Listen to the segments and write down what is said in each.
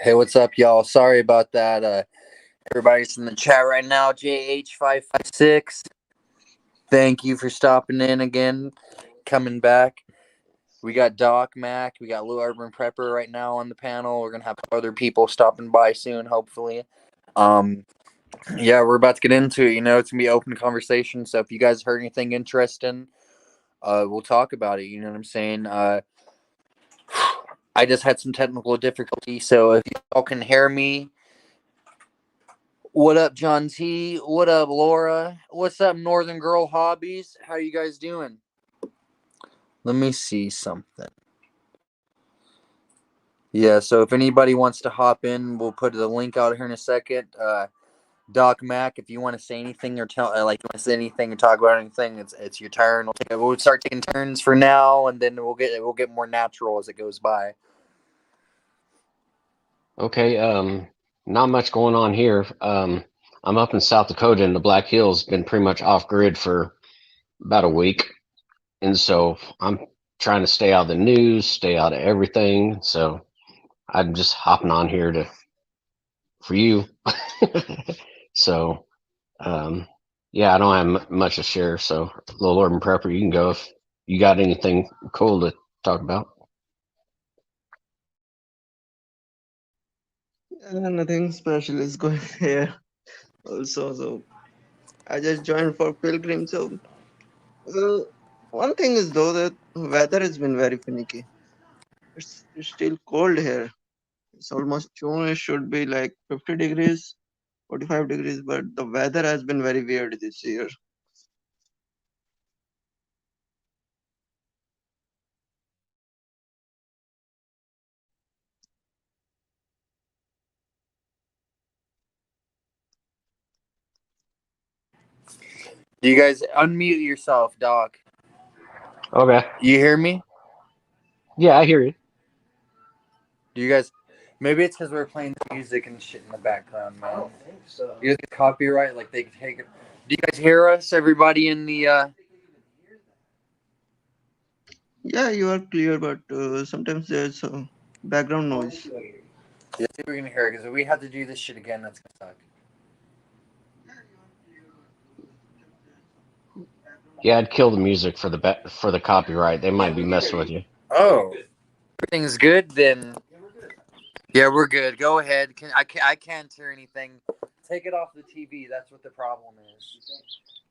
Hey, what's up, y'all? Sorry about that. Everybody's in the chat right now. JH556. Thank you for stopping in again, coming back. We got Doc Mac. We got Lou Urban Prepper right now on the panel. We're gonna have other people stopping by soon, hopefully. Yeah, we're about to get into it. It's gonna be open conversation. So if you guys heard anything interesting, we'll talk about it. You know what I'm saying? I just had some technical difficulty, so if y'all can hear me. What up, John T? What up, Laura? What's up, Northern Girl Hobbies? How you guys doing? Let me see something. Yeah, so if anybody wants to hop in, we'll put the link out here in a second. Doc Mac, if you want to say anything or tell, you want to say anything or talk about anything, it's your turn. We'll start taking turns for now, and then we'll get more natural as it goes by. Okay, not much going on here. I'm up in South Dakota, and the Black Hills been pretty much off grid for about a week, and so I'm trying to stay out of the news, stay out of everything. So I'm just hopping on here for you. So, yeah, I don't have much to share. So, Little Urban Prepper, you can go if you got anything cool to talk about. Nothing special is going here also. So I just joined for Pilgrim. So one thing is though that weather has been very finicky. It's still cold here. It's almost June. It should be like 50 degrees, 45 degrees, but the weather has been very weird this year. Do you guys unmute yourself, Doc? Okay. You hear me? Yeah, I hear you. Do you guys? Maybe it's because we're playing music and shit in the background, man. I don't think so. You guys get copyright, like they can take it. Do you guys hear us? Everybody in the Yeah, you are clear, but sometimes there's background noise. Yeah, I think we're gonna hear it because we have to do this shit again. That's gonna suck. Yeah, I'd kill the music for the copyright. They might be messing with you. Oh, everything's good then. Yeah, we're good. Go ahead. I can't hear anything. Take it off the TV. That's what the problem is.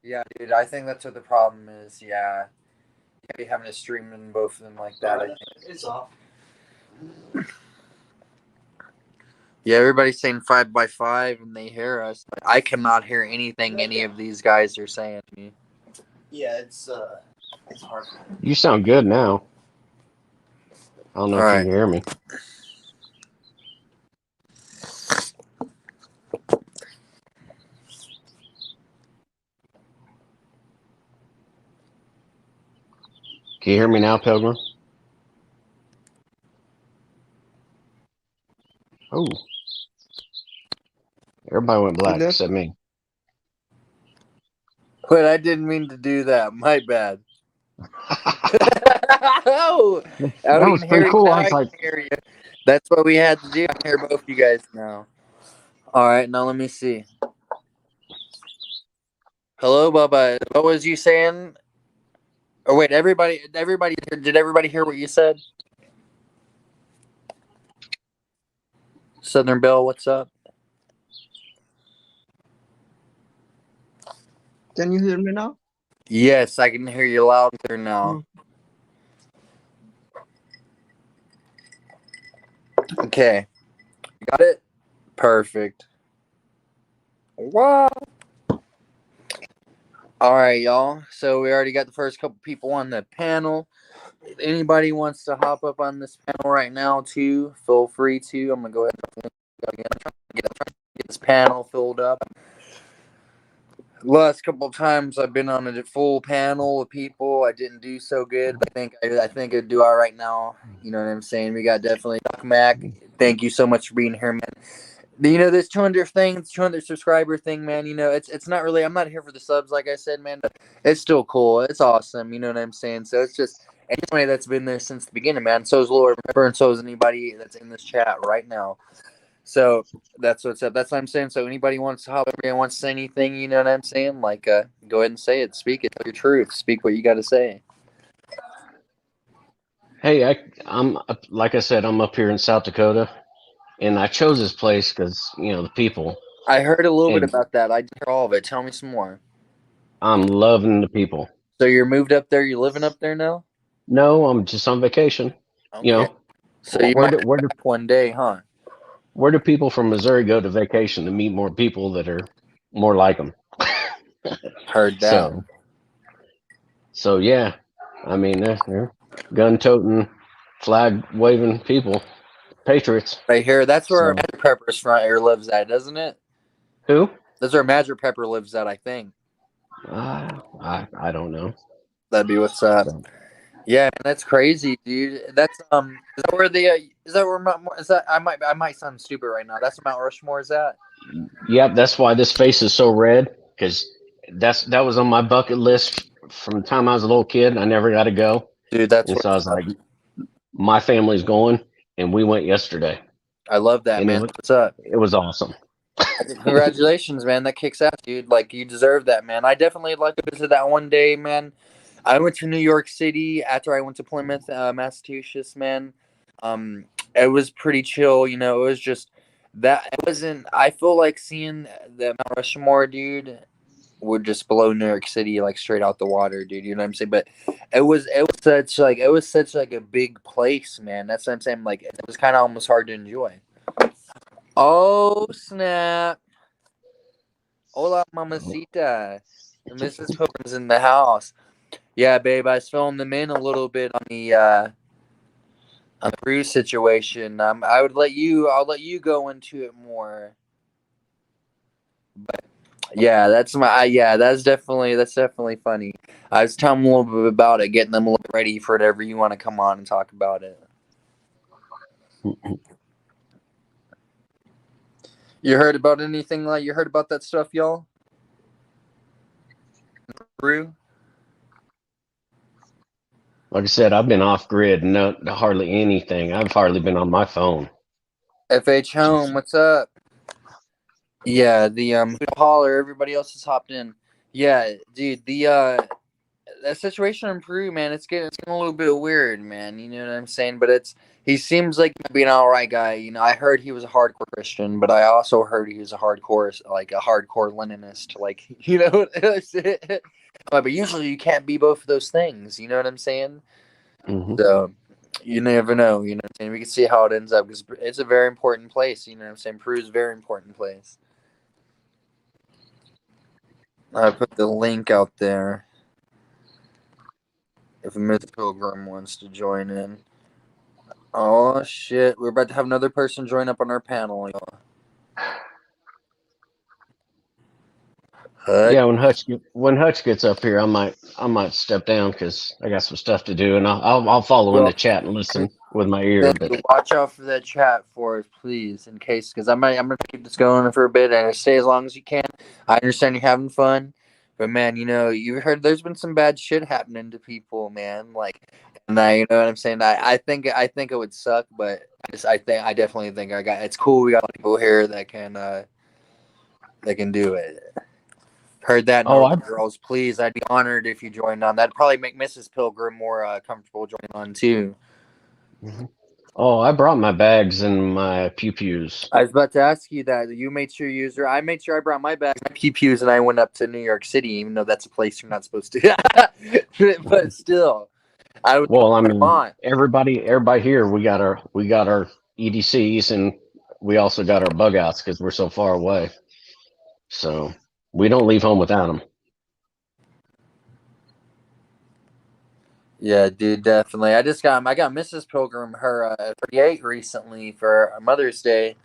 Yeah, dude. I think that's what the problem is. Yeah, you can't be having to stream in both of them like that. I think It's off. Yeah, everybody's saying 5x5 and they hear us. But I cannot hear anything any of these guys are saying to me. Yeah, it's hard. You sound good now. I don't know All if you right. can hear me. Can you hear me now, Pilgrim? Oh. Everybody went black except me. Wait, I didn't mean to do that. My bad. Oh, That was pretty cool. I was like, hear you. That's what we had to do. I can hear both you guys now. All right, now let me see. Hello, Bubba. What was you saying? Oh wait, everybody, did everybody hear what you said? Southern Belle, what's up? Can you hear me now? Yes, I can hear you loud and clear now. Okay, got it. Perfect. Wow. All right, y'all. So we already got the first couple people on the panel. If anybody wants to hop up on this panel right now, too, feel free to. I'm gonna go ahead and get this panel filled up. Last couple of times I've been on a full panel of people. I didn't do so good, but I think I'd do all right now. You know what I'm saying? We got definitely Doc Mac. Thank you so much for being here, man. This 200 thing, 200 subscriber thing, man. It's not really. I'm not here for the subs, like I said, man. But it's still cool. It's awesome. You know what I'm saying? So it's just anybody that's been there since the beginning, man. So is Lord, and so is anybody that's in this chat right now. So that's what's up. That's what I'm saying. So anybody wants to hop, everybody wants to say anything, you know what I'm saying? Like, go ahead and say it. Speak it. Tell your truth. Speak what you got to say. Hey, I'm like I said, I'm up here in South Dakota, and I chose this place because the people, I heard a little bit and about that. I didn't hear all of it. Tell me some more. I'm loving the people. So you're moved up there. You're living up there now. No, I'm just on vacation. You Okay. know, So you where might do come where do back one day, huh? where do people from Missouri go to vacation to meet more people that are more like them? Heard that. So so yeah, I mean they're gun toting, flag waving people, patriots. Right here. That's where So Magic Pepper's front here lives at, doesn't it? who? That's where Magic Pepper lives at, I think. I don't know. That'd be what's up. So, Yeah, man, that's crazy, dude. That's is that where the is that where Mount, is that I might sound stupid right now. That's where Mount Rushmore is at. yep, that's why this face is so red because that was on my bucket list from the time I was a little kid. I never got to go, Dude, that's and so I what's was up. like, my family's going, and we went yesterday, I love that, and man. What's up? it was awesome. Congratulations, man. That kicks ass, dude. Like you deserve that, man. I definitely like to visit that one day, man. I went to New York City after I went to Plymouth, Massachusetts, man. It was pretty chill, you know. It was just that it wasn't. I feel like seeing the Mount Rushmore, dude, would just blow New York City like straight out the water, dude. You know what I'm saying? But it was such like a big place, man. That's what I'm saying. Like it was kind of almost hard to enjoy. Oh snap! Hola, mamacita. Mrs. Pilgrim's in the house. Yeah, babe. I was filling them in a little bit on the cruise situation. I'll let you go into it more. But yeah, that's definitely funny. I was telling them a little bit about it, getting them a little bit ready for whatever you want to come on and talk about it. You heard about anything like you heard about that stuff, y'all? Peru? Like I said, I've been off grid, no hardly anything. I've hardly been on my phone. FH Home, Just what's up? Yeah, the holler, everybody else has hopped in. Yeah, dude, the that situation in Peru, man, it's getting a little bit weird, man. You know what I'm saying? But he seems like being an alright guy. You know, I heard he was a hardcore Christian, but I also heard he was a hardcore Leninist. Like, you know what I'm saying? But usually you can't be both of those things. You know what I'm saying? mhm. So you never know. You know what I'm saying? We can see how it ends up because it's a very important place. You know what I'm saying? Peru's a very important place. I put the link out there if Miss Pilgrim wants to join in. Oh shit, we're about to have another person join up on our panel, y'all. Hut. Yeah, when Hutch gets up here, I might step down because I got some stuff to do, and I'll follow in Well, the chat and listen with my ear. But watch out for that chat for us, please, in case, because I'm gonna keep this going for a bit and stay as long as you can. I understand you're having fun, but man, you know you heard there's been some bad shit happening to people, man. Like, and you know what I'm saying. I think it would suck, but I definitely think I got. It's cool. We got people here that can do it. Heard that, oh, I Northern Girls. Please, I'd be honored if you joined on. That'd probably make Mrs. Pilgrim more comfortable joining on too. mhm. Oh, I brought my bags and my pew pews. I was about to ask you that. You made sure you used her. I made sure I brought my bags, my pew-pews, and I went up to New York City, even though that's a place you're not supposed to. But still, I would Well, I put them mean, on. everybody here, we got our EDCs, and we also got our bug outs because we're so far away. So we don't leave home without them. Yeah, dude, definitely. I got Mrs. Pilgrim her 38 recently for Mother's Day.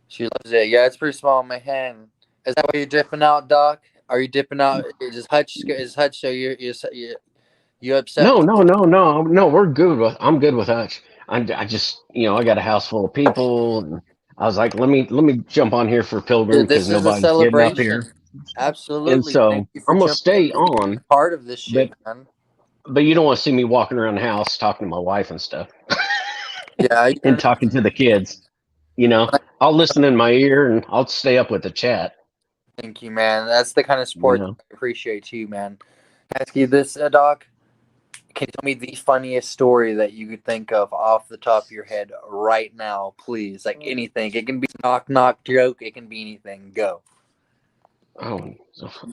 She loves it. Yeah, it's pretty small in my hand. Is that why you're dipping out, Doc? Are you dipping out? Is Hutch? So you upset No, with? no, no, no, no. I'm good with Hutch. I just, I got a house full of people, and I was like, let me jump on here for Pilgrim Dude, because this is a nobody's getting up celebration. here, and Absolutely. Thank so you for I'm gonna jumping stay in and being on. part of this shit, But man. but you don't want to see me walking around the house talking to my wife and stuff, Yeah, and talking to the kids, you know. I'll listen in my ear and I'll stay up with the chat. Thank you, man. That's the kind of You support know. I appreciate too, man. Can I ask you this, Doc? Can you tell me the funniest story that you could think of off the top of your head right now, please? Like anything. It can be a knock knock joke. It can be anything. Go. Oh,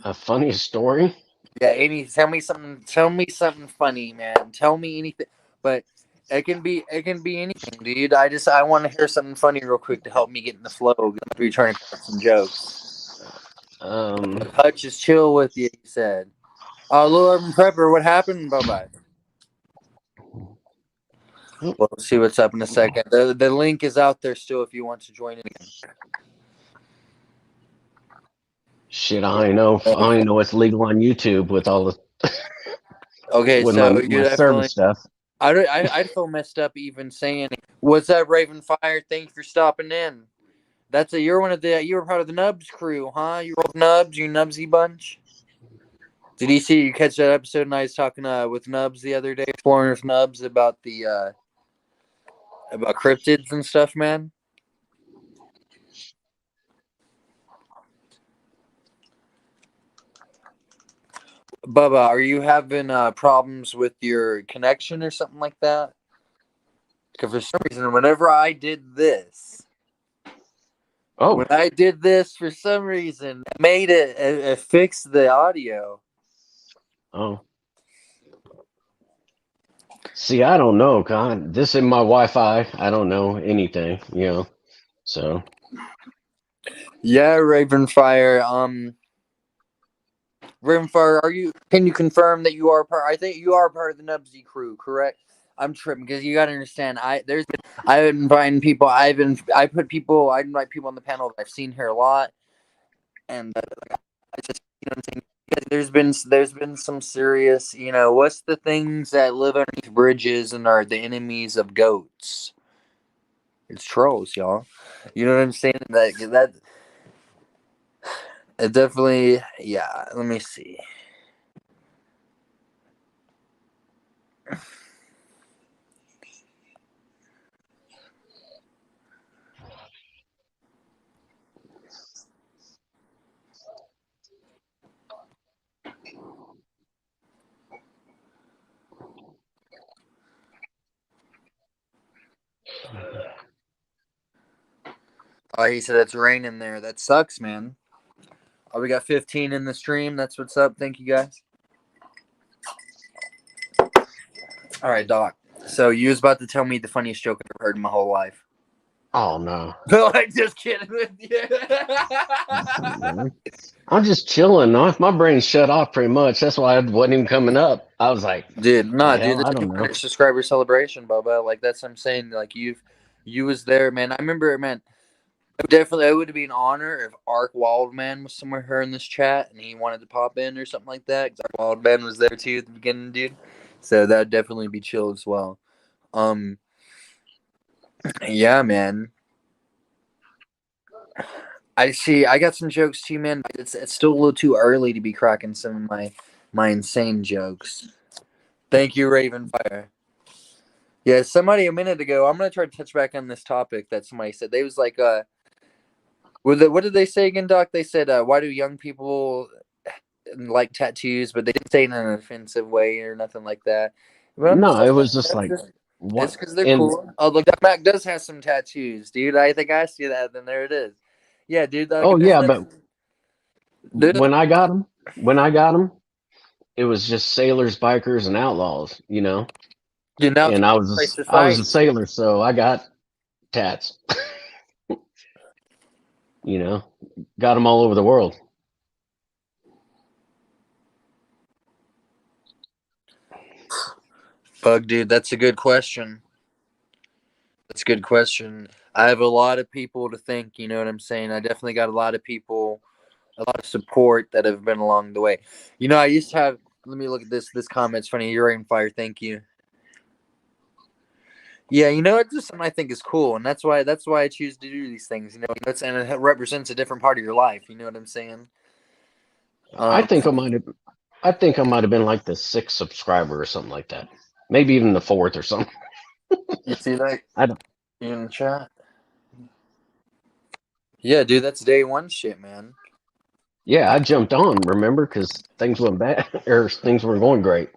a funniest story? Yeah, tell me something. Tell me something funny, man. Tell me anything. But it can be anything, dude. I want to hear something funny real quick to help me get in the flow. I'm gonna be trying to crack some jokes. Hutch is chill with you. He said, "Little Urban Prepper, what happened? Bye bye." We'll see what's up in a second. The link is out there still if you want to join in again. Shit, I only know it's legal on YouTube with all the Okay, with so my you service definitely. stuff. I'd feel messed up even saying, "What's up, Raven Fire? Thank you for stopping in." You're you were part of the Nubs crew, huh? You were with Nubs, you Nubsy bunch. Did you catch that episode? And I was talking with Nubs the other day, exploring with Nubs about the about cryptids and stuff, man. Bubba, are you having problems with your connection or something like that? Because for some reason, whenever I did this, Oh, for some reason, it made it fixed the audio. oh. See, I don't know. God, this is my Wi-Fi. I don't know anything. So. Yeah, Ravenfire. Ravenfire, can you confirm that you are part? I think you are part of the Nubsy crew, correct? I'm tripping because you got to understand. I've been inviting people. I invite people on the panel that I've seen here a lot, and I just what I'm saying. There's been some serious. What's the things that live underneath bridges and are the enemies of goats? It's trolls, y'all. You know what I'm saying? That it definitely. Yeah. Let me see. Oh, he said it's raining there. That sucks, man. Oh, we got 15 in the stream. That's what's up. Thank you, guys. All right, Doc. So you was about to tell me the funniest joke I've ever heard in my whole life. Oh no. No, I'm just kidding with you. I'm just chilling. My brain's shut off pretty much. That's why it wasn't even coming up. I was like, dude, the dude, hell? the I don't know. 200 subscriber celebration, Bubba. Like that's what I'm saying. Like you was there, man. I remember, man. It would be an honor if Ark Wildman was somewhere here in this chat and he wanted to pop in or something like that. Because Ark Wildman was there too at the beginning, dude. So that'd definitely be chill as well. Yeah, man. I see. I got some jokes too, man. But it's still a little too early to be cracking some of my insane jokes. Thank you, Ravenfire. Yeah, somebody a minute ago. I'm gonna try to touch back on this topic that somebody said. They was like, what did they say again, Doc? They said, why do young people like tattoos? But they didn't say it in an offensive way or nothing like that. But I'm just No, like, it was just like it's what? because they're And cool. Oh, look, that Mac does have some tattoos, dude. I think I see that. Then there it is. Yeah, dude. oh yeah, but dude, when I got them, it was just sailors, bikers, and outlaws. now it's And place to I was a fight. sailor, so I got tats. Got them all over the world. Bug, dude, that's a good question. That's a good question. I have a lot of people to thank. You know what I'm saying? I definitely got a lot of people, a lot of support that have been along the way. I used to have. Let me look at this. This comment's funny. You're on fire. Thank you. Yeah, it's just something I think is cool, and that's why I choose to do these things. And it represents a different part of your life. You know what I'm saying? I think I might have been like the sixth subscriber or something like that. Maybe even the fourth or something. You see that I don't. in the chat? Yeah, dude, that's day one shit, man. Yeah, I jumped on, remember, because things went bad or things were going great,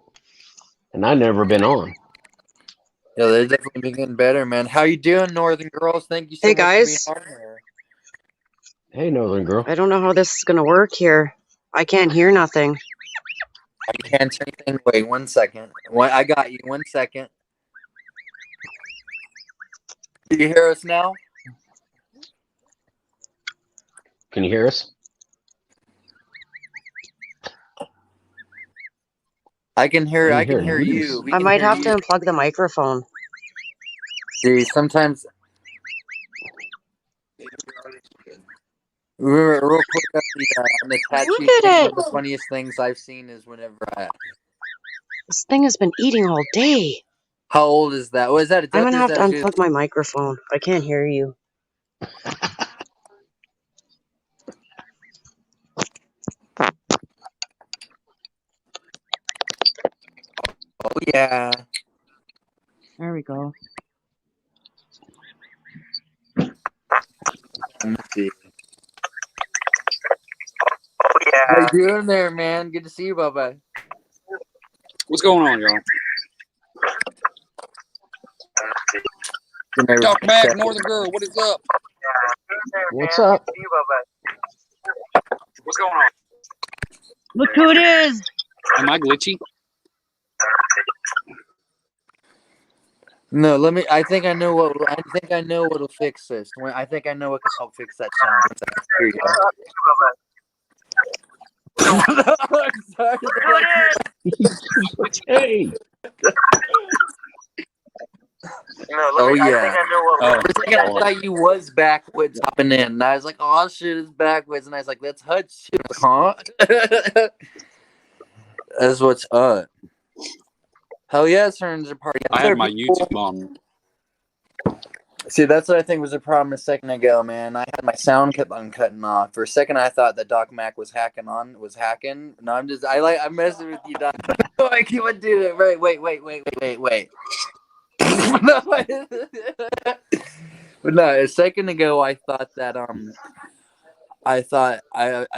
and I'd never been on. Yeah, they're definitely been getting better, man. How you doing, Northern Girls? Thank you so Hey much for being guys, on here. Hey, Northern Girl. I don't know how this is gonna work here. I can't hear nothing. You can't say anything. Wait 1 second. I got you. 1 second. Do you hear us now? Can you hear us? I can hear. I I can hear hear you. you. We I can might hear have you. to unplug the microphone. See, sometimes. Real quick on the chat Look sheet, at one it! of the funniest things I've seen is whenever This thing has been eating all day. how old is that? Was that a I'm duck gonna or is have that to a goose? unplug my microphone. I can't hear you. Oh yeah. There we go. Let's see. How you doing there, man? Good to see you, Bubba. What's going on, y'all? Talk back, Northern Girl. What is up? What's up? What's going on? Look who it is! Am I glitchy? No, let me. I think I know what. I think I know what'll fix this. I think I know what can help fix that sound. Here you go. I'm sorry, Hey. oh yeah. Oh, For a second, I thought you was backwoods hopping in, and I was like, "Oh shit, it's backwoods," and I was like, "That's Hutch, huh?" That's what's up. Hell yeah, turns a party. I had my YouTube on. See, that's what I think was a problem a second ago, man. I had my sound kept on cutting off. For a second, I thought that Doc Mac was hacking. No, I'm messing with you, Doc. I keep on doing it. Right, wait. No, but no, a second ago, I thought that I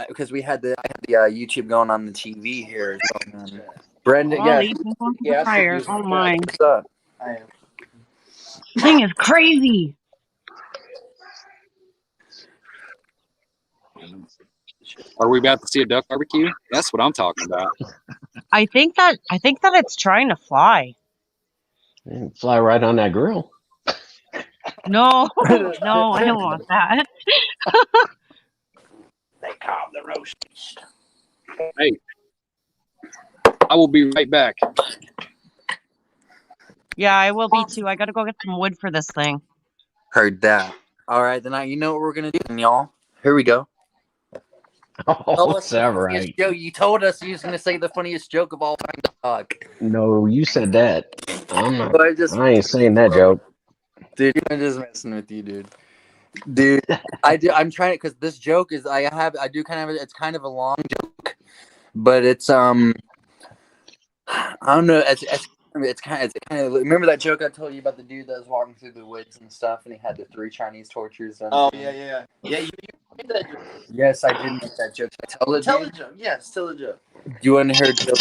because I had the YouTube going on the TV here. So, Brendan, I'll yeah, leave this one for the yeah, fire. Oh my. what's up? I am. This thing is crazy. Are we about to see a duck barbecue? That's what I'm talking about. I think that it's trying to fly. Fly right on that grill. No, no, I don't want that. They call the roast beast. Hey, I will be right back. Yeah, I will be too. I gotta go get some wood for this thing. Heard that. All right, then you know what we're gonna do, then, y'all. Here we go. Oh, it's all right. Joke. You told us you was gonna say the funniest joke of all time, Doc. No, you said that. I'm not. But I ain't saying that joke. Dude, I'm just messing with you, dude. Dude, I'm trying it because this joke is I do kind of it's kind of a long joke, but it's I don't know it's kind of remember that joke I told you about the dude that was walking through the woods and stuff and he had the 3 Chinese tortures done. Oh yeah. You made that joke. Yes, I did make that joke. Tell the joke. Yes, tell the joke. Do you want to hear a joke?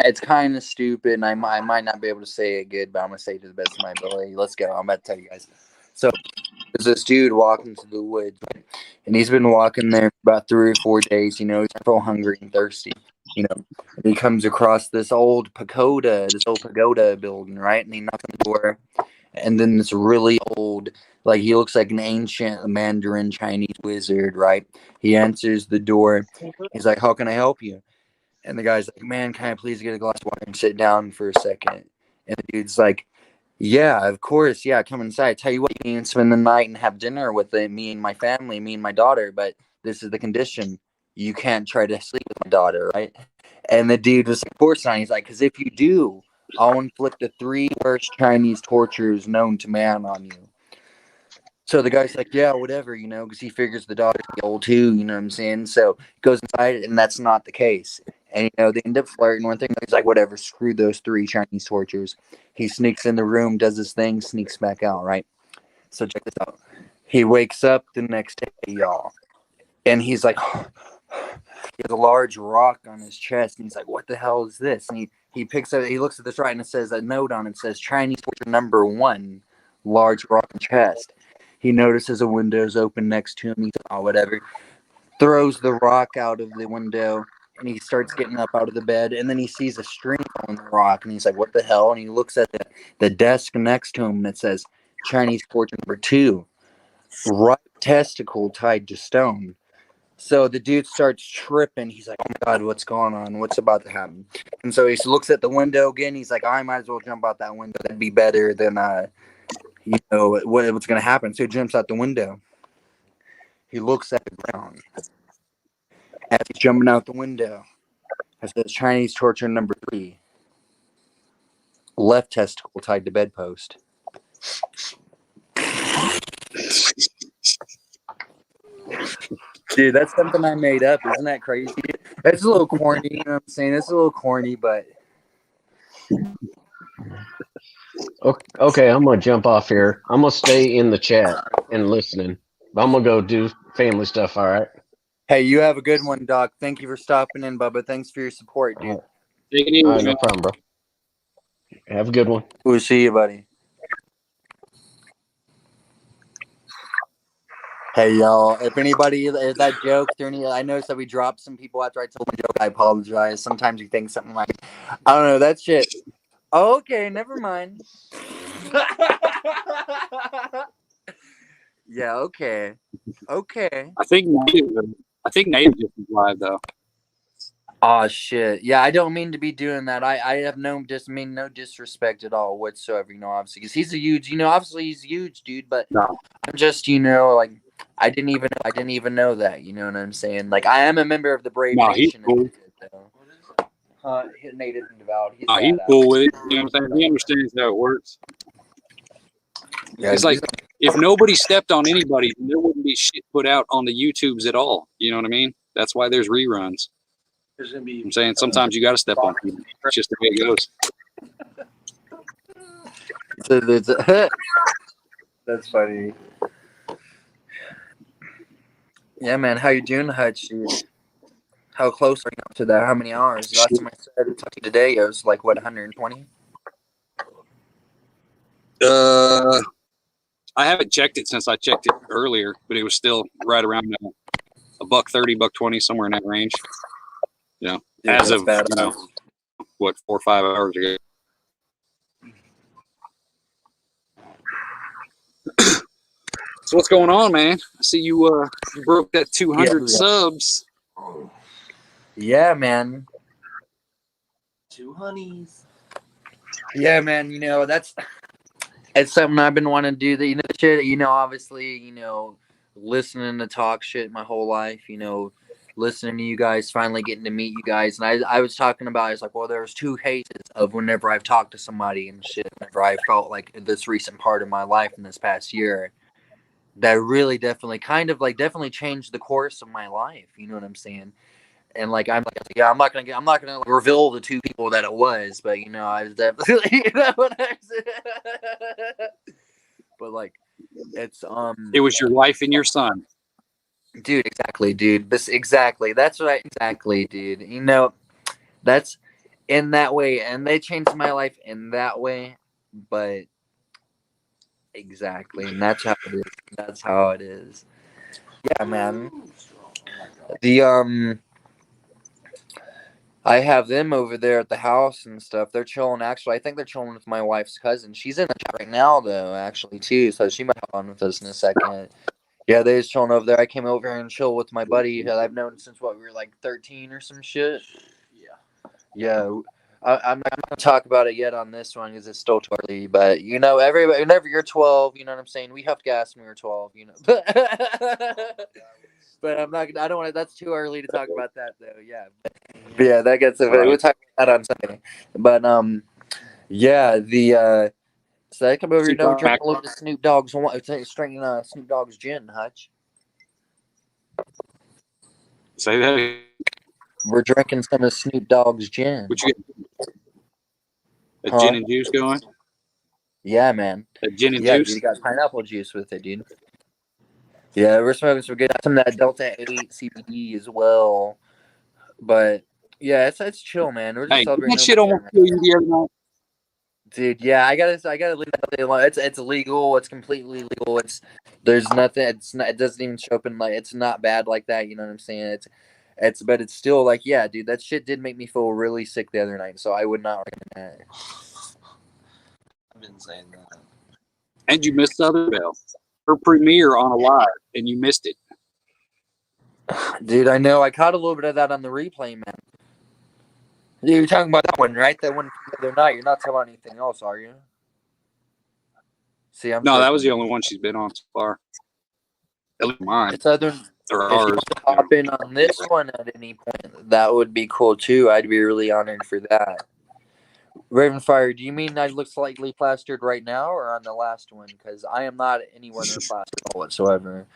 It's kind of stupid, and I might not be able to say it good, but I'm gonna say it to the best of my ability. Let's go. I'm about to tell you guys. So there's this dude walking through the woods, right? And he's been walking there for about 3 or 4 days. You know, he's so hungry and thirsty. You know, and he comes across this old pagoda building, right? And he knocks on the door, and then this really old, like he looks like an ancient Mandarin Chinese wizard, right? He answers the door. He's like, "How can I help you?" And the guy's like, "Man, can I please get a glass of water and sit down for a second?" And the dude's like, "Yeah, of course. Yeah, come inside. Tell you what, you can spend the night and have dinner with me and my family, me and my daughter. But this is the condition. You can't try to sleep with my daughter, right?" And the dude was like, "Of course not." He's like, "Because if you do, I'll inflict the 3 worst Chinese tortures known to man on you." So the guy's like, "Yeah, whatever, you know," because he figures the daughter's old too, you know what I'm saying? So he goes inside, and that's not the case. And, you know, they end up flirting one thing. He's like, "Whatever, screw those 3 Chinese tortures." He sneaks in the room, does his thing, sneaks back out, right? So check this out. He wakes up the next day, y'all, and he's like, he has a large rock on his chest, and he's like, "What the hell is this?" And he picks up, he looks at this right, and it says a note on it says Chinese torture number 1, large rock on chest. He notices a window's open next to him. He's like, oh, whatever. Throws the rock out of the window, and he starts getting up out of the bed, and then he sees a string on the rock, and he's like, "What the hell?" And he looks at the desk next to him, and it says Chinese torture number 2, right testicle tied to stone. So the dude starts tripping. He's like, "Oh my god, what's going on? What's about to happen?" And so he looks at the window again. He's like, "I might as well jump out that window. That'd be better than what's gonna happen." So he jumps out the window. He looks at the ground as he's jumping out the window. It says Chinese torture number 3, left testicle tied to bedpost. Dude, that's something I made up. Isn't that crazy? It's a little corny, you know what I'm saying? It's a little corny, but... Okay, I'm going to jump off here. I'm going to stay in the chat and listening. I'm going to go do family stuff, all right? Hey, you have a good one, Doc. Thank you for stopping in, Bubba. Thanks for your support, dude. Take it easy, All right, no man. problem, bro. Have a good one. We'll see you, buddy. Hey, y'all. If that joke, I noticed that we dropped some people after I told my joke. I apologize. Sometimes you think something like, I don't know, that shit. Okay, never mind. Yeah, okay. I think Native just is live though. Oh shit. Yeah, I don't mean to be doing that. I have no disrespect at all whatsoever, obviously, because he's a huge, obviously he's huge, dude, but No. I'm just, like, I didn't even know that, you know what I'm saying? Like, I am a member of the Brave No, he's Nation. cool. Native and devout. He's He's cool with it. You know what I'm saying? He understands how it works. Yeah, It's like if nobody stepped on anybody, there wouldn't be shit put out on the YouTubes at all. You know what I mean? That's why there's reruns. There's gonna be. I'm saying sometimes you got to step on people. It's just the way it goes. That's funny. Yeah, man. How you doing, Hutch? Dude? How close are you to that? How many hours? Last time I said it today, it was like, what, 120? I haven't checked it since I checked it earlier, but it was still right around $130, $120, somewhere in that range. Dude, as of what, 4 or 5 hours ago. So what's going on, man? I see you broke that 200 subs. Yeah, man. 2 honeys. Yeah, man. It's something I've been wanting to do. That shit. Obviously, listening to talk shit my whole life. Listening to you guys, finally getting to meet you guys, and I was talking about. It's like, well, there's 2 cases of whenever I've talked to somebody and shit. Whenever I felt like this recent part of my life in this past year, that really definitely changed the course of my life. You know what I'm saying? And I'm not gonna reveal the 2 people that it was, but I was definitely what I'm saying. But it's It was your wife and your son. Dude, exactly, dude. Exactly. That's right. Exactly, dude. That's in that way, and they changed my life in that way. But exactly, and that's how it is. That's how it is. Yeah, man. I have them over there at the house and stuff. They're chilling. Actually, I think they're chilling with my wife's cousin. She's in the chat right now, though. Actually, too. So she might hop on with us in a second. Yeah, they're just chilling over there. I came over here and chill with my buddy that I've known since we were like 13 or some shit. Yeah. I'm not gonna talk about it yet on this one because it's still too early. But everybody, whenever you're 12, you know what I'm saying. We huffed gas when we were 12, But I'm not. I don't want to. That's too early to talk about that, though. Yeah. But yeah, that gets. We'll talk about that on Sunday. But yeah. So I come over here, drink a little bit of Snoop Dogg's gin, Hutch. Say that. We're drinking some of Snoop Dogg's gin. What you get? A gin and juice going? Yeah, man. A gin and juice? juice? Dude, you got pineapple juice with it, dude. Yeah, we're smoking some good, some of that Delta 8 CBD as well. But yeah, it's chill, man. We're just Hey, celebrating that no shit almost man. kill you the other night. Dude, yeah, I gotta leave that alone. It's legal. It's completely legal. There's nothing. It's not. It doesn't even show up in like. It's not bad like that. You know what I'm saying? But it's still like, yeah, dude. That shit did make me feel really sick the other night. So I would not recommend that. I've been saying that. And you missed Southern Belle, her premiere on a live, and you missed it. Dude, I know. I caught a little bit of that on the replay, man. You're talking about that one, right? That one from the other night. You're not talking about anything else, are you? See, I'm No, that was the tripping. only one she's been on so far. At least mine It's other. or If you ours. want to hop in on this one at any point, that would be cool too. I'd be really honored for that. Ravenfire, do you mean I look slightly plastered right now, or on the last one? Because I am not anywhere near plastered whatsoever.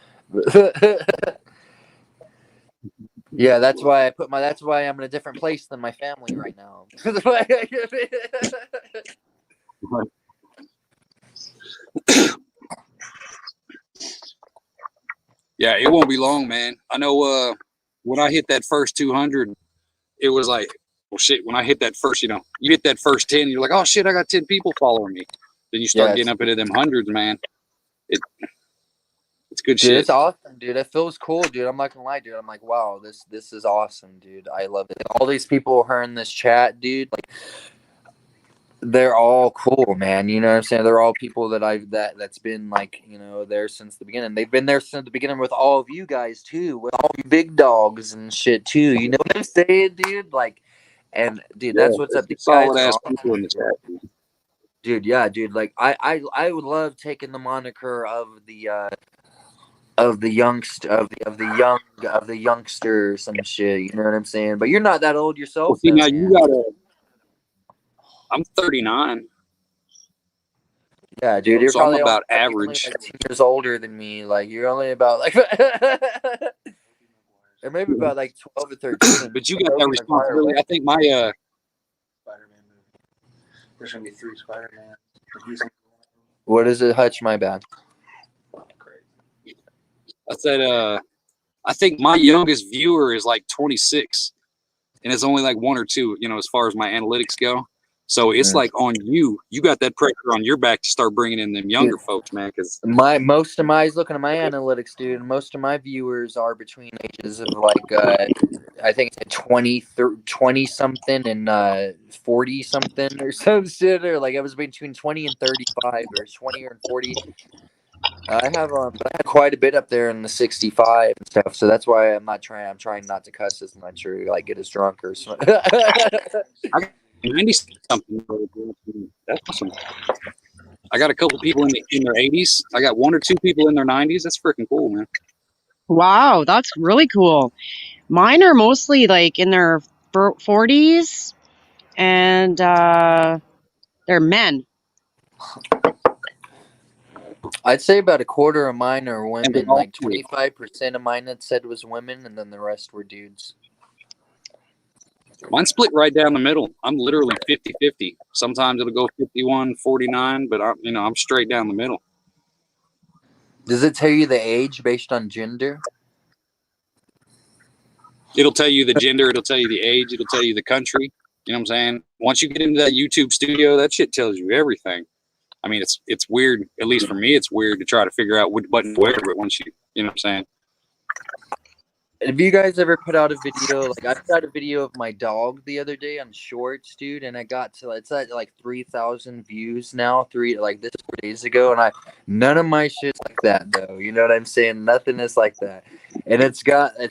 Yeah, that's why I put my. That's why I'm in a different place than my family right now. Yeah, it won't be long, man. I know when I hit that first 200, it was like, well, shit, when I hit that first, you hit that first 10, you're like, oh, shit, I got 10 people following me. Then you start Yeah, getting up into them hundreds, man. It's good dude, shit. it's awesome, dude. It feels cool, dude. I'm not gonna lie, dude. I'm like, wow, this is awesome, dude. I love it. All these people who are in this chat, dude, like, they're all cool, man. You know what I'm saying? They're all people that's been like, there since the beginning. They've been there since the beginning with all of you guys too, with all you big dogs and shit too. You know what I'm saying, dude? Like, and dude, Yeah, that's what's up. These guys solid are ass awesome, people in the chat. dude. Yeah, dude. Like, I would love taking the moniker of the youngster or some shit. You know what I'm saying? But you're not that old Well, yourself, see, though, now man. I'm 39. Yeah, dude, you're So I'm probably about only average. like 2 years older than me. Like, you're only about like, or maybe about like 12 or 13. But you got that responsibility. I think my Spider-Man movie. There's gonna be 3 Spider-Man. What is it, Hutch? My bad. I said I think my youngest viewer is like 26, and it's only like 1 or 2, as far as my analytics go. So it's like on you. You got that pressure on your back to start bringing in them younger folks, man. Because Most of my looking at my analytics, dude. Most of my viewers are between ages of like I think it's 20 something and 40 something or some shit, or like it was between 20 and 35 or 20 or 40. I have but I had quite a bit up there in the 65 and stuff, so that's why I'm trying not to cuss as much or like get as drunk or something. I got 90 something. That's awesome. I got a couple people in their 80s. I got 1 or 2 people in their 90s. That's freaking cool, man. Wow, that's really cool. Mine are mostly like in their 40s, and they're men. I'd say about a quarter of mine are And they're women. all Like cool. 25% of mine had said was women, and then the rest were dudes. Mine's split right down the middle. I'm literally 50-50. Sometimes it'll go 51-49, but I'm straight down the middle. Does it tell you the age based on gender? It'll tell you the gender, it'll tell you the age, it'll tell you the country. You know what I'm saying? Once you get into that YouTube studio, that shit tells you everything. I mean, it's weird. At least for me, it's weird to try to figure out which button to wear. But once you know what I'm saying? Have you guys ever put out a video? Like, I put out a video of my dog the other day on Shorts, dude, and it's at like 3,000 views now. This 4 days ago, and none of my shit's like that though. You know what I'm saying? Nothing is like that, and it's got a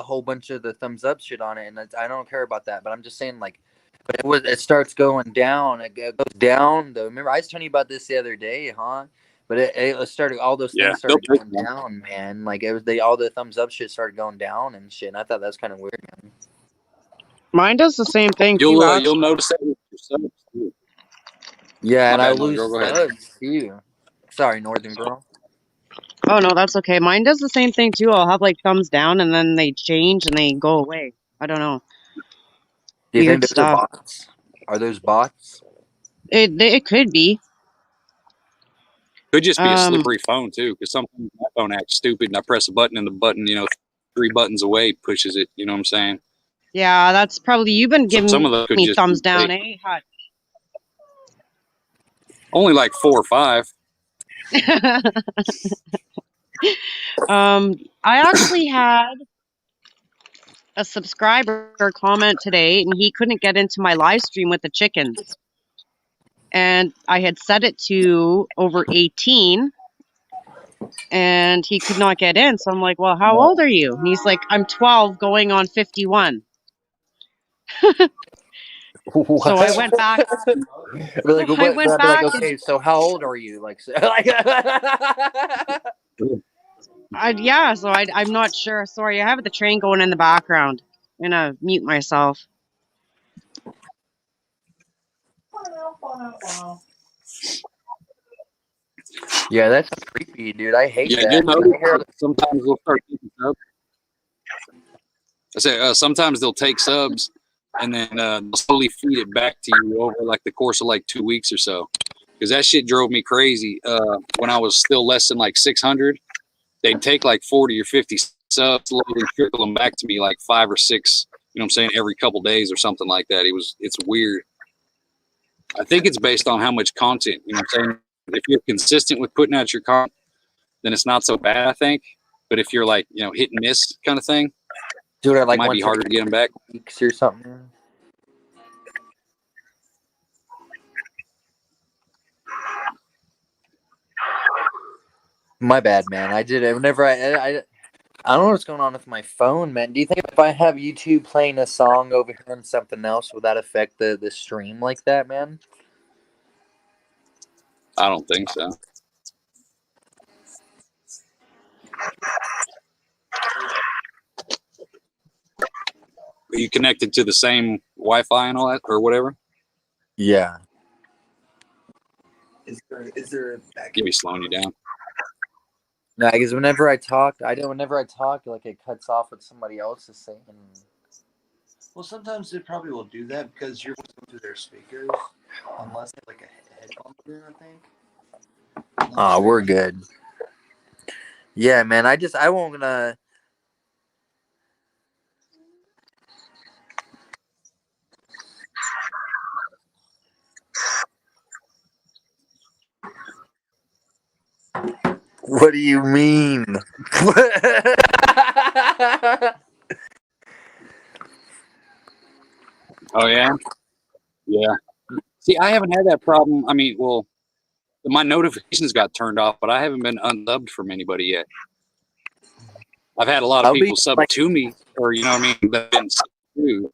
whole bunch of the thumbs up shit on it, and I don't care about that. But I'm just saying, like, but it starts going down. It goes down though. Remember, I was telling you about this the other day, huh? But it started. All those things started going down, man. Like all the thumbs up shit started going down and shit. And I thought that was kind of weird, man. Mine does the same thing too. You'll notice that with your subs too. Yeah, My and bad, I Northern lose Girl, go ahead. subs too. Sorry, Northern Girl. Oh no, that's okay. Mine does the same thing too. I'll have like thumbs down, and then they change and they go away. I don't know. Do you Weird think those are stuff. bots? Are those bots? It could be. Could just be a Um, slippery phone too, because sometimes my phone acts stupid, and I press a button, and the button, 3 buttons away pushes it. You know what I'm saying? yeah, that's probably you've been So some of giving those could me just thumbs be down, fake. eh? Hutch? Only like 4 or 5. I actually had a subscriber comment today, and he couldn't get into my live stream with the chickens. And I had set it to over 18, and he could not get in. So I'm like, well, how old are you? And he's like, I'm 12 going on 51. What? So I went back. Be like, I what? But went I'd be like, back and okay, so how old are you? Like, so, yeah, so I'm not sure. Sorry, I have the train going in the background. I'm gonna mute myself. yeah, that's creepy, dude. I hate Yeah, that. you'll notice I hear- sometimes they'll start taking subs. I say sometimes they'll take subs, and then they'll slowly feed it back to you over like the course of like 2 weeks or so. Because that shit drove me crazy. When I was still less than like 600, they'd take like 40 or 50 subs, slowly trickle them back to me like 5 or 6. You know what I'm saying? Every couple days or something like that. It's weird. I think it's based on how much content. You know what I'm saying? If you're consistent with putting out your content, then it's not so bad, I think. But if you're like, hit and miss kind of thing, dude, I it like might be once harder to get them back. weeks or something. My bad, man. I did it whenever I don't know what's going on with my phone, man. Do you think if I have YouTube playing a song over here and something else, will that affect the stream like that, man? I don't think so. Are you connected to the same Wi-Fi and all that, or whatever? Yeah. Is there a back? Give me slowing you down. No, because whenever I talk, like it cuts off what somebody else is saying. Well, sometimes it probably will do that because you're listening through their speakers, unless they have like a headphone in, I think. Oh, we're good. Yeah, man. I won't gonna. What do you mean? Oh yeah, yeah. See, I haven't had that problem. I mean, well, my notifications got turned off, but I haven't been unsubbed from anybody yet. I've had a lot of people sub to me, or you know what I mean. They've been subbed to.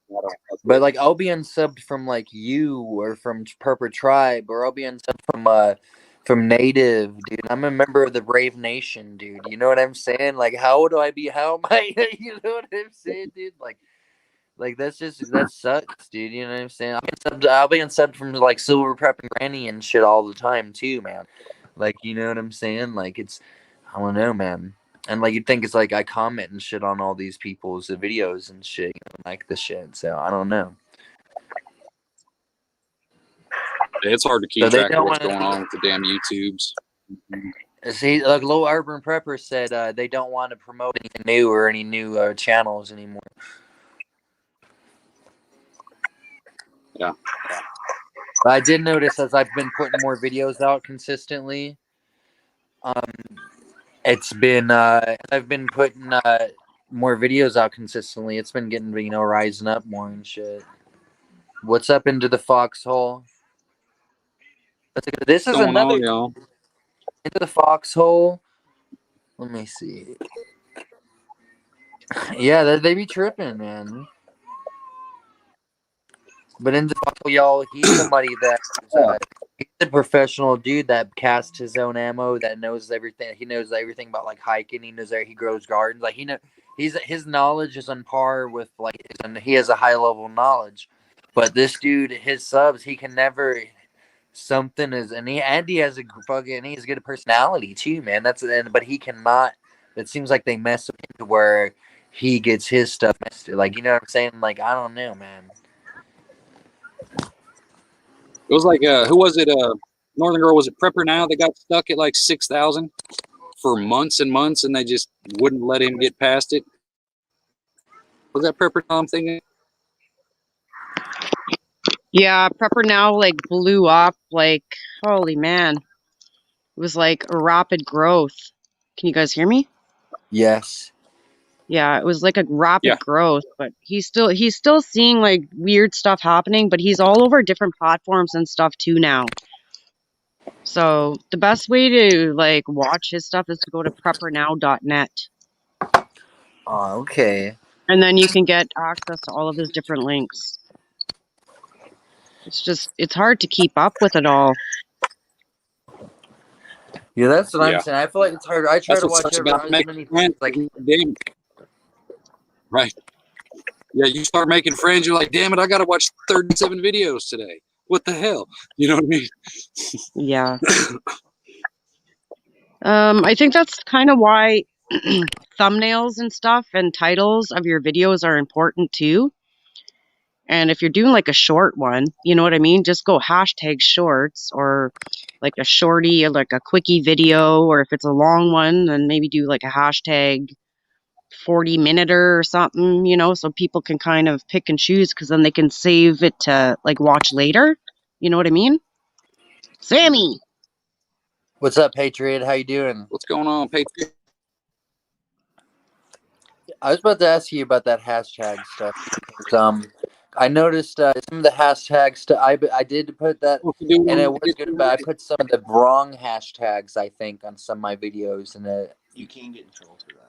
But like, I'll be unsubbed from like you or from Purple Tribe, or I'll be unsubbed from Native, dude. I'm a member of the Brave Nation, dude. You know what I'm saying? Like, how do I be? How am I? You know what I'm saying, dude? Like that sucks, dude. You know what I'm saying? I'll be unsubbed from like Silver Prep and Granny and shit all the time too, man. Like, you know what I'm saying? Like, I don't know, man. And like, you'd think it's like I comment and shit on all these people's videos and shit, like the shit. So I don't know. It's hard to keep track of what's going on with the damn YouTubes. See, like Low Urban Prepper said, they don't want to promote anything new or any new channels anymore. Yeah. But I did notice as I've been putting more videos out consistently, it's been I've been putting more videos out consistently. It's been getting rising up more and shit. What's up into the foxhole? This is another into the foxhole. Let me see. Yeah, they be tripping, man. But in the foxhole, y'all, he's somebody that he's a professional dude that casts his own ammo, that knows everything. He knows everything about like hiking. He knows that he grows gardens. Like his knowledge is on par with and he has a high level knowledge. But this dude, his subs, he can never. Something is, and he has he's got a personality too, man. But he cannot. It seems like they mess with him to where he gets his stuff messed. Like, you know what I'm saying? Like, I don't know, man. It was like who was it? Northern Girl, was it Prepper Now that got stuck at like 6,000 for months and months, and they just wouldn't let him get past it? Was that Prepper Now I'm thinking? Yeah, Prepper Now like blew up. Like, holy man, it was like a rapid growth. Can you guys hear me? Yes. Yeah, it was like a rapid Yeah. growth, but he's still seeing like weird stuff happening, but he's all over different platforms and stuff too now. So the best way to like watch his stuff is to go to preppernow.net. Oh, okay. And then you can get access to all of his different links. It's hard to keep up with it all. Yeah, that's what Yeah. I'm saying. I feel like it's hard. I try That's to what watch sucks every about as making many friends. like Damn. Right. Yeah, you start making friends, you're like, damn it, I got to watch 37 videos today. What the hell? You know what I mean? Yeah. I think that's kind of why thumbnails and stuff and titles of your videos are important too. And if you're doing like a short one, you know what I mean? Just go hashtag shorts or like a shorty or like a quickie video. Or if it's a long one, then maybe do like a hashtag 40-minuter or something, you know, so people can kind of pick and choose because then they can save it to like watch later. You know what I mean? Sammy! What's up, Patriot? How you doing? What's going on, Patriot? I was about to ask you about that hashtag stuff. Because, I noticed some of the hashtags. I did put that, and it was good, but I put some of the wrong hashtags. I think on some of my videos, and You can get in trouble for that.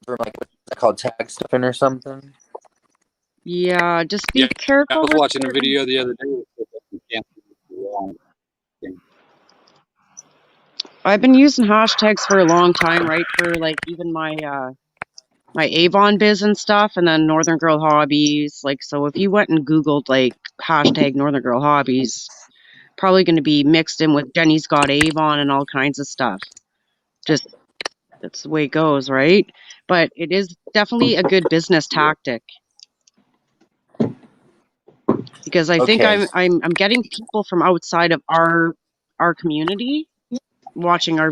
for like what's that called, tag stuffing or something. Yeah, just be Yeah, careful. I was with watching a certain- video the other day. I've been using hashtags for a long time, right? For like even my my Avon biz and stuff, and then Northern Girl Hobbies. Like, so if you went and Googled like hashtag Northern Girl Hobbies, probably going to be mixed in with Jenny's Got Avon and all kinds of stuff. Just that's the way it goes, right? But it is definitely a good business tactic because I think Okay. I'm getting people from outside of our community watching the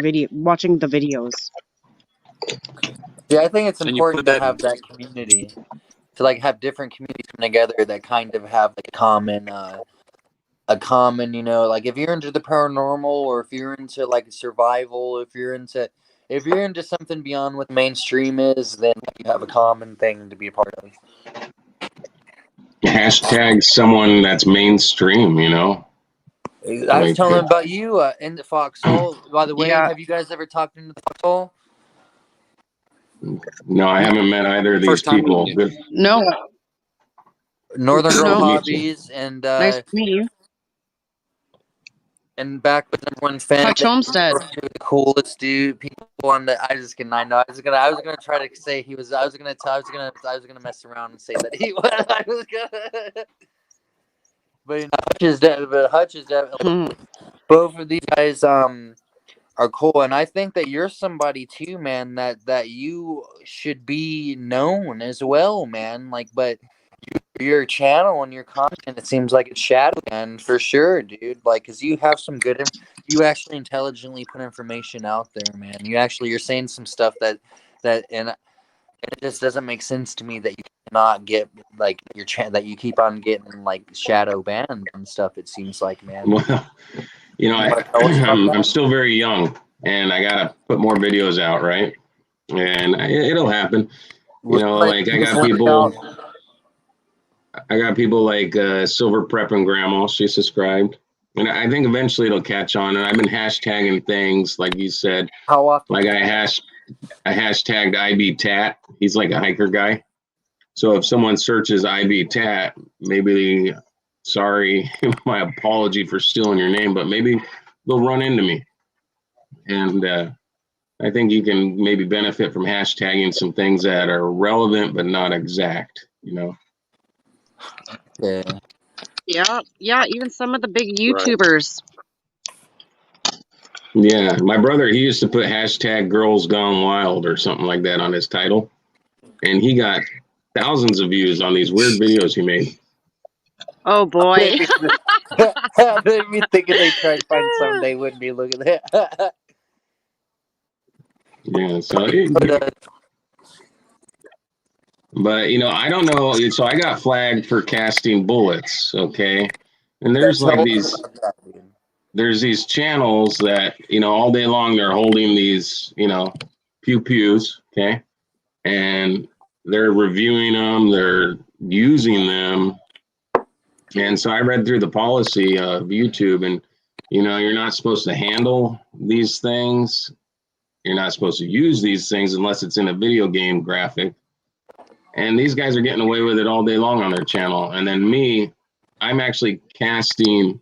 videos. Yeah, I think it's And you important put to that have that community, to like have different communities come together that kind of have like a common, you know, like if you're into the paranormal or if you're into like survival, if you're into something beyond what mainstream is, then you have a common thing to be a part of. Hashtag someone that's mainstream, you know? I was Like, telling them about you in the Foxhole. By the way, Yeah. have you guys ever talked into the Foxhole? no, I haven't met either of these First time people. meeting you. Good. No, Northern Girl No. Hobbies and nice to meet you. and back with number one fan. Hutch Homestead. The coolest dude. People on the. I just kidding. I know. I was gonna try to say he was. I was gonna mess around and say that he was. I was gonna. But you know, Hutch is definitely. Both of these guys are cool, and I think that you're somebody too, man. That you should be known as well, man. Like, but your channel and your content, it seems like it's shadow, man, for sure, dude. Like, cause you have some good. You actually intelligently put information out there, man. You're saying some stuff that and it just doesn't make sense to me that you cannot get like that you keep on getting like shadow banned and stuff. It seems like, man. Well, you know, I'm still very young, and I gotta put more videos out, right? And it'll happen. You know, like I got people like Silver Prep and Grandma. She subscribed, and I think eventually it'll catch on. And I've been hashtagging things like you said. How often? Like I hashtagged IB-Tat. He's like a hiker guy. So if someone searches IB-Tat, maybe, sorry, my apology for stealing your name, but maybe they'll run into me. And I think you can maybe benefit from hashtagging some things that are relevant but not exact, you know? Yeah. Yeah, even some of the big YouTubers. Yeah, my brother, he used to put hashtag Girls Gone Wild or something like that on his title. And he got thousands of views on these weird videos he made. Oh boy. They'd be thinking they tried to find something they wouldn't be looking at. Yeah. So, But, but I don't know. So I got flagged for casting bullets. Okay, and there's that's like no. there's these channels that all day long they're holding these pew pews. Okay, and they're reviewing them, they're using them. And so I read through the policy of YouTube, and you're not supposed to handle these things. You're not supposed to use these things unless it's in a video game graphic. And these guys are getting away with it all day long on their channel. And then me, I'm actually casting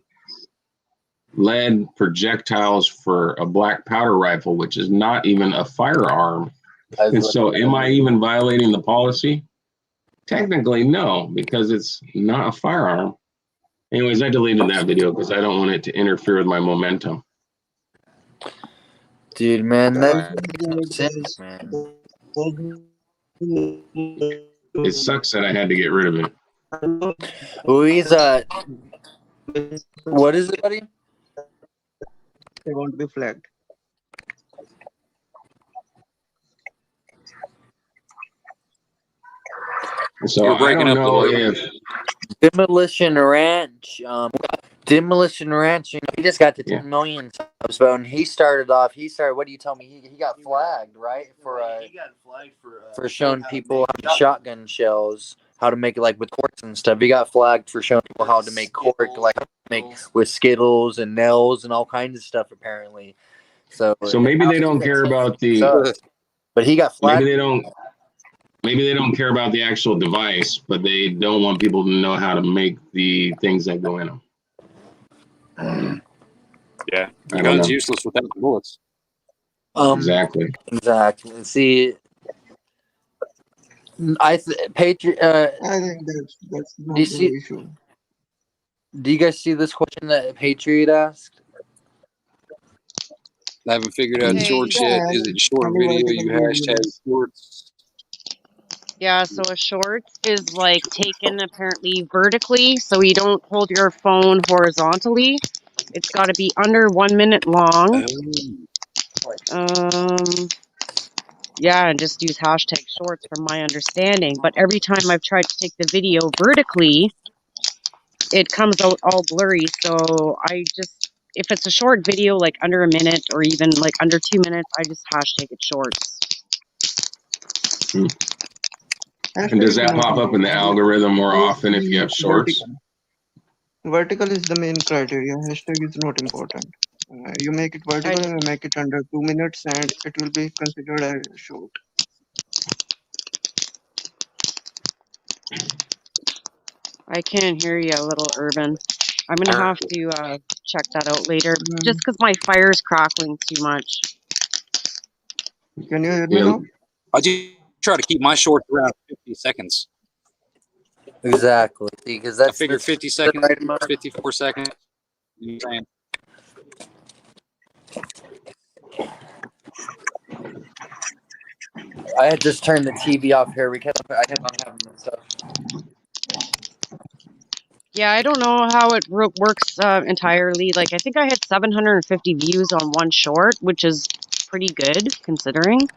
lead projectiles for a black powder rifle, which is not even a firearm. And so am I even violating the policy? Technically, no, because it's not a firearm. Anyways, I deleted that video because I don't want it to interfere with my momentum. Dude, man, that There's- sense, man. It sucks that I had to get rid of it. Louise, what is it, buddy? They want to be flagged. So You're I breaking don't up, know little. if Demolition Ranch. Demolition Ranch. He just got to 10 Yeah. million subs, but when he started, what do you tell me? He got flagged, right? He got flagged For showing people how to shotgun shells, how to make it like with corks and stuff. He got flagged for showing people how to make cork, like make with Skittles and nails and all kinds of stuff. Apparently, so maybe they don't care about the. But he got flagged. Maybe they don't care about the actual device, but they don't want people to know how to make the things that go in them. Yeah, the gun's useless without the bullets. Exactly. Exactly. See, I think that's not the issue. Do you guys see this question that Patriot asked? I haven't figured out shorts yet. Is it short video? You hashtag shorts. Yeah, so a short is like taken apparently vertically, so you don't hold your phone horizontally. It's got to be under 1 minute long. Yeah, and just use hashtag shorts from my understanding. But every time I've tried to take the video vertically, it comes out all blurry. So if it's a short video, like under a minute or even like under 2 minutes, I just hashtag it shorts. And does that pop up in the algorithm more often if you have shorts? Vertical is the main criteria. Hashtag is not important. You make it vertical, you make it under 2 minutes, and it will be considered as short. I can't hear you, little Urban. I'm going to have to check that out later, just because my fire's crackling too much. Can you hear me now? I do try to keep my shorts around 50 seconds. Exactly, because that's I figure 50 seconds, 54 seconds. You know what I'm saying? I had just turned the TV off here because I kept on having this stuff. Yeah, I don't know how it works entirely. Like, I think I had 750 views on one short, which is pretty good considering.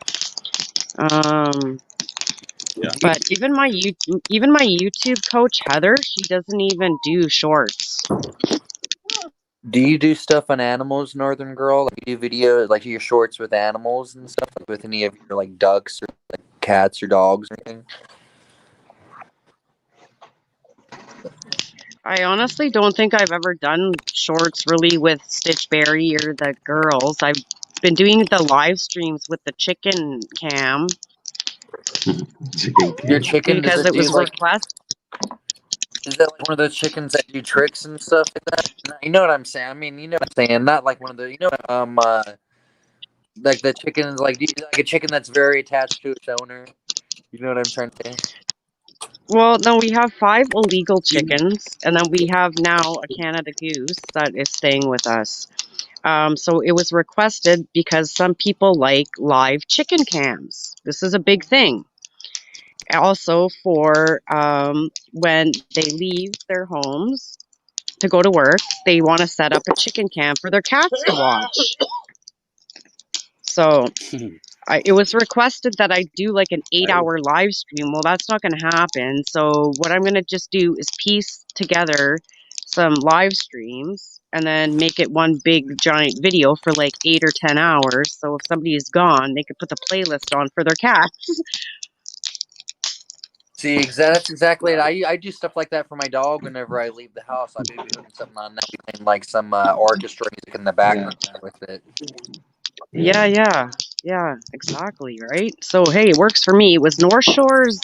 Yeah. But even my YouTube coach Heather, she doesn't even do shorts. Do you do stuff on animals, Northern Girl? Like you do video, like your shorts with animals and stuff, like with any of your like ducks or like cats or dogs or anything? I honestly don't think I've ever done shorts really with Stitch Berry or the girls. I've been doing the live streams with the chicken cam. Your chicken, because it was requested. Is that like one of those chickens that do tricks and stuff like that? You know what I'm saying? I mean, you know what I'm saying? Not like one of the, like the chicken, like a chicken that's very attached to its owner. You know what I'm trying to say? Well, no, we have 5 illegal chickens, and then we have now a Canada goose that is staying with us. So it was requested because some people like live chicken cams. This is a big thing. Also for when they leave their homes, to go to work, they want to set up a chicken camp for their cats to watch. So it was requested that I do like an 8-hour live stream. Well, that's not going to happen. So what I'm going to just do is piece together some live streams and then make it one big giant video for like 8 or 10 hours. So if somebody is gone, they could put the playlist on for their cats. See, that's exactly it. I do stuff like that for my dog whenever I leave the house. I may be putting something on now, playing like some orchestra music in the background with it. Yeah, exactly, right? So, hey, it works for me. It was North Shore's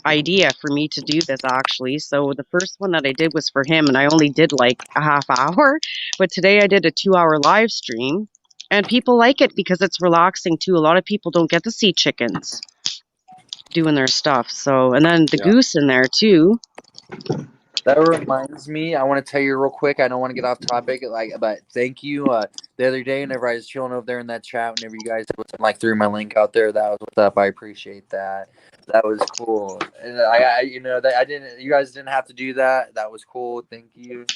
idea for me to do this, actually. So the first one that I did was for him, and I only did like a half hour. But today I did a 2-hour live stream, and people like it because it's relaxing, too. A lot of people don't get to see chickens doing their stuff. So, and then the goose in there, too. That reminds me, I want to tell you real quick. I don't want to get off topic, but thank you. The other day, whenever I was chilling over there in that chat, whenever you guys threw my link out there, that was what's up. I appreciate that. That was cool. And I didn't. You guys didn't have to do that. That was cool. Thank you.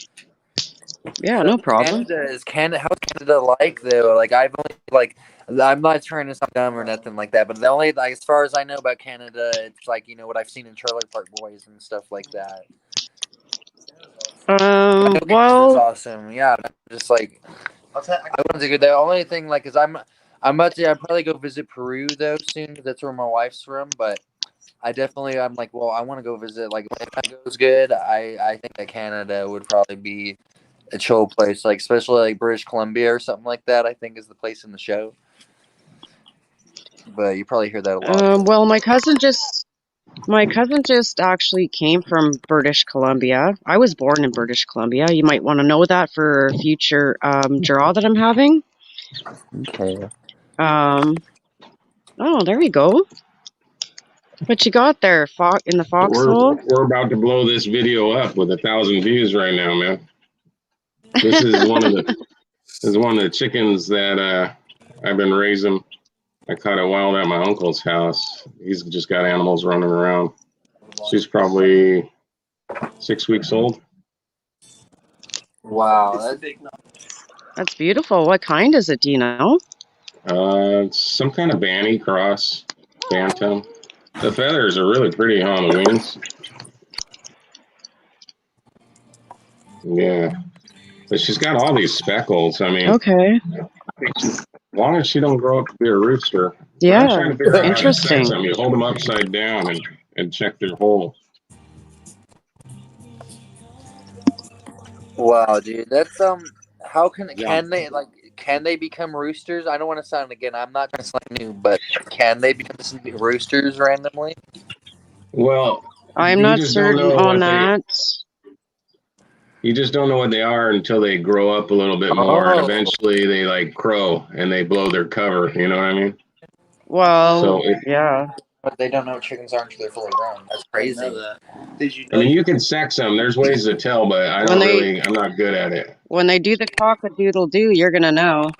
Yeah, no problem. How's Canada like though? Like I've only I'm not trying to sound dumb or nothing like that, but the only as far as I know about Canada, it's like what I've seen in Trailer Park Boys and stuff like that. Well, it's awesome. Yeah, just like I want to go. The only thing is I'm about to. I'll probably go visit Peru though soon because that's where my wife's from. But I'm like, well, I want to go visit. Like if that goes good, I think that Canada would probably be a chill place, like especially like British Columbia or something like that. I think is the place in the show. But you probably hear that a lot. Well, my cousin just actually came from British Columbia. I was born in British Columbia. You might want to know that for a future draw that I'm having. Okay. Oh, there we go. What you got there, in the foxhole? We're about to blow this video up with 1,000 views right now, man. This is one of the chickens that I've been raising. I caught it wild at my uncle's house. He's just got animals running around. She's probably 6 weeks old. Wow, that's beautiful. What kind is it? Do you know? Some kind of Banny cross, Bantam. The feathers are really pretty on the wings. Yeah, but she's got all these speckles. I mean, okay. As long as she don't grow up to be a rooster. Yeah, I'm trying to figure out interesting. how to sex them. You hold them upside down and check their hole. Wow, dude, that's how can they become roosters? I don't want to sound again. I'm not trying to sound new, but can they become roosters randomly? Well, I'm not certain on that. You just don't know what they are until they grow up a little bit more, and eventually they crow and they blow their cover. You know what I mean? Well, yeah. But they don't know what chickens are until they're fully grown. That's crazy. Did you know I mean, you can sex them. There's ways to tell, but I'm not good at it. When they do the cock-a-doodle-doo, you're gonna know.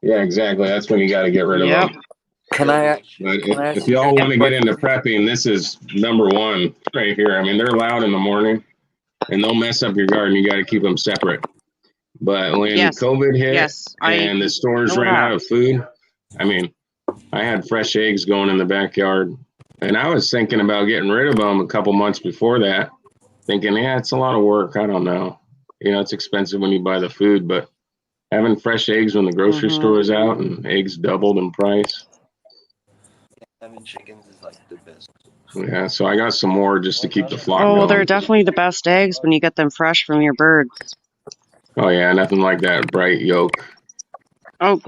Yeah, exactly. That's when you got to get rid of them. If y'all want to get into prepping, this is number one right here. I mean, they're loud in the morning, and they'll mess up your garden. You got to keep them separate. But when COVID hit and the stores ran out of food, I mean, I had fresh eggs going in the backyard, and I was thinking about getting rid of them a couple months before that, thinking, it's a lot of work. I don't know. It's expensive when you buy the food, but having fresh eggs when the grocery store is out and eggs doubled in price. Having chickens is like the best. Yeah, so I got some more just to keep the flock going. going. They're definitely the best eggs when you get them fresh from your birds. Oh, yeah, nothing like that bright yolk. Oh,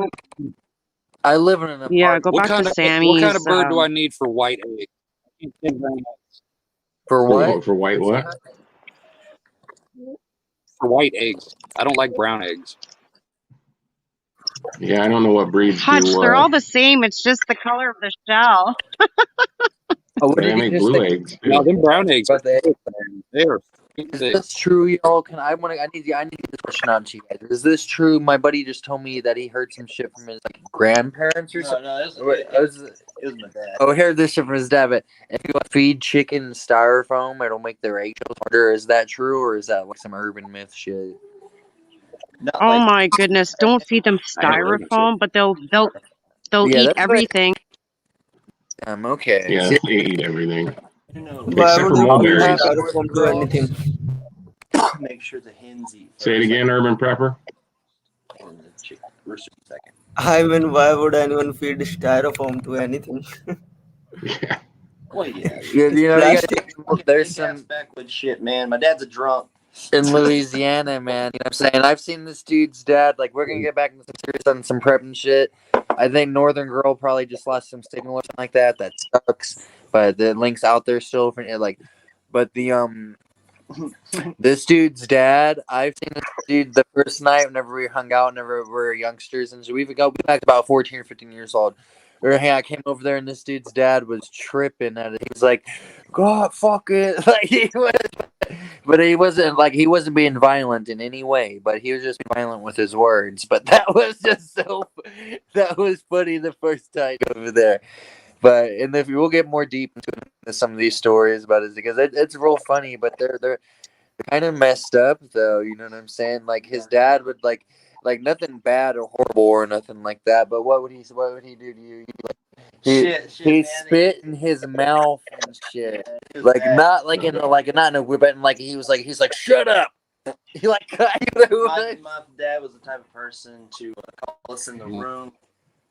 I live in an apartment. Yeah, go back to Sammy's. What kind of bird do I need for white eggs? For what? For white what? For white eggs. I don't like brown eggs. Yeah, I don't know what breeds Hutch, they're all the same. It's just the color of the shell. They make blue eggs. No, them brown eggs. They are Is this true, y'all? I need to get this question out to you guys. Is this true? My buddy just told me that he heard some shit from his grandparents or something. No, it was my dad. Oh, heard this shit from his dad. But if you feed chicken styrofoam, it'll make their eggshells harder. Is that true, or is that like some urban myth shit? Oh my goodness! Don't feed them I never heard of styrofoam, but they'll Yeah, eat that's everything. Okay. Yeah, See, they eat everything. Why Except would for you feed mulberries. styrofoam to anything? Make sure the hens eat. Say it again, Urban Prepper. And the chicken rooster second. I mean, why would anyone feed styrofoam to anything? Yeah. Well, yeah. you know, Plastic. there's some backwoods shit, man. My dad's a drunk. in Louisiana, man. You know what I'm saying? I've seen this dude's dad. Like, we're gonna get back into some serious on some prep and shit. I think Northern Girl probably just lost some signal or something like that. That sucks. But the link's out there still for like. But the this dude's dad. I've seen this dude the first night whenever we hung out, whenever we were youngsters, and so we back about 14 or 15 years old. Hey, I came over there and this dude's dad was tripping at it. He was like, "God, fuck it!" Like he was, but he wasn't being violent in any way. But he was just violent with his words. But that was just that was funny the first time over there. But and if we'll get more deep into some of these stories about it because it's real funny. But they're kind of messed up though. You know what I'm saying? Like his dad would like nothing bad or horrible or nothing like that. But what would he do to you? He'd spit in his mouth and shit. Like not like in a not in a whip, but like he's like shut up. He like my dad was the type of person to call us in the room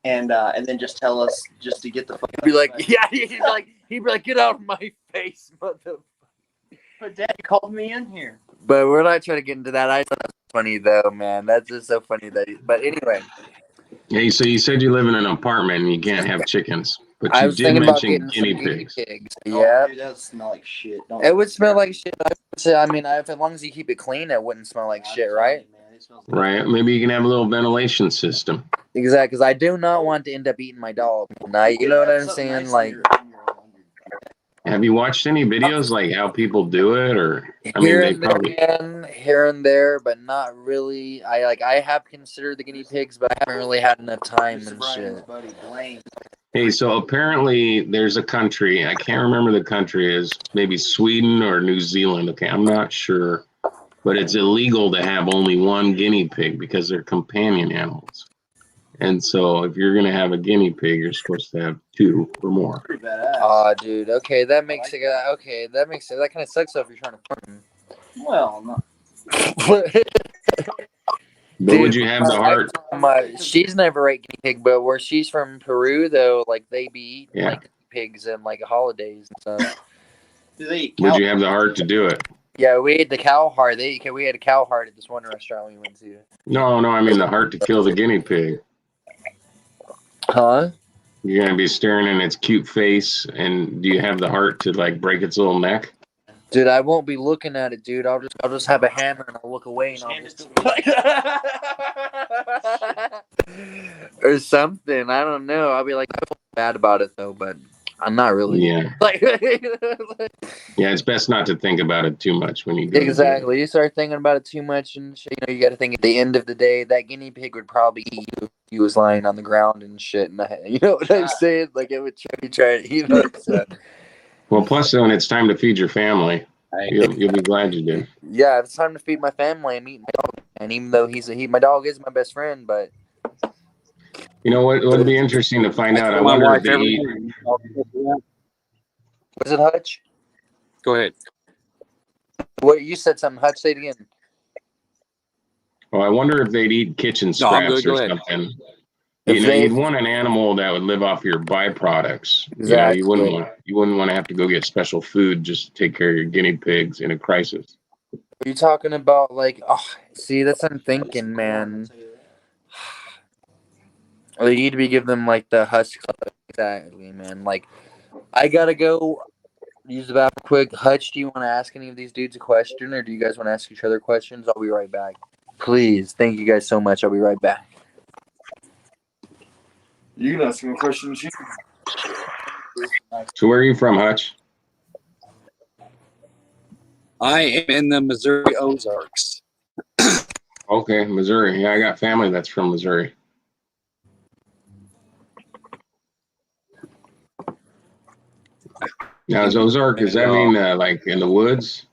and then just tell us just to get the fuck. He'd be like, yeah, he'd be like, get out of my face, mother. But Dad, you called me in here. But we're not trying to get into that. I thought that was funny though, man. That's just so funny that. But anyway. Hey, so you said you live in an apartment and you can't have chickens, but I you was did thinking about mention getting guinea some pigs. Yeah. Dude, that would smell like shit. It would smell like shit. I mean, as long as you keep it clean, it wouldn't smell like shit, right? Right. Maybe you can have a little ventilation system. Exactly, because I do not want to end up eating my dog. Now, you know what I'm saying? Like, have you watched any videos like how people do it, or I mean, here they and probably there, here and there, but not really. I have considered the guinea pigs, but I haven't really had enough time and shit. Hey, so apparently there's a country, I can't remember the country is, maybe Sweden or New Zealand. Okay, I'm not sure, but it's illegal to have only one guinea pig because they're companion animals. And so if you're going to have a guinea pig, you're supposed to have two or more. Oh, dude. Okay, that makes it. Okay, that makes it. That kind of sucks though if you're trying to farm. Well, no. But would you have the heart? She's never ate guinea pig, but where she's from Peru though, like they be eating like pigs and like holidays and stuff. Would you have the heart to do it? Yeah, we ate the cow heart. We had a cow heart at this one restaurant we went to. No, I mean the heart to kill the guinea pig. Huh? You're gonna be staring in its cute face, and do you have the heart to like break its little neck? Dude, I won't be looking at it, dude. I'll just have a hammer and I'll look away and I'll just or something. I don't know. I'll be like, I feel bad about it though, but I'm not really. Yeah. Yeah, it's best not to think about it too much when you go. Exactly. You start thinking about it too much, and shit, you got to think at the end of the day, that guinea pig would probably eat you if he was lying on the ground and shit. And you know what I'm saying? Like it would try to eat it. So. Well, plus when it's time to feed your family, you'll be glad you did. Yeah, if it's time to feed my family, I'm eating my dog. And even though my dog is my best friend, but. You know what would be interesting to find out? I wonder if they eat. Was it Hutch? Go ahead. What you said something, Hutch? Say it again. Well, I wonder if they'd eat kitchen scraps or something. You'd want an animal that would live off your byproducts. Exactly. You wouldn't want to have to go get special food just to take care of your guinea pigs in a crisis. Are you talking about like? Oh, see, that's what I'm thinking, man. Or you need to give them like the husk. Exactly, man. Like, I gotta go use the bathroom quick. Hutch, do you want to ask any of these dudes a question, or do you guys want to ask each other questions? I'll be right back. Please, thank you guys so much. I'll be right back. You can ask me a question, too. So where are you from, Hutch? I am in the Missouri Ozarks. Okay, Missouri. Yeah, I got family that's from Missouri. Now, is Ozark, does that mean like in the woods?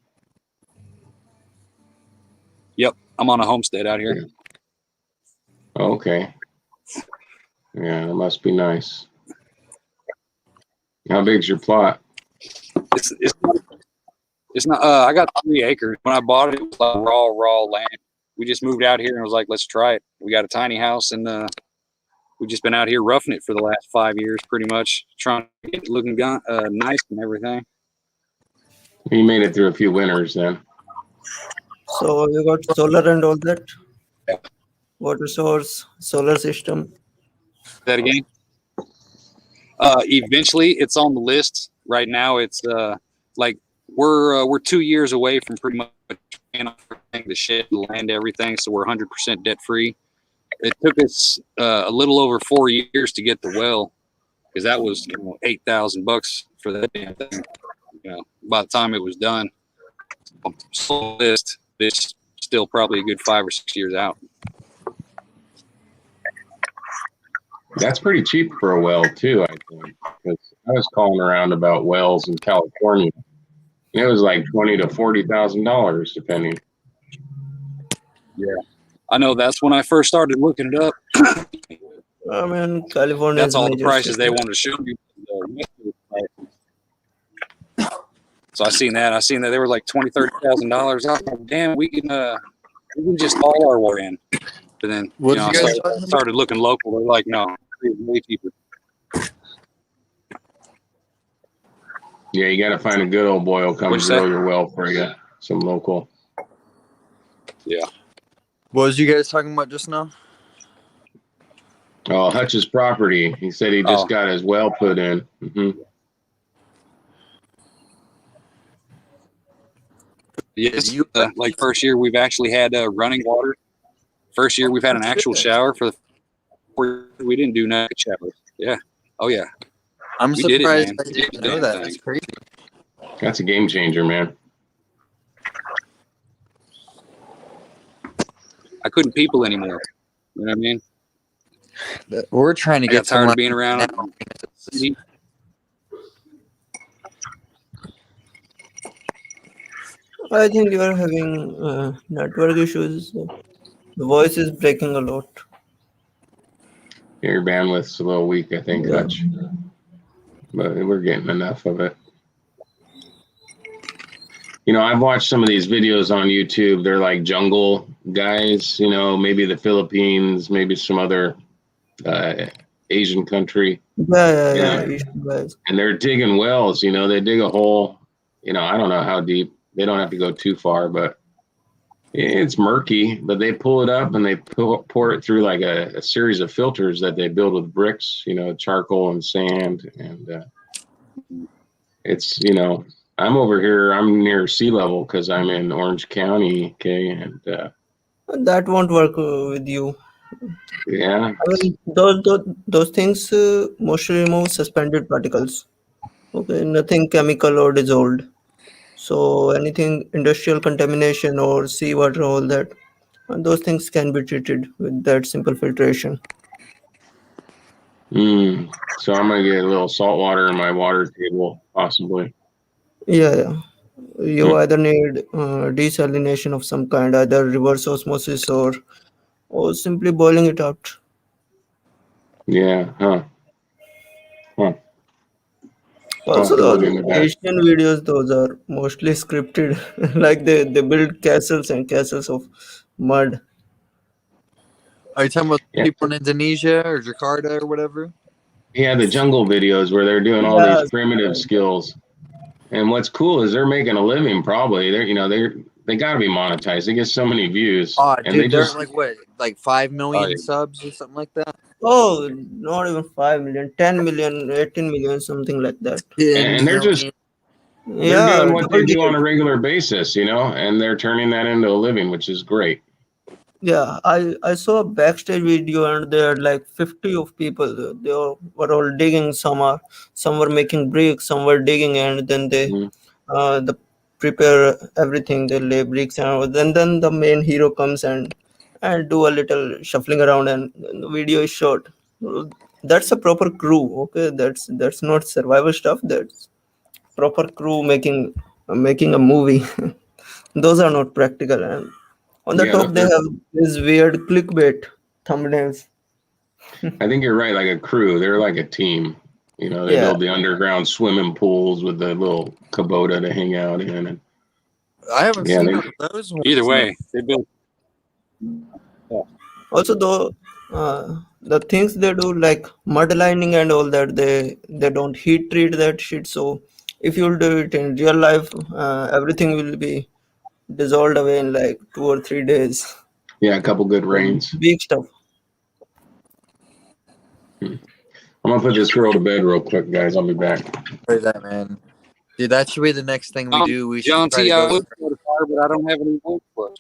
Yep, I'm on a homestead out here. Okay. Yeah, that must be nice. How big's your plot? It's not. I got 3 acres. When I bought it, it was like raw land. We just moved out here and was like, let's try it. We got a tiny house, and we've just been out here roughing it for the last 5 years, pretty much, trying to get it looking nice and everything. You made it through a few winters then. So you got solar and all that? Yeah. Water source, solar system. That again? Eventually, it's on the list. Right now, it's like we're 2 years away from pretty much paying off everything, the shed, the land, everything. So we're 100% debt free. It took us a little over 4 years to get the well, because that was $8,000 for that damn thing. By the time it was done, so list, it's still probably a good 5 or 6 years out. That's pretty cheap for a well too, I think. Because I was calling around about wells in California. It was like $20,000 to $40,000 depending. Yeah, I know. That's when I first started looking it up. I mean, California. That's all the prices they wanted to show me. So I seen that. They were like $20,000, $30,000. I thought, damn, we can just haul our water in. But then I started looking local. They're like, no, it's way cheaper. Yeah, you got to find a good old boy who'll come drill your well for you. Some local. Yeah. What was you guys talking about just now? Oh, Hutch's property. He said he just got his well put in. Mm-hmm. Yes, like first year we've actually had running water. First year we've had an actual shower we didn't do night showers. Yeah. Oh yeah. I'm surprised I didn't know that. That's crazy. That's a game changer, man. I couldn't people anymore. You know what I mean? We're trying to get tired of being around. I think you are having network issues. The voice is breaking a lot. Yeah, your bandwidth's a little weak, I think, Hutch. But we're getting enough of it. I've watched some of these videos on YouTube. They're like jungle guys, maybe the Philippines, maybe some other Asian country. Yeah. And they're digging wells, they dig a hole, I don't know how deep. They don't have to go too far, but it's murky. But they pull it up and they pour it through like a series of filters that they build with bricks, charcoal and sand. And it's, I'm over here. I'm near sea level because I'm in Orange County. Okay. And that won't work with you. Yeah. I mean, those things mostly remove suspended particles. Okay. Nothing chemical or dissolved. So anything industrial contamination or seawater, all that, those things can be treated with that simple filtration. So I'm gonna get a little salt water in my water table, possibly. Yeah. You either need desalination of some kind, either reverse osmosis or simply boiling it out. Yeah. Huh. Also, those Asian videos, those are mostly scripted. Like they build castles and castles of mud. Are you talking about people in Indonesia or Jakarta or whatever? Yeah, the jungle videos where they're doing all these primitive skills. And what's cool is they're making a living. Probably they got to be monetized. They get so many views. Oh, and dude, they're like 5 million subs or something like that. Oh, not even 5 million, 10 million, 18 million, something like that. And they're just they're doing what they do on a regular basis, and they're turning that into a living, which is great. Yeah, I saw a backstage video and there are like 50 of people. They were all digging. Some were making bricks, some were digging, and then the prepare everything. They lay bricks, and then the main hero comes and do a little shuffling around, and the video is shot. That's a proper crew. Okay, that's not survival stuff. That's proper crew making a movie. Those are not practical. And on the Yeah, top, they have these weird clickbait thumbnails. I think you're right. Like a crew, they're like a team. You know, they Yeah. build the underground swimming pools with the little Kubota to hang out in. And I haven't yeah, seen they, one of those ones. Either man. way, they built. Also, though, the things they do like mud lining and all that, they don't heat treat that shit. So if you'll do it in real life, everything will be dissolved away in like 2 or 3 days. yeah, a couple good rains. Big stuff. I'm gonna put this girl to bed real quick, guys. I'll be back. Heard that, man. Dude, that should be the next thing we do. We should John try T. to I go. would start a fire, but I don't have any wood for it.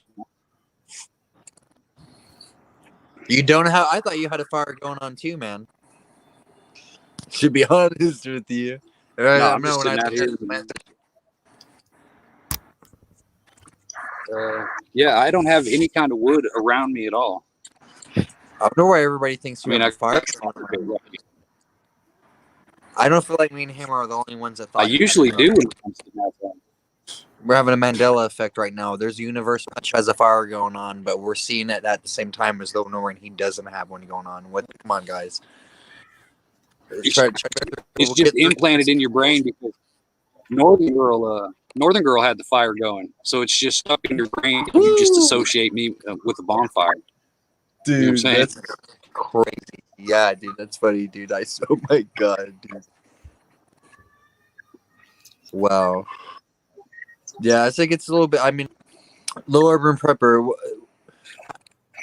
You don't have. I thought you had a fire going on too, man. To be honest with you. No, I'm just sitting out here. Yeah, I don't have any kind of wood around me at all. I wonder why everybody thinks I we mean, have I a fire going on. I don't feel like me and him are the only ones that thought. I usually do when it comes to that. We're having a Mandela effect right now. There's a universe which has a fire going on, but we're seeing it at the same time as though knowing he doesn't have one going on. What? Come on, guys. It's just implanted in your brain because Northern Girl had the fire going, so it's just stuck in your brain. And you just associate me with the bonfire. Dude, you know what I'm saying? that's crazy. Yeah, dude, that's funny, dude. Oh my god, dude. Wow. Yeah, I think it's a little bit. I mean, low urban prepper.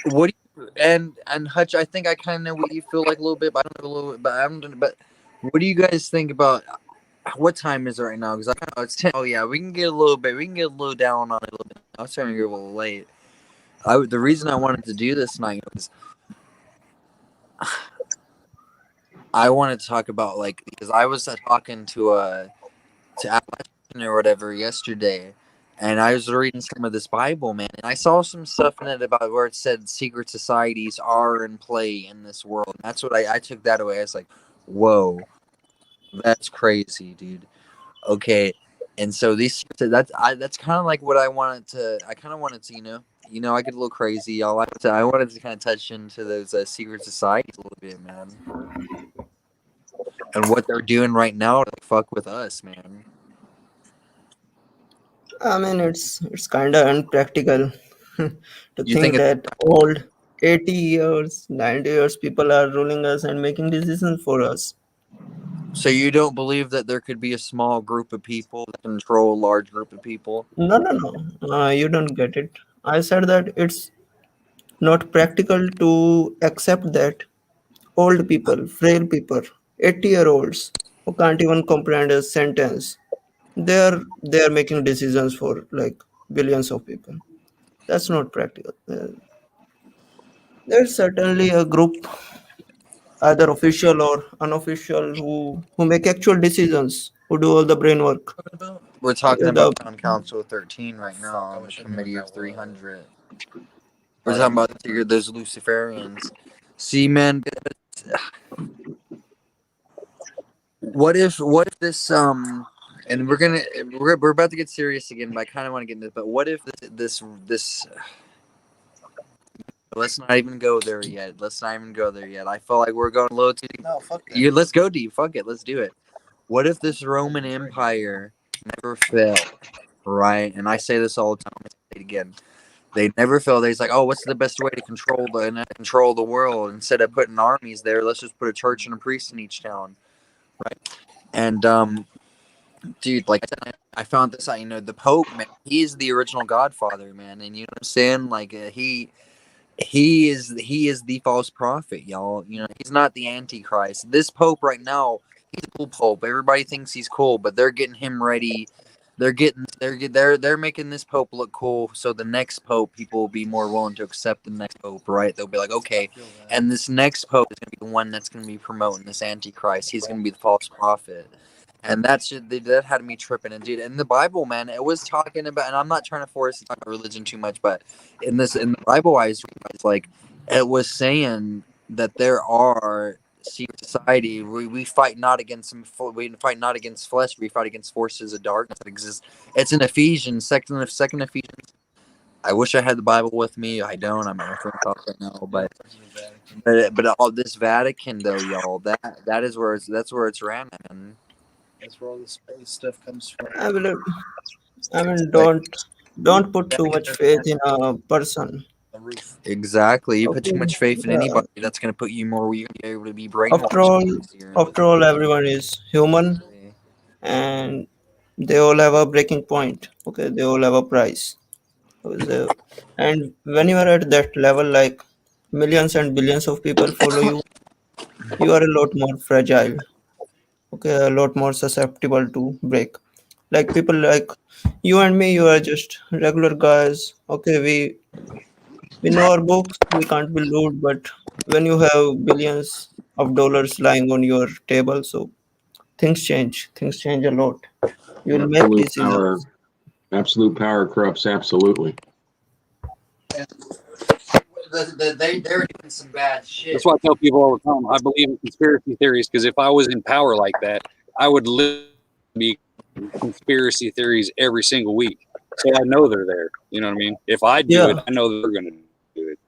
What do you, and Hutch? I think I kind of know what you feel like a little bit, but I don't know a little bit. But what do you guys think about? What time is it right now? Because I know it's 10. Oh yeah, we can get a little bit. We can get a little down on it a little bit. I was starting to get a little late. The reason I wanted to do this night was I wanted to talk about because I was talking to Appalachian or whatever yesterday, and I was reading some of this Bible, man, and I saw some stuff in it about where it said secret societies are in play in this world. And that's what I took that away. I was like, whoa, that's crazy, dude. Okay, and so that's kind of like what I wanted to. I kind of wanted to, I get a little crazy. I wanted to kind of touch into those secret societies a little bit, man, and what they're doing right now to fuck with us, man. I mean, it's kind of unpractical to You think think that old 80 years, 90 years people are ruling us and making decisions for us. So you don't believe that there could be a small group of people that control a large group of people? No, no, no. You don't get it. I said that it's not practical to accept that old people, frail people, 80-year-olds who can't even comprehend a sentence, they are making decisions for like billions of people. That's not practical. There's certainly a group, either official or unofficial, who make actual decisions, who do all the brain work. We're talking The about Town Council 13 right now on the Committee of 300. We're talking about those Luciferians. See, man, what if this and we're about to get serious again, but I kind of want to get into this. But what if this let's not even go there yet. I feel like we're going a little too deep. No, fuck that. Let's go deep. Fuck it. Let's do it. What if this Roman Empire never fell? Right? And I say this all the time. I say it again. They never fell. They're like, oh, what's the best way to control the world? Instead of putting armies there, let's just put a church and a priest in each town. Right? And dude, like I found this out. The Pope, man, he's the original Godfather, man. And you know what I'm saying? Like he is the false prophet, y'all. He's not the Antichrist. This Pope right now, he's a cool Pope. Everybody thinks he's cool, but they're getting him ready. They're making this Pope look cool, so the next Pope, people will be more willing to accept the next Pope, right? They'll be like, okay, and this next Pope is gonna be the one that's gonna be promoting this Antichrist. He's gonna be the false prophet. And that had me tripping. And dude, in the Bible, man, it was talking about, and I'm not trying to force to talk about religion too much, but in the Bible, I realized like it was saying that there are secret society. We fight not against we fight not against flesh. We fight against forces of darkness that exist. It's in Ephesians, second Ephesians. I wish I had the Bible with me. I don't. I'm at my friend's house right now, but all this Vatican though, y'all, that is where that's where it's ran, man. That's where all the space stuff comes from. I mean, Like don't put too much faith in a person. The roof. exactly, you put too Okay. much faith in Yeah. anybody, that's gonna put you more. You're gonna be able to be After brainwashed. all, everyone is human, and they all have a breaking point. Okay, they all have a price. So, and when you are at that level, like millions and billions of people follow you, you are a lot more fragile. Okay, a lot more susceptible to break. Like people like you and me, you are just regular guys. Okay, we know our books, we can't be rude, but when you have billions of dollars lying on your table, so things change. Things change a lot. You'll make Absolute power. decisions. Absolute power corrupts absolutely. They're doing some bad shit. That's why I tell people all the time, I believe in conspiracy theories, because if I was in power like that, I would literally be conspiracy theories every single week. So I know they're there. You know what I mean? If I do it, Yeah, I know they're going to do it.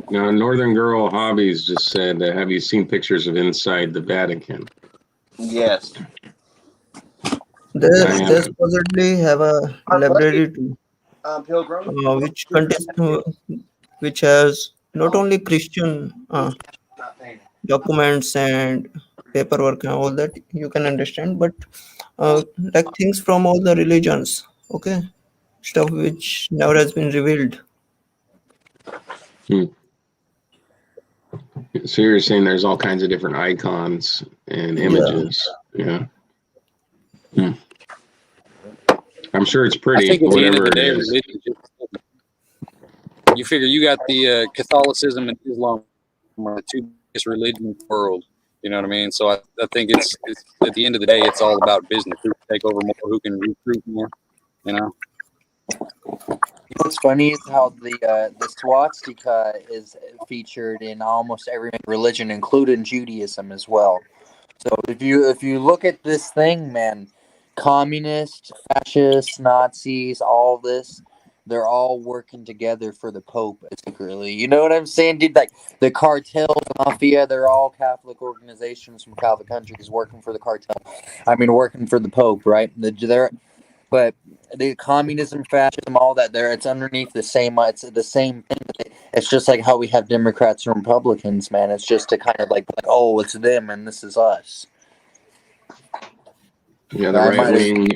Now, Northern Girl Hobbies just said, have you seen pictures of inside the Vatican? Yes. they I they haven't. supposedly have a library too, Pilgrim. which contains which has not only Christian documents and paperwork and all that you can understand, but like things from all the religions. Okay, stuff which never has been revealed. So you're saying there's all kinds of different icons and Yeah, images. Yeah. Hmm. I'm sure it's I pretty, think at the end of whatever the it day, is. religion you figure you got the Catholicism and Islam are the two biggest religions in the world. You know what I mean? So I think it's at the end of the day, it's all about business. Who can take over more? Who can recruit more? You know? What's funny is how the swastika is featured in almost every religion, including Judaism as well. So if you look at this thing, man, communists, fascists, Nazis, all this, they're all working together for the Pope secretly. You know what I'm saying, dude? Like the cartel, the mafia, they're all Catholic organizations from Catholic countries working for the cartel. I mean, working for the Pope, right? But the communism, fascism, all that there, it's underneath the same. It's the same thing. It's just like how we have Democrats and Republicans, man. It's just to kind of like oh, it's them and this is us. Yeah, the I right might have, wing,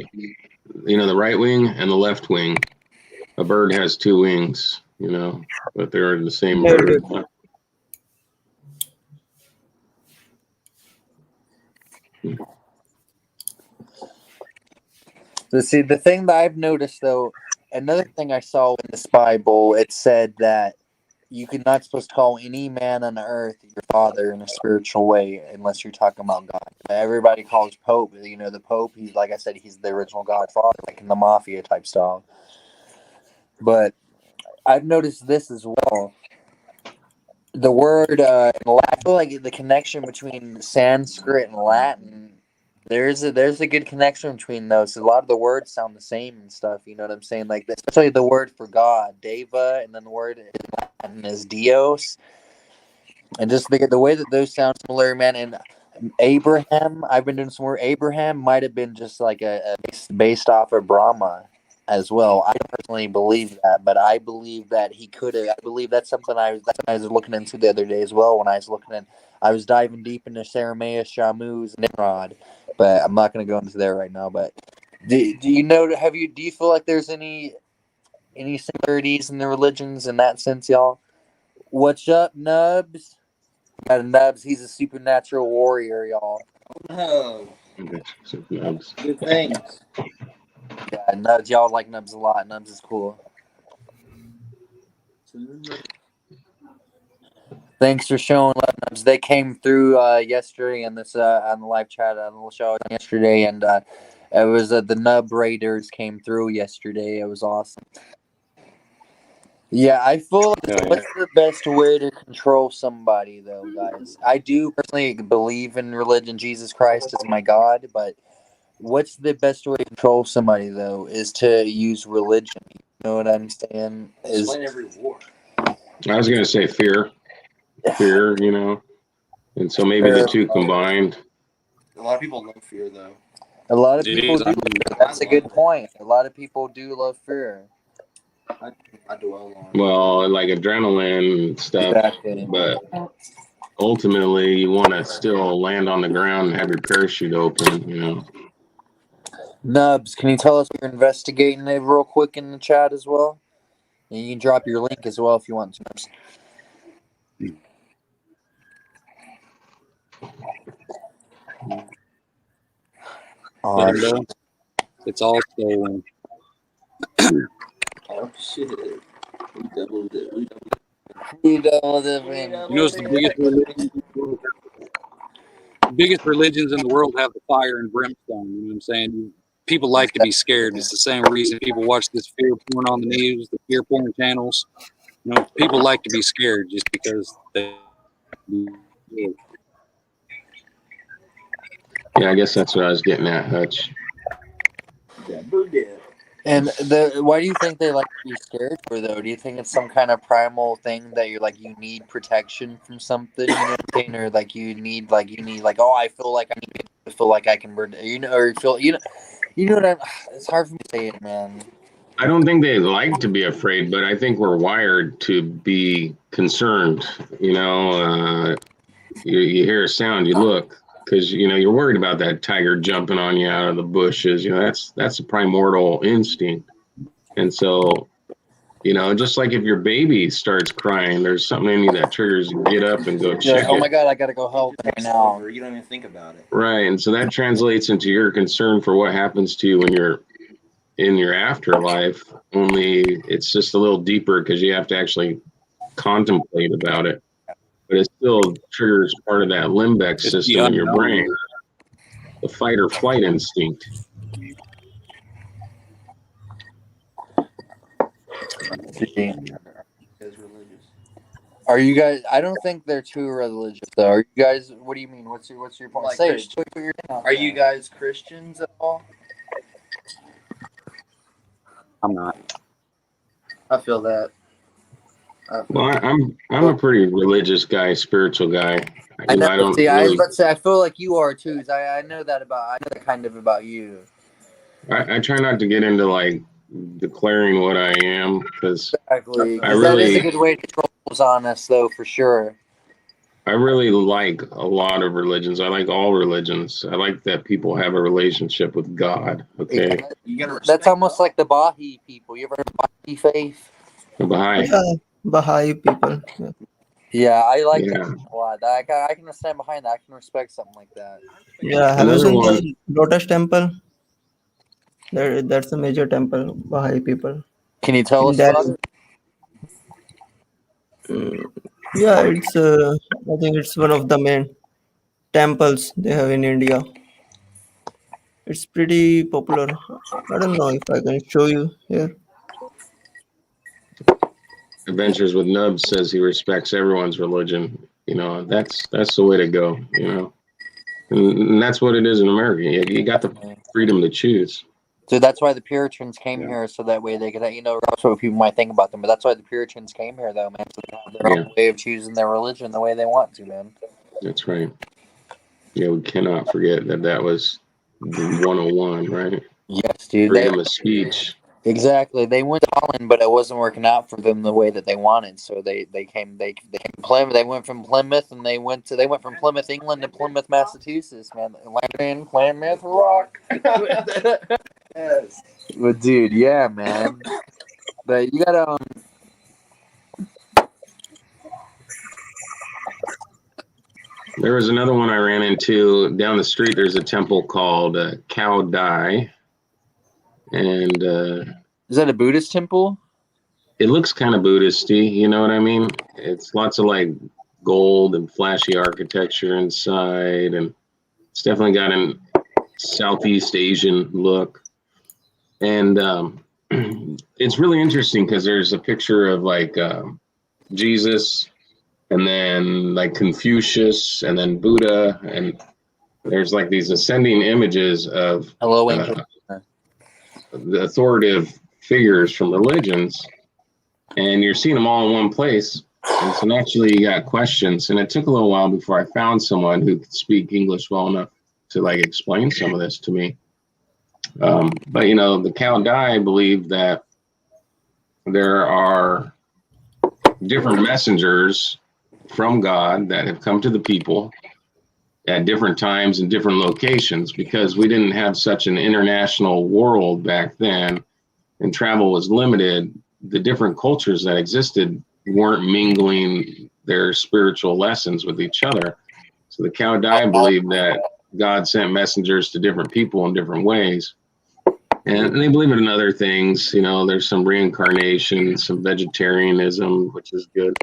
the right wing and the left wing. A bird has two wings, but they're the same yeah, bird. see the thing that I've noticed though. Another thing I saw in this Bible, it said that you could not supposed to call any man on earth your father in a spiritual way unless you're talking about God. Everybody calls Pope, the Pope. He's like I said, he's the original Godfather, like in the mafia type style. But I've noticed this as well. The word I feel like the connection between Sanskrit and Latin. There's a good connection between those. A lot of the words sound the same and stuff. You know what I'm saying? Like especially the word for God, Deva, and then the word in Latin is Dios. And just the way that those sound similar, man. And Abraham, I've been doing some work. Abraham might have been just like a based off of Brahma as well. I don't personally believe that, but I believe that he could have. I believe that's something I was looking into the other day as well. When I was diving deep into Saramea, Shammuz, and Nimrod, but I'm not going to go into there right now. But do you know? Do you feel like there's any similarities in the religions in that sense, y'all? What's up, Nubs? Got a Nubs. He's a supernatural warrior, y'all. Oh, good things. Yeah, Nubs. Y'all like Nubs a lot. Nubs is cool. Thanks for showing love, Nubs. They came through yesterday in this on the live chat on the show yesterday, and it was the Nub Raiders came through yesterday. It was awesome. Yeah, I feel like what's the best way to control somebody, though, guys? I do personally believe in religion. Jesus Christ is my God, but what's the best way to control somebody, though, is to use religion. You know what I'm saying? Explain every war. I was going to say fear, you know, and so maybe the two combined. A lot of people love fear, though. A lot of It people is. do. That's a good point. A lot of people do love fear. I dwell on. Well, like adrenaline and stuff, Exactly. but ultimately you want to still land on the ground and have your parachute open, you know. Nubs, can you tell us what you're investigating it real quick in the chat as well? And you can drop your link as well if you want to. Nubs. Let him know. It's all stolen. Oh shit! We doubled it. You know the You know, it's the biggest religion. The biggest religions in the world have the fire and brimstone. You know what I'm saying? People like to be scared. It's the same reason people watch this fear porn on the news, the fear porn channels. You know, people like to be scared just because they. Yeah, I guess that's what I was getting at, Hutch. And why do you think they like to be scared for, though? Do you think it's some kind of primal thing that you're like you need protection from something, you know what I'm saying? Or like you need oh, I feel like I need to feel like I can or feel you know what I'm. It's hard for me to say it, man. I don't think they like to be afraid, but I think we're wired to be concerned. You know, you hear a sound, you look, because you know you're worried about that tiger jumping on you out of the bushes. You know, that's a primordial instinct. And so, you know, just like if your baby starts crying, there's something in you that triggers you get up and go You're check like, oh it. my God, I gotta go help right now. You don't even think about it. Right, and so that translates into your concern for what happens to you when you're in your afterlife. Only it's just a little deeper because you have to actually contemplate about it. But it still triggers part of that limbic system in your brain, the fight or flight instinct. Are you guys? I don't think they're too religious, though. Are you guys? What do you mean? What's your point? Like Say Christian. it. Are you guys Christians at all? I'm not. I feel that. Well, I'm a pretty religious guy, spiritual guy. I know. I don't See, I was really. about to say, I feel like you are too. I know that kind of about you. I try not to get into like declaring what I am because Exactly. I That is a really, good way to control what's on us, though, for sure. I really like a lot of religions. I like all religions. I like that people have a relationship with God. Okay, You gotta That's almost like the Baha'i people. You ever heard of Baha'i faith? the Baha'i. Yeah, Baha'i people. Yeah. Yeah, I like Yeah. that a lot. I can stand behind that. I can respect something like that. Yeah, have you Another seen one. the Lotus Temple? That's a major temple, Baha'i people. Can you tell In us about Delhi. it? Yeah, it's I think it's one of the main temples they have in India. It's pretty popular. I don't know if I can show you here. Adventures with Nubs says he respects everyone's religion. You know, that's the way to go. You know, and that's what it is in America. You got the freedom to choose. So that's why the Puritans came here, so that way they could, that's what people might think about them. But that's why the Puritans came here, though, man. So they have their own way of choosing their religion the way they want to, man. That's right. Yeah, we cannot forget that was the 101, right? Yes, dude. Freedom of speech. Exactly. They went to Holland, but it wasn't working out for them the way that they wanted. So they came to Plymouth. They went from Plymouth and they went from Plymouth, England to Plymouth, Massachusetts, man. Landed in Plymouth Rock. Yes. But dude, yeah, man. But you gotta There was another one I ran into down the street. There's a temple called Cow Dai, and is that a Buddhist temple? it looks kind of Buddhisty. You know what I mean? It's lots of like gold and flashy architecture inside, and it's definitely got a Southeast Asian look. And it's really interesting because there's a picture of like Jesus, and then like Confucius, and then Buddha, and there's like these ascending images of Hello, Angel. the authoritative figures from religions, and you're seeing them all in one place. And so naturally you got questions, and it took a little while before I found someone who could speak English well enough to like explain some of this to me. But you know, the Cao Dai believe that there are different messengers from God that have come to the people at different times and different locations, because we didn't have such an international world back then and travel was limited. The different cultures that existed weren't mingling their spiritual lessons with each other. So the Cao Dai believe that God sent messengers to different people in different ways. And they believe in other things. You know, there's some reincarnation, some vegetarianism, which is good.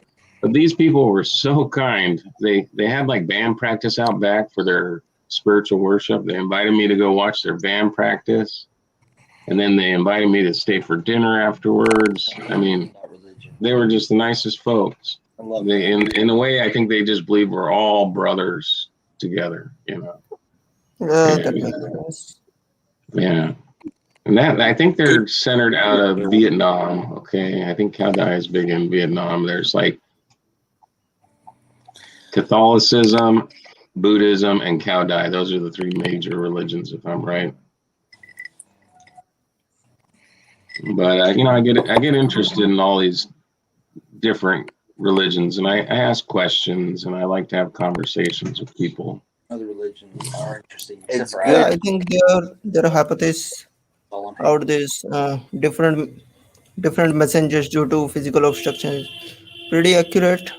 But these people were so kind. They had like band practice out back for their spiritual worship. They invited me to go watch their band practice. And then they invited me to stay for dinner afterwards. I mean, they were just the nicest folks. I love They, in a way, I think they just believe we're all brothers together, you know. Yeah, that And, makes sense. yeah. And that, I think they're centered out of Vietnam. Okay. I think Cao Dai is big in Vietnam. There's like Catholicism, Buddhism, and Cao Dai. Those are the three major religions, if I'm right. But you know, I get interested in all these different religions, and I ask questions, and I like to have conversations with people. other religions are interesting. It's Except for good. Yeah, I think there are hypotheses all I'm out this different messengers due to physical obstructions. Pretty accurate.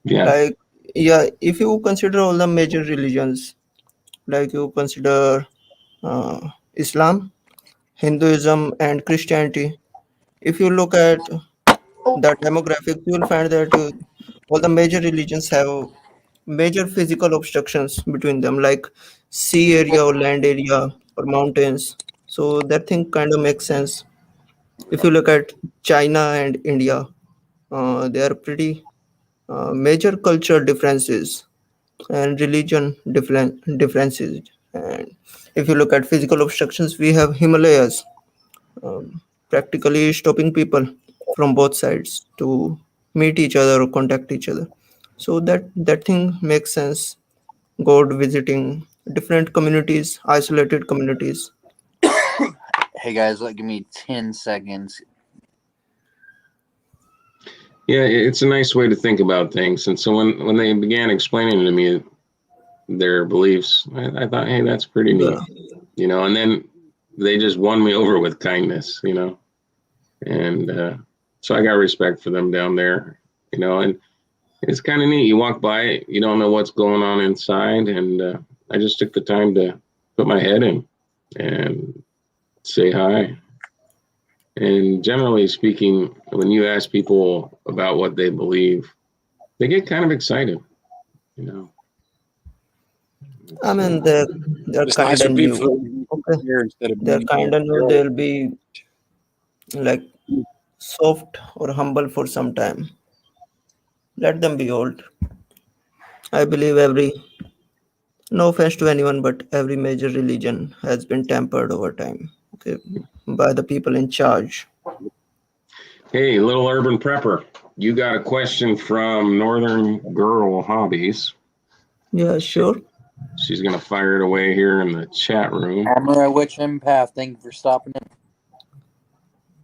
Yeah, Like, yeah, if you consider all the major religions, like you consider Islam, Hinduism, and Christianity, if you look at the demographics, you will find that all the major religions have major physical obstructions between them, like sea area or land area or mountains. So that thing kind of makes sense. If you look at China and India, they are pretty major cultural differences and religion differences. And if you look at physical obstructions, we have Himalayas, practically stopping people from both sides to meet each other or contact each other. So that thing makes sense. God visiting different communities, isolated communities. Hey guys, give me 10 seconds. yeah, it's a nice way to think about things. And so when they began explaining to me their beliefs, I thought, hey, that's pretty neat, you know. And then they just won me over with kindness, you know. And so I got respect for them down there, you know. And it's kind of neat. You walk by it, you don't know what's going on inside, and I just took the time to put my head in and say hi. And generally speaking, when you ask people about what they believe, they get kind of excited, you know. I mean, they're It's kind nice for of people new. Okay, here instead of they're being kind of new. they're They'll be like soft or humble for some time. Let them be old. I believe no offense to anyone, but every major religion has been tempered over time, okay, by the people in charge. Hey, little urban prepper, you got a question from Northern Girl Hobbies. Yeah, sure. She's gonna fire it away here in the chat room. Armor Witch Empath, thank you for stopping in.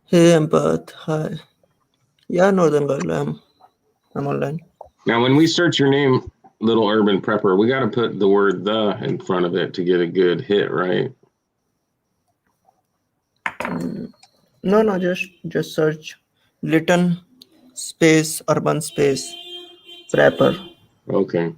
Hey, Empath. Hi. Yeah, Northern Girl. I'm online. Now, when we search your name, little urban prepper, we got to put the word "the" in front of it to get a good hit, right? No, just search Lytton space urban space prepper. Okay.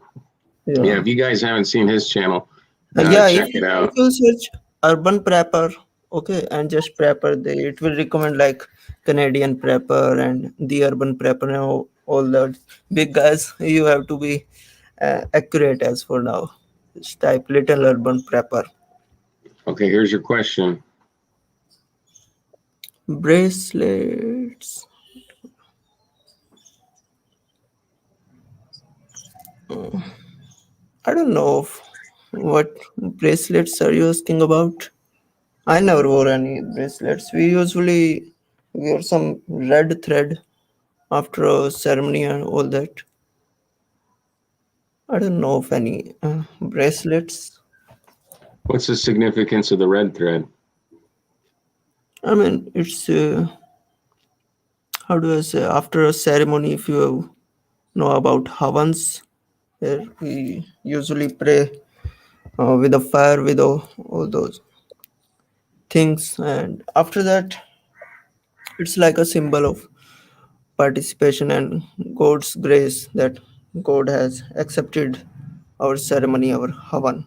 Yeah. Yeah, if you guys haven't seen his channel, Yeah, check it if out. you search urban prepper, okay, and just prepper, it will recommend like Canadian prepper and the urban prepper. Now, all the big guys, you have to be accurate as for now. Just type little urban prepper. Okay, here's your question. Bracelets. I don't know what bracelets are you asking about. I never wore any bracelets. We usually wear some red thread after a ceremony and all that. I don't know of any bracelets. What's the significance of the red thread? I mean, it's how do I say, after a ceremony, if you know about Havans, where we usually pray with a fire with all those things, and after that, it's like a symbol of participation and God's grace that God has accepted our ceremony, our Havan.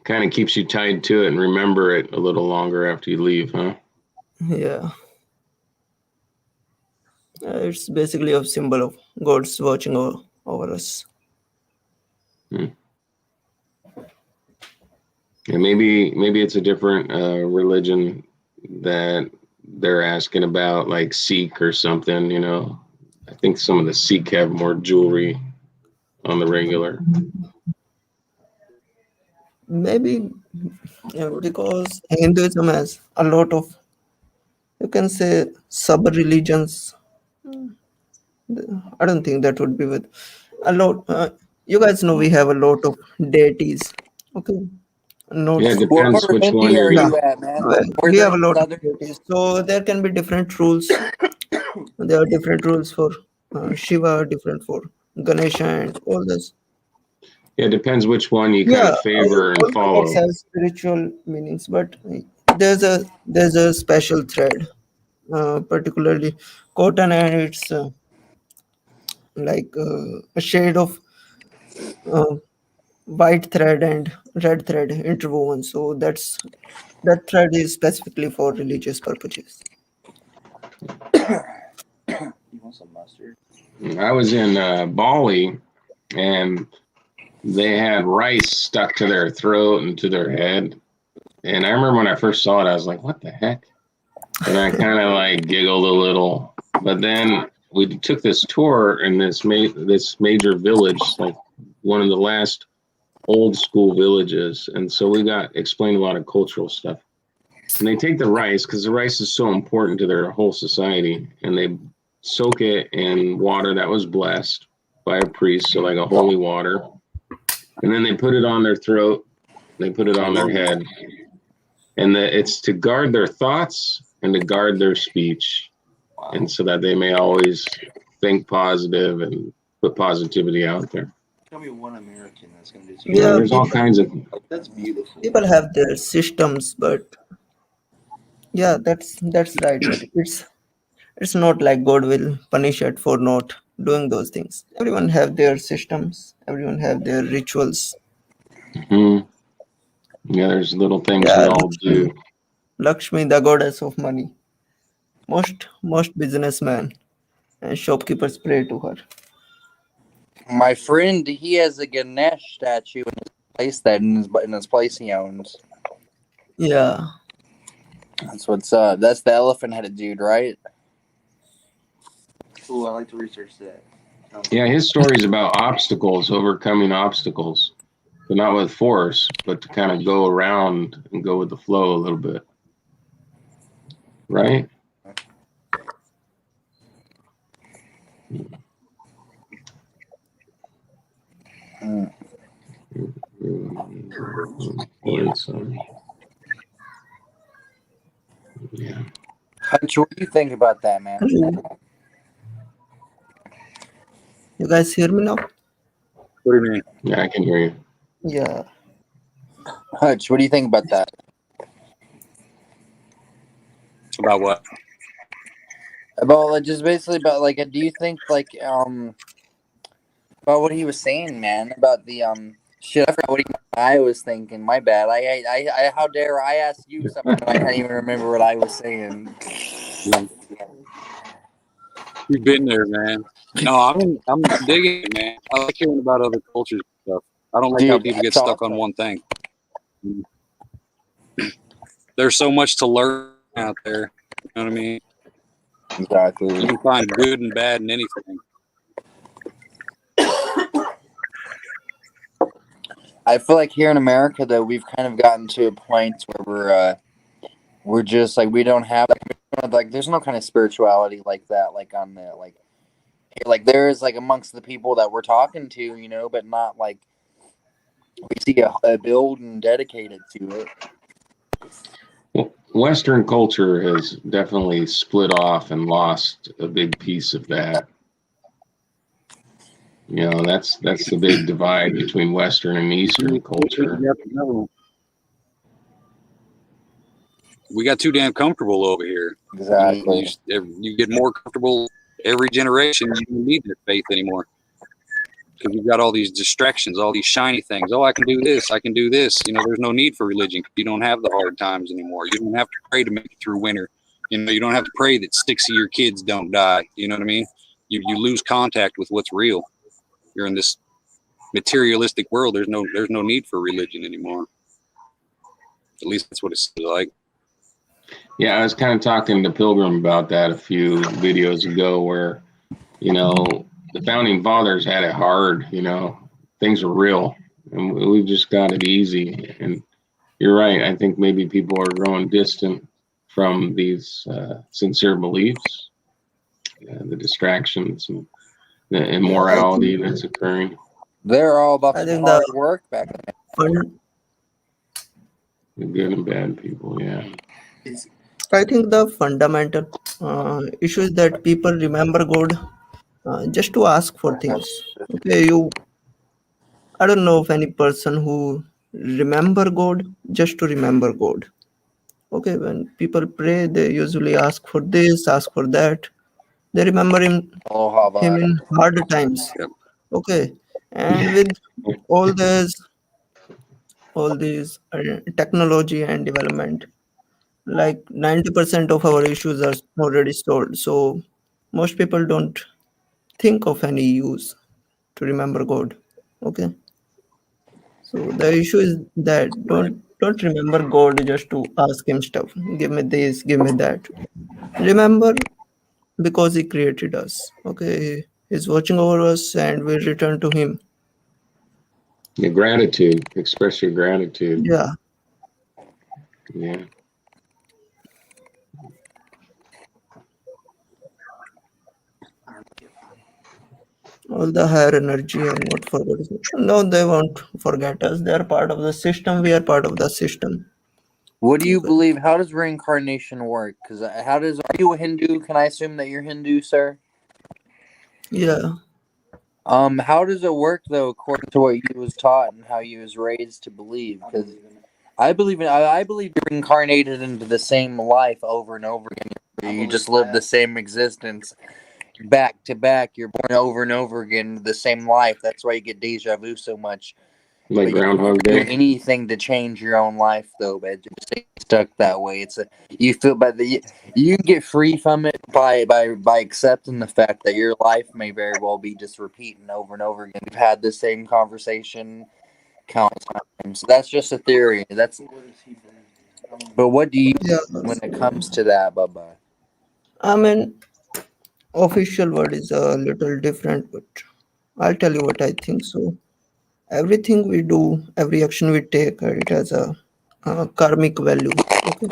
Kind of keeps you tied to it and remember it a little longer after you leave, huh? Yeah, it's basically a symbol of God's watching over us. Hmm. Yeah, maybe it's a different religion that they're asking about, like Sikh or something. I think some of the Sikh have more jewelry on the regular. Maybe because Hinduism has a lot of, you can say, sub religions. I don't think that would be with a lot. You guys know we have a lot of deities. Okay, Yeah, it not depends What which one India are you're. yeah. you at, man? We Northern, have a lot of southern? deities, so there can be different rules. There are different rules for Shiva, different for Ganesha, and all this. Yeah, it depends which one you kind Yeah, of favor and all the gods follow. have spiritual meanings, but there's a special thread, particularly cotton, and it's like a shade of uh, white thread and red thread interwoven. So that thread is specifically for religious purposes. You want some mustard? I was in Bali, and they had rice stuck to their throat and to their head. And I remember when I first saw it, I was like, "What the heck?" And I kind of like giggled a little. But then we took this tour in this major village, like one of the last old school villages, and so we got explained a lot of cultural stuff. And they take the rice because the rice is so important to their whole society, and they soak it in water that was blessed by a priest, so like a holy water. And then they put it on their throat, they put it on their head, and it's to guard their thoughts and to guard their speech, and so that they may always think positive and put positivity out there. Tell me one American that's going to do Yeah, Yeah, there's all kinds of. That's beautiful. people have their systems, but yeah, that's right. But it's not like God will punish it for not doing those things. Everyone have their systems. Everyone have their rituals. Mhm. Yeah, there's little things we Yeah, all do. Lakshmi, the goddess of money. Most businessmen and shopkeepers pray to her. My friend, he has a Ganesh statue in his place in his place he owns. Yeah, That's what's up. That's the elephant-headed dude, right? Cool. I like to research that. Yeah, his story's about obstacles, overcoming obstacles, but not with force, but to kind of go around and go with the flow a little bit. Right? Mm. Yeah. Hutch, what do you think about that, man? you guys hear me now? What do you mean? Yeah, I can hear you. Yeah, Hutch, what do you think about that? About what? About like, just basically about like, do you think like about what he was saying, man? About the shit. I forgot what I was thinking. My bad. I how dare I ask you something and I can't even remember what I was saying. You've been there, man. No, I'm digging it, man. I like hearing about other cultures and stuff. I don't like how Dude, people get that's stuck on awesome. one thing. There's so much to learn out there. You know what I mean? You Exactly. can find good and bad in anything. I feel like here in America, though, we've kind of gotten to a point where we're just like we don't have like there's no kind of spirituality like that, like on the like there is like amongst the people that we're talking to, you know, but not like we see a building dedicated to it. Well, Western culture has definitely split off and lost a big piece of that. You know, that's the big divide between Western and Eastern culture. We got too damn comfortable over here. Exactly. You get more comfortable every generation. You don't need that faith anymore because you've got all these distractions, all these shiny things. Oh, I can do this. I can do this. You know, there's no need for religion. You don't have the hard times anymore. You don't have to pray to make it through winter. You know, you don't have to pray that 6 of your kids don't die. You know what I mean? You lose contact with what's real. You're in this materialistic world. There's no need for religion anymore. At least that's what it seems like. Yeah, I was kind of talking to Pilgrim about that a few videos ago where, you know, the founding fathers had it hard, you know, things are real and we've just got it easy. And you're right. I think maybe people are growing distant from these sincere beliefs, the distractions and the Yeah, I immorality think that's occurring. They're all about I the think the hard work back then. fun, The good and bad people, yeah. I think the fundamental issue is that people remember God just to ask for things. Okay, I don't know of any person who remember God just to remember God. Okay, when people pray, they usually ask for this, ask for that. They remember Aloha him bye. in hard times. Yep. Okay, and with all this, all these technology and development, like 90% of our issues are already solved. So most people don't think of any use to remember God. Okay, so the issue is that don't remember God just to ask him stuff. Give me this, give me that. Remember because he created us. Okay, he's watching over us, and we return to him. The gratitude, express your gratitude. Yeah, Yeah. all the higher energy are not forget us. No, they won't forget us. They are part of the system. We are part of the system. What do you Okay. believe? How does reincarnation work? Because are you a Hindu? Can I assume that you're Hindu, sir? Yeah. How does it work though, according to what you was taught and how you was raised to believe? Because I believe you're reincarnated into the same life over and over again. You just live the same existence back to back. You're born over and over again, the same life. That's why you get deja vu so much. Like But you Groundhog can't do Day. anything to change your own life, though. But just stay stuck that way. You feel, but you can get free from it by accepting the fact that your life may very well be just repeating over and over again. We've had the same conversation countless times. So that's just a theory. But what do you Yeah. when it So, comes to that, Bubba? I mean, official word is a little different, but I'll tell you what I think. So, everything we do, every action we take, it has a karmic value. Okay,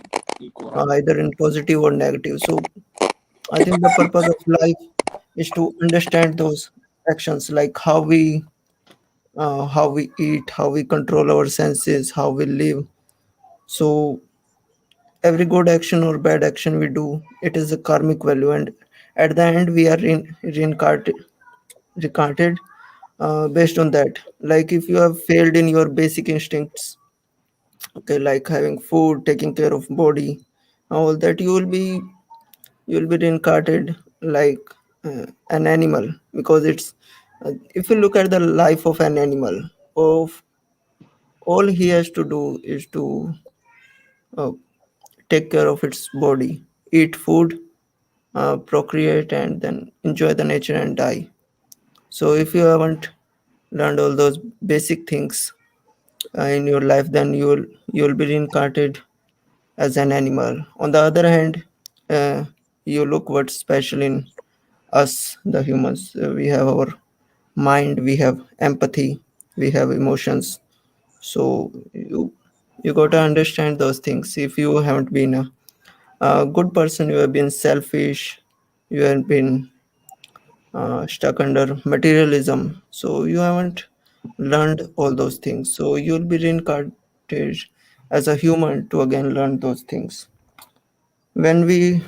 either in positive or negative. So, I think the purpose of life is to understand those actions, like how we eat, how we control our senses, how we live. So, every good action or bad action we do, it is a karmic value, and at the end, we are reincarnated based on that. Like if you have failed in your basic instincts, okay, like having food, taking care of body, all that, you will be reincarnated like an animal, because it's if you look at the life of an animal, of all he has to do is to uh, take care of its body, eat food, procreate, and then enjoy the nature and die. So if you haven't learned all those basic things in your life, then you'll be reincarnated as an animal. On the other hand, uh, you look what's special in us, the humans. We have our mind, we have empathy, we have emotions. So you got to understand those things. If you haven't been a good person, you have been selfish, you have been stuck under materialism, so you haven't learned all those things, so you'll be reincarnated as a human to again learn those things. When we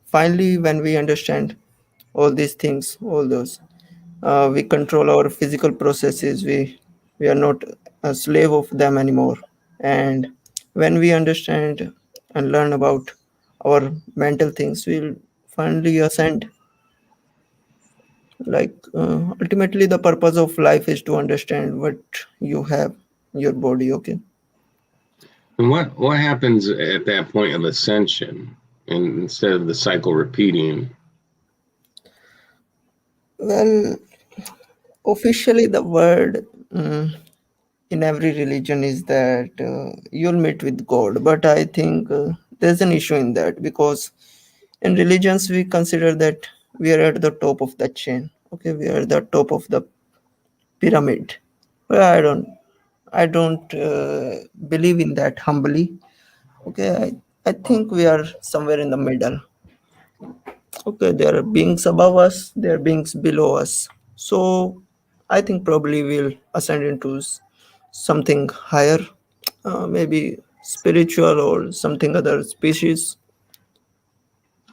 finally, when we understand all these things, all those, we control our physical processes, we are not a slave of them anymore. And when we understand and learn about our mental things, we'll finally ascend. Like ultimately the purpose of life is to understand what you have in your body. Okay. And what happens at that point of ascension, and instead of the cycle repeating? Well, officially the word in every religion is that you'll meet with God, but I think there's an issue in that, because in religions we consider that we are at the top of the chain. Okay, we are at the top of the pyramid. Well, I don't believe in that humbly. Okay, I think we are somewhere in the middle. Okay, there are beings above us, there are beings below us. So I think probably we'll ascend into something higher, maybe spiritual or something other species.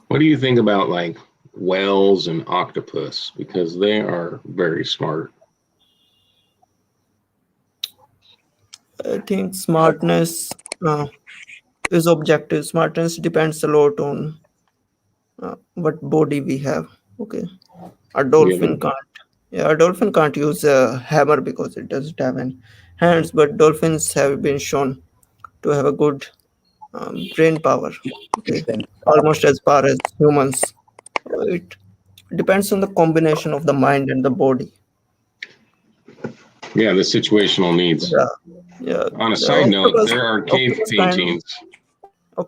What do you think about like whales and octopus? Because they are very smart. I think smartness is objective. Smartness depends a lot on what body we have. Okay, a You dolphin know, can't. Yeah, a dolphin can't use a hammer because it doesn't have any hands. But dolphins have been shown to have a good brain power. Okay, almost as far as humans. It depends on the combination of the mind and the body. yeah, the situational needs. Yeah, yeah. On a The side note, octopus, there are cave octopus kind, paintings.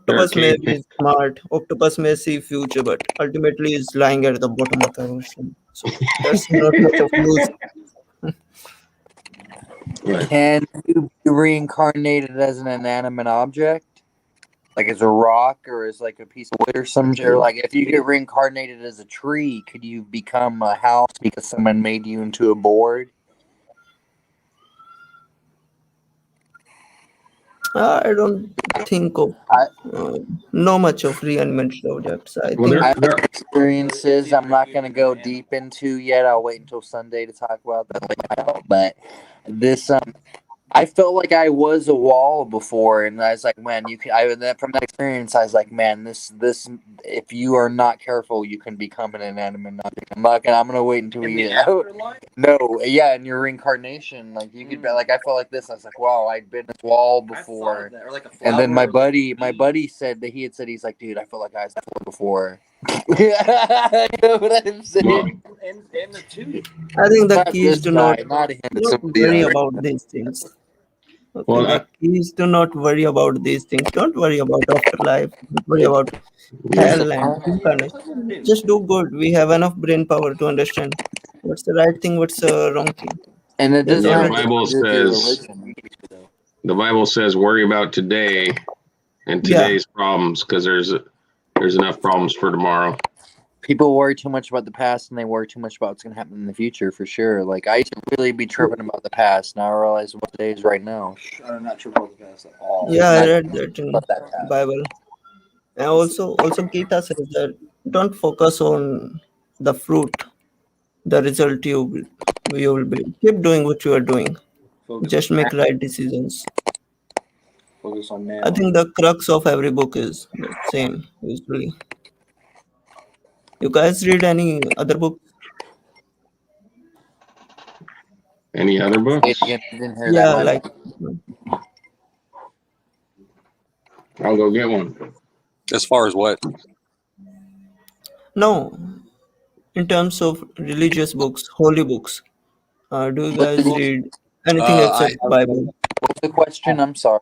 There are octopus may cave. be smart. Octopus may see future, but ultimately is lying at the bottom of the ocean. So that's not much of use. Right. Can you be reincarnated as an inanimate object? Like as a rock or as like a piece of wood or some or like if you get reincarnated as a tree, could you become a house because someone made you into a board? I don't think of I, uh, no much of reanimated objects. I Well, think I've had experiences I'm not going to go deep into yet. I'll wait until Sunday to talk about that. But this I felt like I was a wall before, and I was like, man, you can. From that experience, I was like, man, this. If you are not careful, you can become an inanimate object. I'm not gonna. I'm gonna wait until we get out. No, yeah, in your reincarnation, like you could be like, I felt like this. I was like, wow, I'd been this wall before, and then my buddy said that he had said he's like, dude, I felt like I was that wall before. You know what I'm saying? And the two. I think the Not key is this to guy, not him, but not somebody worry else. about these things. Okay, well, the key is to not worry about these things. Don't worry about afterlife. Don't worry about hell and incarnation. Just do good. We have enough brain power to understand what's the right thing, what's the wrong thing. And it There's doesn't yeah, the have already, to Bible do with your says religion. worry about today and yeah. today's problems because there's enough problems for tomorrow. People worry too much about the past and they worry too much about what's going to happen in the future for sure. Like, I used to really be tripping about the past. Now I realize what today is right now. I'm not sure about the past at all. Yeah, I Not read that in about that past. Bible. And also Gita says that don't focus on the fruit, the result you will be. Keep doing what you are doing. Just make right decisions. Focus on I now. think the crux of every book is the same usually. You guys read any other book? Any other books? Again, I didn't hear that. Yeah, My like bad. I'll go get one. As far as what? No, in terms of religious books, holy books. Do you What's the, guys read anything I except have Bible? what's the question? I'm sorry.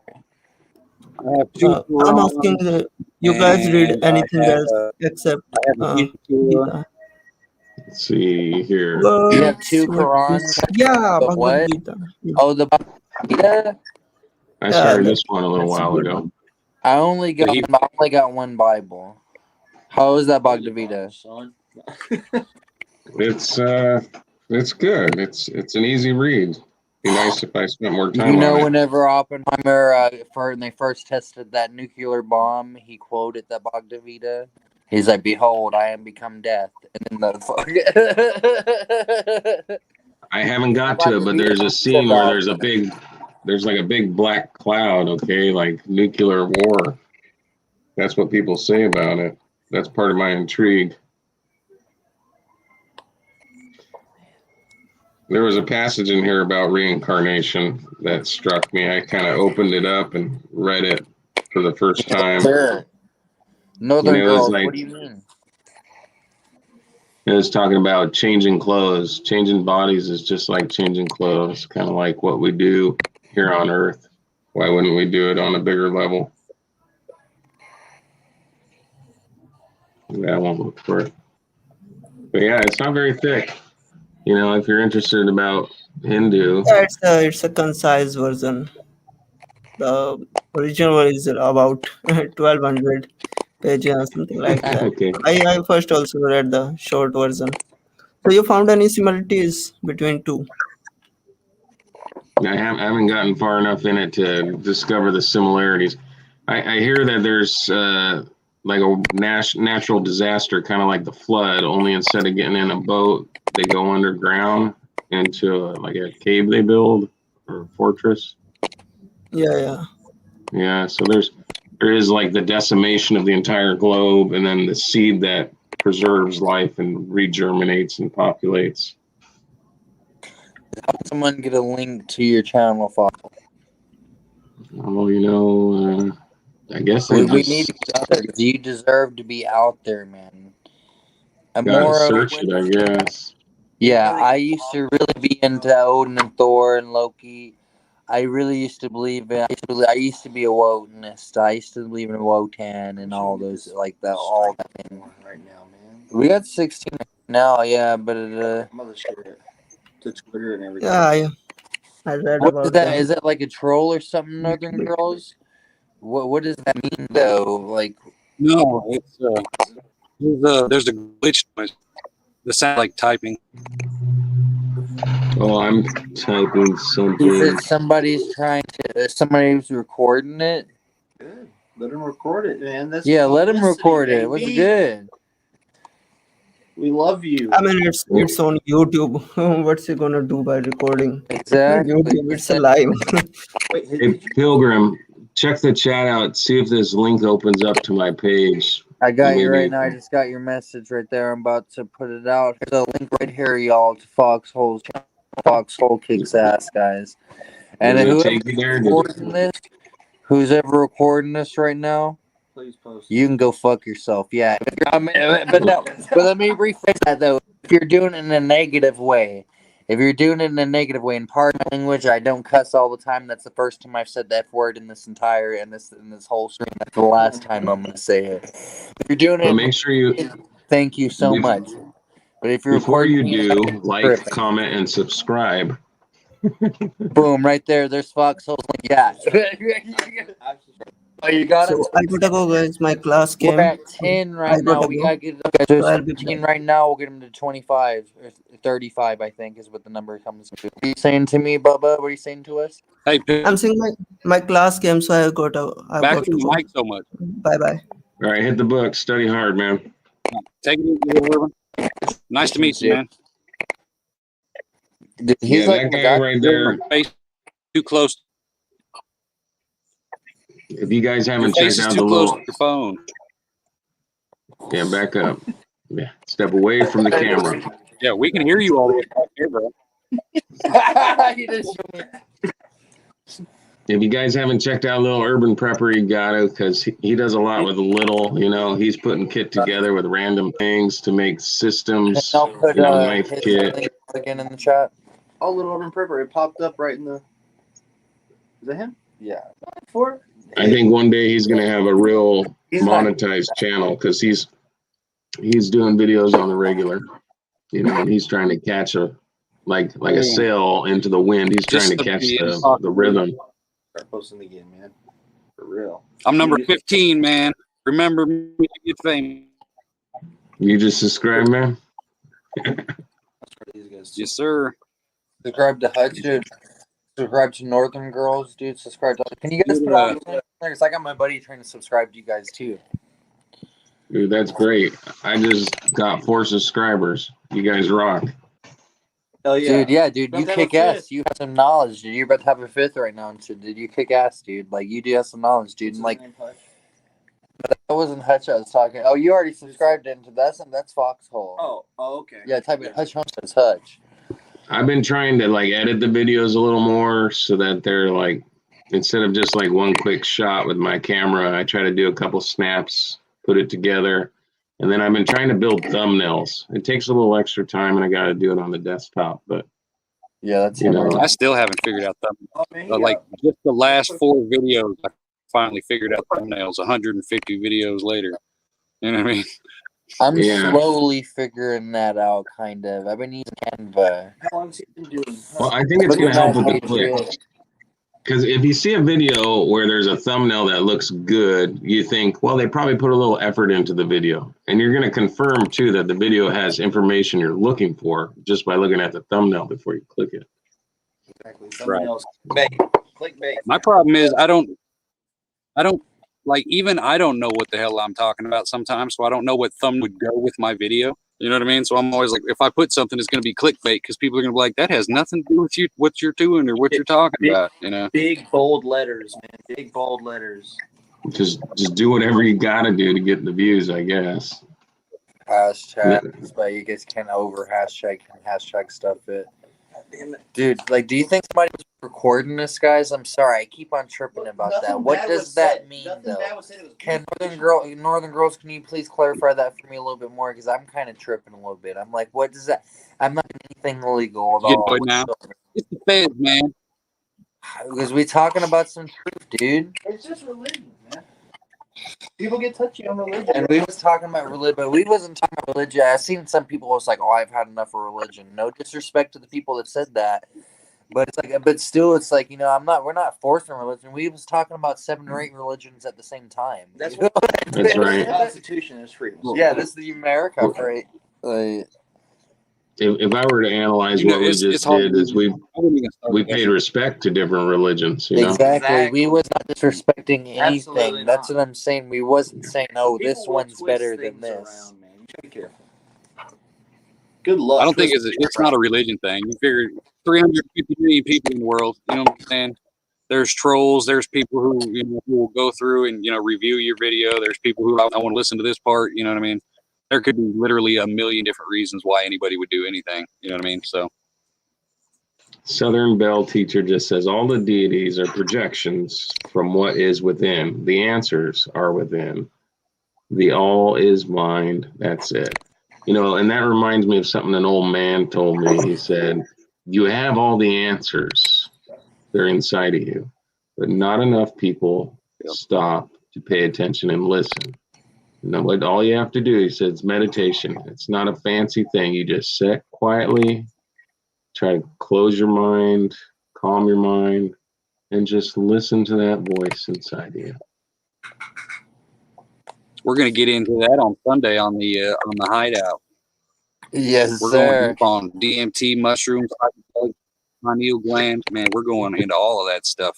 I have two I'm asking, Qurans you guys read and anything else except I have a Gita. Gita? Let's see here. You have What's two Qurans. this? Yeah, The Bhagavad what? Gita. Yeah, Oh, the Gita. I yeah, started this one a little that's a while good ago. one. I only got one Bible. How is that Bhagavad Gita? It's good. It's an easy read. Be nice if I spent more time You know, on it. whenever Oppenheimer when they first tested that nuclear bomb, he quoted that Bhagavad Gita. He's like, "Behold, I am become death," and then the I haven't got to it, but there's a scene where there's like a big black cloud, okay, like nuclear war. That's what people say about it. That's part of my intrigue. There was a passage in here about reincarnation that struck me. I kind of opened it up and read it for the first time. Sure. Northern And it was Girls. like, What do you mean? it was talking about changing clothes. Changing bodies is just like changing clothes, kind of like what we do here on Earth. Why wouldn't we do it on a bigger level? Yeah, I won't look for it. But yeah, it's not very thick. You know, if you're interested about Hindu, Yeah, it's a concise version. The original one is about 1200 pages or something like that. okay. I first also read the short version. So you found any similarities between two? I haven't gotten far enough in it to discover the similarities. I hear that there's like a natural disaster, kind of like the flood, only instead of getting in a boat, they go underground into like a cave they build or a fortress. Yeah. Yeah, so there is like the decimation of the entire globe, and then the seed that preserves life and regerminates and populates. Someone get a link to your channel file. Oh, you know, I guess I We just need to get out there. You deserve to be out there, man. gotta search it, I guess. Yeah, I used to really be into Odin and Thor and Loki. I really used to believe in. I used to be a Wotanist. I used to believe in Wotan and all those like that. All that. Right now, man. We got 16 now, yeah, but Mother share it to Twitter and everything. Yeah, I read what about is that? them. Is that like a troll or something, Northern Girls? What does that mean though? Like, No, it's there's a glitch noise. The sound like typing. Oh, I'm typing is something. it somebody's recording it? Good. Let him record it, man. That's Yeah, let him publicity, record it. What's baby. good? We love you. I mean, it's on YouTube. What's he gonna do by recording? Exactly. YouTube, it's a live. Wait, Hey, Pilgrim, check the chat out. See if this link opens up to my page. I got you right Maybe- now. I just got your message right there. I'm about to put it out. There's a link right here, y'all, to Foxhole's channel. Foxhole kicks ass, guys. And Does it whoever's take you there? who's ever recording this right now, please post. you can go fuck yourself. Yeah, but let me rephrase that though. If you're doing it in a negative way, in part of my language, I don't cuss all the time. That's the first time I've said the F word in this whole stream. That's the last time I'm gonna say it. If you're doing But it, make sure you, thank you so much. But if you're before you recording, do, like, comment, and subscribe. boom, right there. There's Foxhole. Yeah. Oh, you got it. So I gotta go, guys. My class We're came. at 10 right now. We gotta get it up. So I'll be 15 back. right now. We'll get him to 25 or 35. I think is what the number comes to. What are you saying to me, Bubba? What are you saying to us? Hey, I'm saying my class came, so I got back to in the go. mic so much. Bye. All right, hit the book. Study hard, man. Take it easy, Ruben. Nice to meet you, man. Dude, he's Yeah, like that my guy guy. right there. Face too close. If you guys Your haven't face checked is out too the close little, to your phone. yeah, back up. Yeah, step away from the camera. Yeah, we can hear you all the way back here, bro. He just- If you guys haven't checked out Little Urban Prepper, you gotta, because he does a lot with little. He's putting kit together with random things to make systems. I'll put Knife his kit. link again in the chat. Oh, Little Urban Prepper. It popped up right in the. Is that him? Yeah. For? I think one day he's gonna have a real He's not- monetized channel because he's doing videos on the regular, and he's trying to catch a sail into the wind. He's trying to catch the rhythm. Start posting again, man. For real. I'm number 15, man. Remember me to get famous. You just subscribe, man. These guys. Yes, sir. Subscribe to Hutch, dude. Subscribe to Northern Girls, dude. Subscribe to. Can you guys put all these links there? Because I got my buddy trying to subscribe to you guys too. Dude, that's great. I just got 4 subscribers. You guys rock. Hell yeah. Dude, you kick ass. You have some knowledge, dude. You're about to have a 5th right now and shit, dude. You kick ass, dude. Like, you do have some knowledge, dude. And, like, that wasn't Hutch I was talking. Oh, you already subscribed into that. That's Foxhole. Oh, okay. Yeah, type in Hutch Holmes says Hutch. I've been trying to, edit the videos a little more so that they're, instead of just, one quick shot with my camera, I try to do a couple snaps, put it together. And then I've been trying to build thumbnails. It takes a little extra time, and I got to do it on the desktop. But yeah, that's I still haven't figured out thumbnails. Just the last 4 videos, I finally figured out thumbnails. 150 videos later. You know what I mean? I'm slowly figuring that out, kind of. I've been using Canva. How long has he been doing? Well, I think it's going to help with the click. Because if you see a video where there's a thumbnail that looks good, you think, well, they probably put a little effort into the video. And you're going to confirm, too, that the video has information you're looking for just by looking at the thumbnail before you click it. Exactly. Thumbnails. Clickbait. My problem is I don't even I don't know what the hell I'm talking about sometimes, so I don't know what thumb would go with my video. You know what I mean? So I'm always like, if I put something, it's going to be clickbait because people are going to be like, that has nothing to do with you, what you're doing or what you're talking about. Big bold letters, man. Big bold letters. Just do whatever you got to do to get the views, I guess. Hashtag, but you guys can't over hashtag stuff it. Dude, do you think somebody was recording this, guys? I'm sorry, I keep on tripping about that. What does that mean, though? Can Northern Girls, can you please clarify that for me a little bit more? Because I'm kind of tripping a little bit. I'm like, what does that? I'm not doing anything illegal at all. Now. It's the feds, man. Because we talking about some truth, dude. It's just religion, man. People get touchy on religion. And we was talking about religion, but we wasn't talking about religion. I've seen some people was like, "Oh, I've had enough of religion." No disrespect to the people that said that, but it's like, we're not forcing religion. We was talking about 7 or 8 religions at the same time. That's right. The Constitution is free. Yeah, this is the America, right? If I were to analyze what we just did, is we paid respect to different religions. Exactly. We was not disrespecting anything. Absolutely That's not. what I'm saying. We wasn't saying, "Oh, this People one's twist better than things this." around, man. You gotta be careful. Good luck. I don't think it's not a religion thing. You figure 350 million people in the world. You know what I'm saying? There's trolls. There's people who who will go through and review your video. There's people who I want to listen to this part. You know what I mean? There could be literally a million different reasons why anybody would do anything. You know what I mean? So. Southern Bell teacher just says all the deities are projections from what is within. The answers are within. The all is mind. That's it. And that reminds me of something an old man told me. He said, you have all the answers. They're inside of you. But not enough people stop to pay attention and listen. What all you have to do, he said, is meditation. It's not a fancy thing. You just sit quietly, try to close your mind, calm your mind, and just listen to that voice inside you. We're going to get into that on Sunday on the Hideout. Yes, we're sir. going on DMT, mushrooms, pineal gland. Man, we're going into all of that stuff.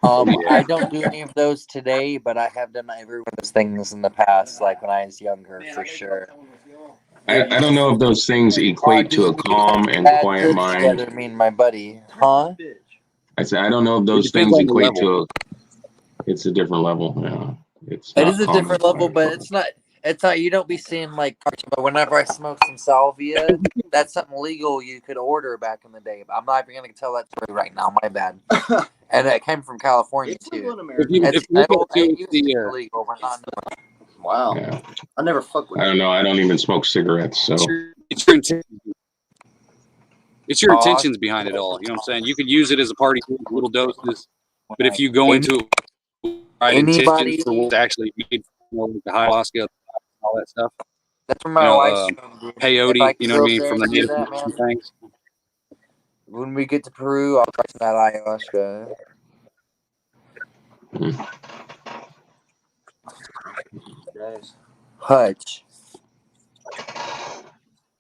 I don't do any of those today, but I have done every one of those things in the past, like when I was younger, for sure. I don't know if those things equate to a calm and quiet mind. Together, me and my buddy, huh? I said I don't know if those things equate to it's a different level. Yeah, it is a different level, but it's not. It's not. You don't be seeing like. But whenever I smoke some salvia, that's something legal you could order back in the day. But I'm not even gonna tell that story right now. My bad. And it came from California It's legal in too. America. It's you look at it, it too, used to be the illegal, but not no more. Wow. Yeah. I never fuck with I it. don't know. I don't even smoke cigarettes, so it's your intentions. It's your Oh, intentions behind it all. You know what I'm saying? You could use it as a party, little doses, but if you go into it with right Anybody- intentions for what's actually made, you know, like the ayahuasca, all that stuff. That's from my You know, wife's room, dude. If peyote, I you could know what I go mean, there from the and do native that, American man. things. When we get to Peru, I'll try some of that ayahuasca. Guys. Hutch.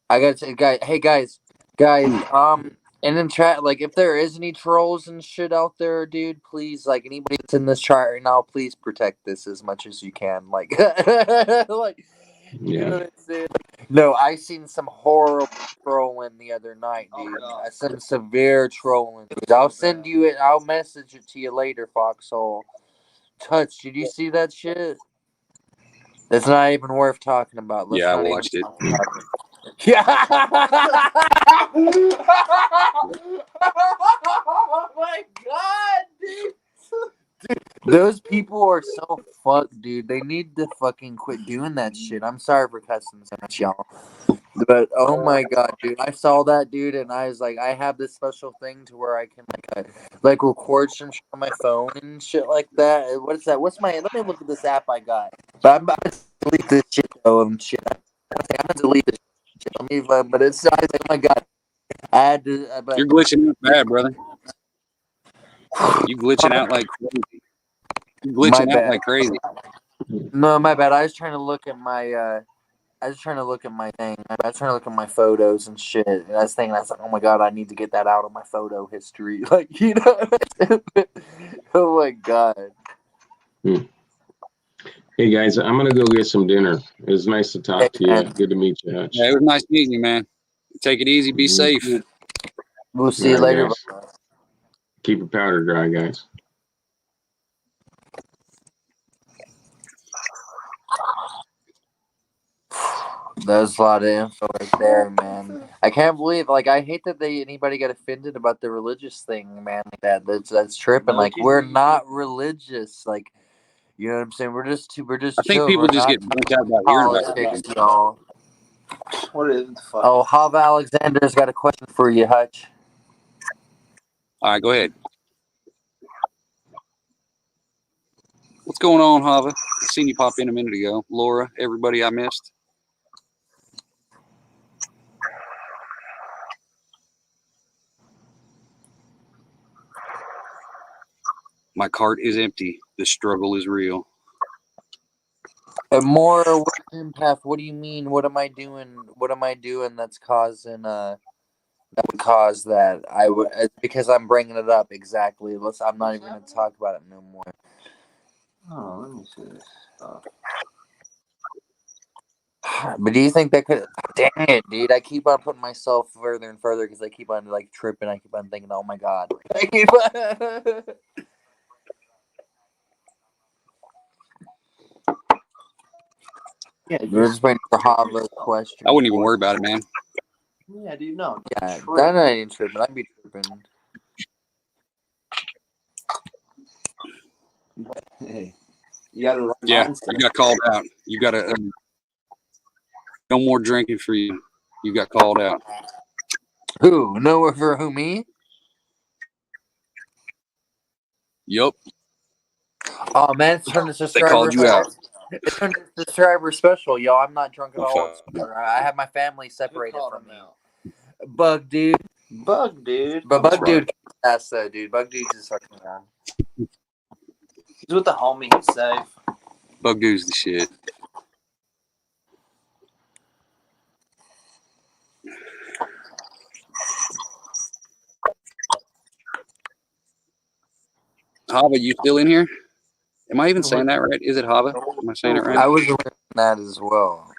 I gotta say, hey guys, and in chat, like, if there is any trolls and shit out there, dude, please, like, anybody that's in this chat right now, please protect this as much as you can, like, like, you know what I'm saying? No, I seen some horrible trolling the other night, dude. Some severe trolling, dude. I'll send you it. I'll message it to you later, Foxhole. Touch, did you see that shit? That's not even worth talking about. Let's Yeah, I not watched even it. talk about it. Yeah. Oh my god, dude. Those people are so fucked, dude. They need to fucking quit doing that shit. I'm sorry for cussing so much, y'all. But oh my god, dude, I saw that, dude, and I was like, I have this special thing to where I can like record some shit on my phone and shit like that. What is that? What's my? Let me look at this app I got. But I'm about to delete this shit though and shit. I'm gonna delete this shit. Let me, but it's I was like, oh my god, I had to. But You're glitching out bad, brother. You glitching out like crazy. You My glitching out bad. like crazy. No, my bad. I was trying to look at my. I was trying to look at my thing. I was trying to look at my photos and shit. And I was thinking, I was like, oh my god, I need to get that out of my photo history. Like, you know. Oh my god. Hey guys, I'm gonna go get some dinner. It was nice to talk to you. Good to meet you, Hutch. Yeah, it was nice meeting you, man. Take it easy. Be safe. We'll see you All right, later. guys. Keep your powder dry, guys. There's a lot of info right there, man. I can't believe, like, I hate that anybody got offended about the religious thing, man. Like that's tripping. Like, we're not religious. Like, you know what I'm saying? We're just I think chill. people We're just not get burnt out about hearing about politics, it. y'all. What is the fuck? Oh, Hava Alexander's got a question for you, Hutch. All right, go ahead. What's going on, Hava? I seen you pop in a minute ago. Laura, everybody I missed. My cart is empty. The struggle is real. More empath. What do you mean? What am I doing? What am I doing that's causing that would cause that? I would because I'm bringing it up exactly. I'm not even going to talk about it no more. Oh, let me see this stuff. But do you think that could? Dang it, dude! I keep on putting myself further and further because I keep on like tripping. I keep on thinking, "Oh my god!" I keep on... Yeah, We're just waiting for Hava's question. I wouldn't even worry about it, man. Yeah, dude, no. Yeah, that ain't tripping. I'd be tripping. Hey, you got to. Yeah, you got called out. You got to. No more drinking for you. You got called out. Who? No, for who? Me? Yup. Oh man, it's turned to They subscriber. called you out. It's turned to subscriber special, yo. I'm not drunk at all. Okay. I have my family separated from me. Bug dude. Bug, dude. But That's Bug right. dude, that's dude. Bug dude's just fucking around. He's with the homie. He's safe. Bug dude's the shit. Hava, you still in here? Am I even saying that right? Is it Hava? Am I saying it right? I was reading that as well.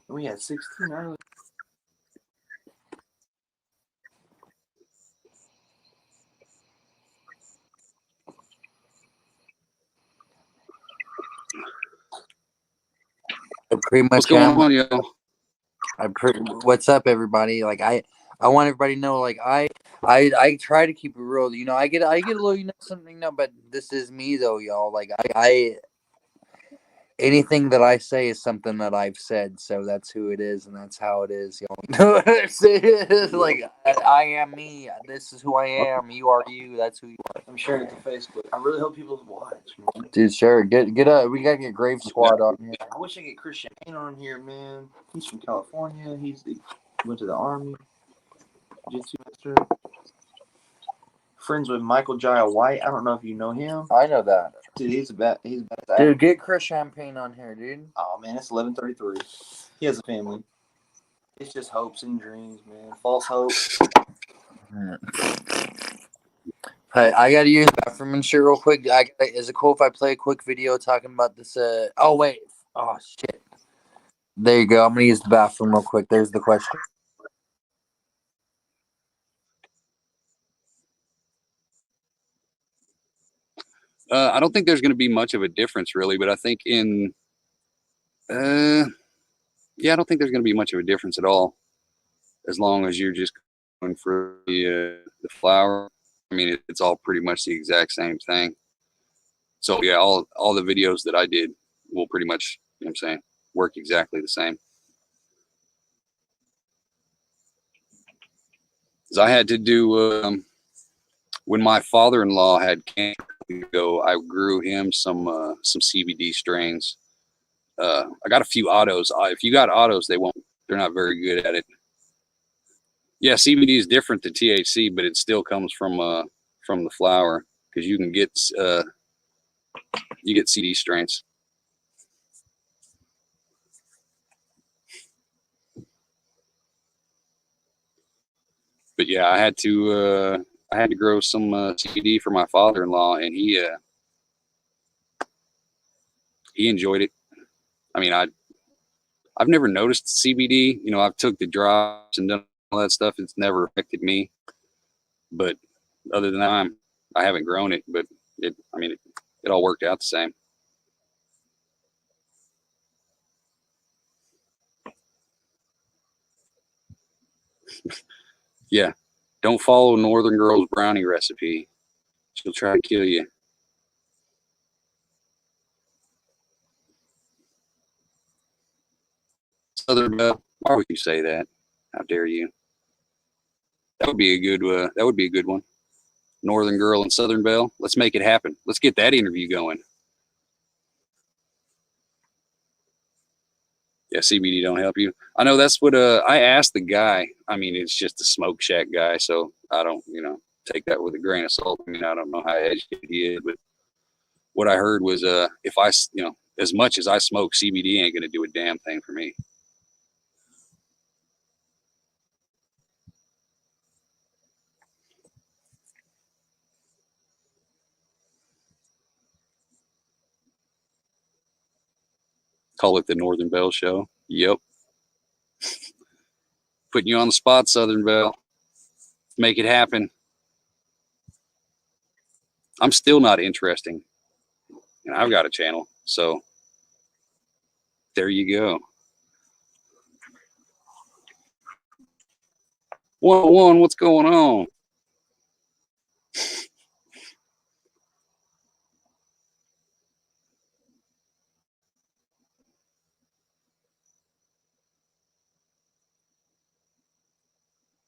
We had 16 early. I pretty much What's going am. on, yo? What's up, everybody? Like I want everybody to know, like I try to keep it real. You know, I get a little, you know, something, you know, but this is me though, y'all. Like I anything that I say is something that I've said, so that's who it is, and that's how it is, y'all. You know what I'm saying? It's like I am me. This is who I am. You are you. That's who you are. I'm sharing it to Facebook. I really hope people watch, man. Dude, sure. Get we gotta get Grave Squad on here. I wish I could get Chris Champagne on here, man. He's from California. He went to the army. Jiu-Jitsu master. Friends with Michael Jai White. I don't know if you know him. I know that. Dude, he's a bad. Dude, get Chris Champagne on here, dude. Oh man, it's 11:33. He has a family. It's just hopes and dreams, man. False hope. Hey, I gotta use the bathroom and shit real quick. Is it cool if I play a quick video talking about this? Oh wait. Oh shit. There you go. I'm gonna use the bathroom real quick. There's the question. I don't think there's going to be much of a difference, really, but I think yeah, I don't think there's going to be much of a difference at all, as long as you're just going for the flower. I mean, it's all pretty much the exact same thing. So yeah, all the videos that I did will pretty much, you know what I'm saying, work exactly the same. Because I had to do when my father-in-law had cancer ago, I grew him some CBD strains. I got a few autos. If you got autos, they're not very good at it. Yeah, CBD is different than THC, but it still comes from the flower, because you can get CD strains. But yeah, I had to grow some CBD for my father-in-law, and he enjoyed it. I mean, I've never noticed CBD. You know, I've took the drops and done all that stuff. It's never affected me. But other than that, I haven't grown it. But it all worked out the same. Yeah, don't follow Northern Girl's brownie recipe. She'll try to kill you. Southern Belle, why would you say that? How dare you? That would be a good one. Northern Girl and Southern Belle. Let's make it happen. Let's get that interview going. Yeah, CBD don't help you. I know that's what I asked the guy. I mean, it's just a smoke shack guy, so I don't, take that with a grain of salt. I mean, I don't know how educated he is, but what I heard was if I, as much as I smoke, CBD ain't gonna do a damn thing for me. Call it the Northern Belle Show. Yep. Putting you on the spot, Southern Belle. Make it happen. I'm still not interesting. And I've got a channel. So there you go. 101, what's going on?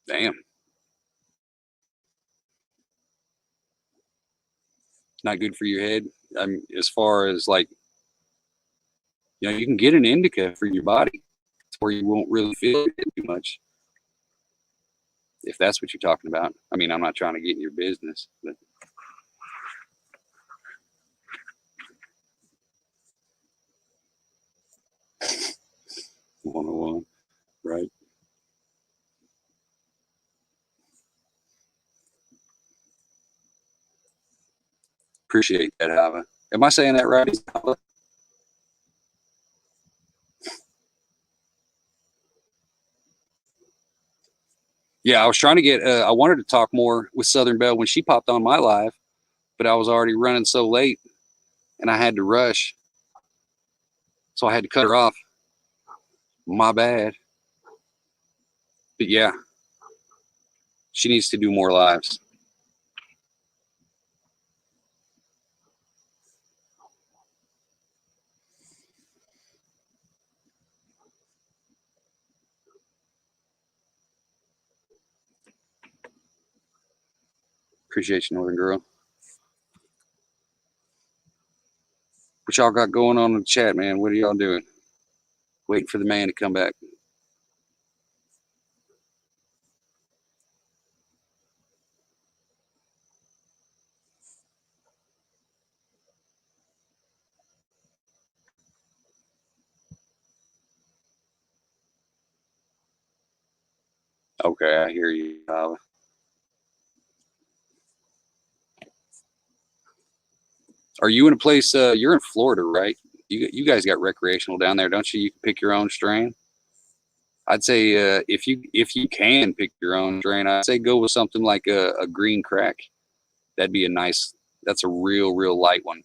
Damn. Not good for your head. I mean, as far as like, you can get an indica for your body. It's where you won't really feel it too much. If that's what you're talking about. I mean, I'm not trying to get in your business, but 101, right? Appreciate that, Hava. Am I saying that right? Yeah, I was trying to get, I wanted to talk more with Southern Belle when she popped on my live, but I was already running so late and I had to rush. So I had to cut her off. My bad. But yeah, She needs to do more lives. Appreciate you, Northern Girl. What y'all got going on in the chat, man? What are y'all doing? Waiting for the man to come back. Okay, I hear you. Are you in a place? You're in Florida, right? You guys got recreational down there, don't you? You can pick your own strain. I'd say if you can pick your own strain, I'd say go with something like a green crack. That'd be a nice. That's a real light one.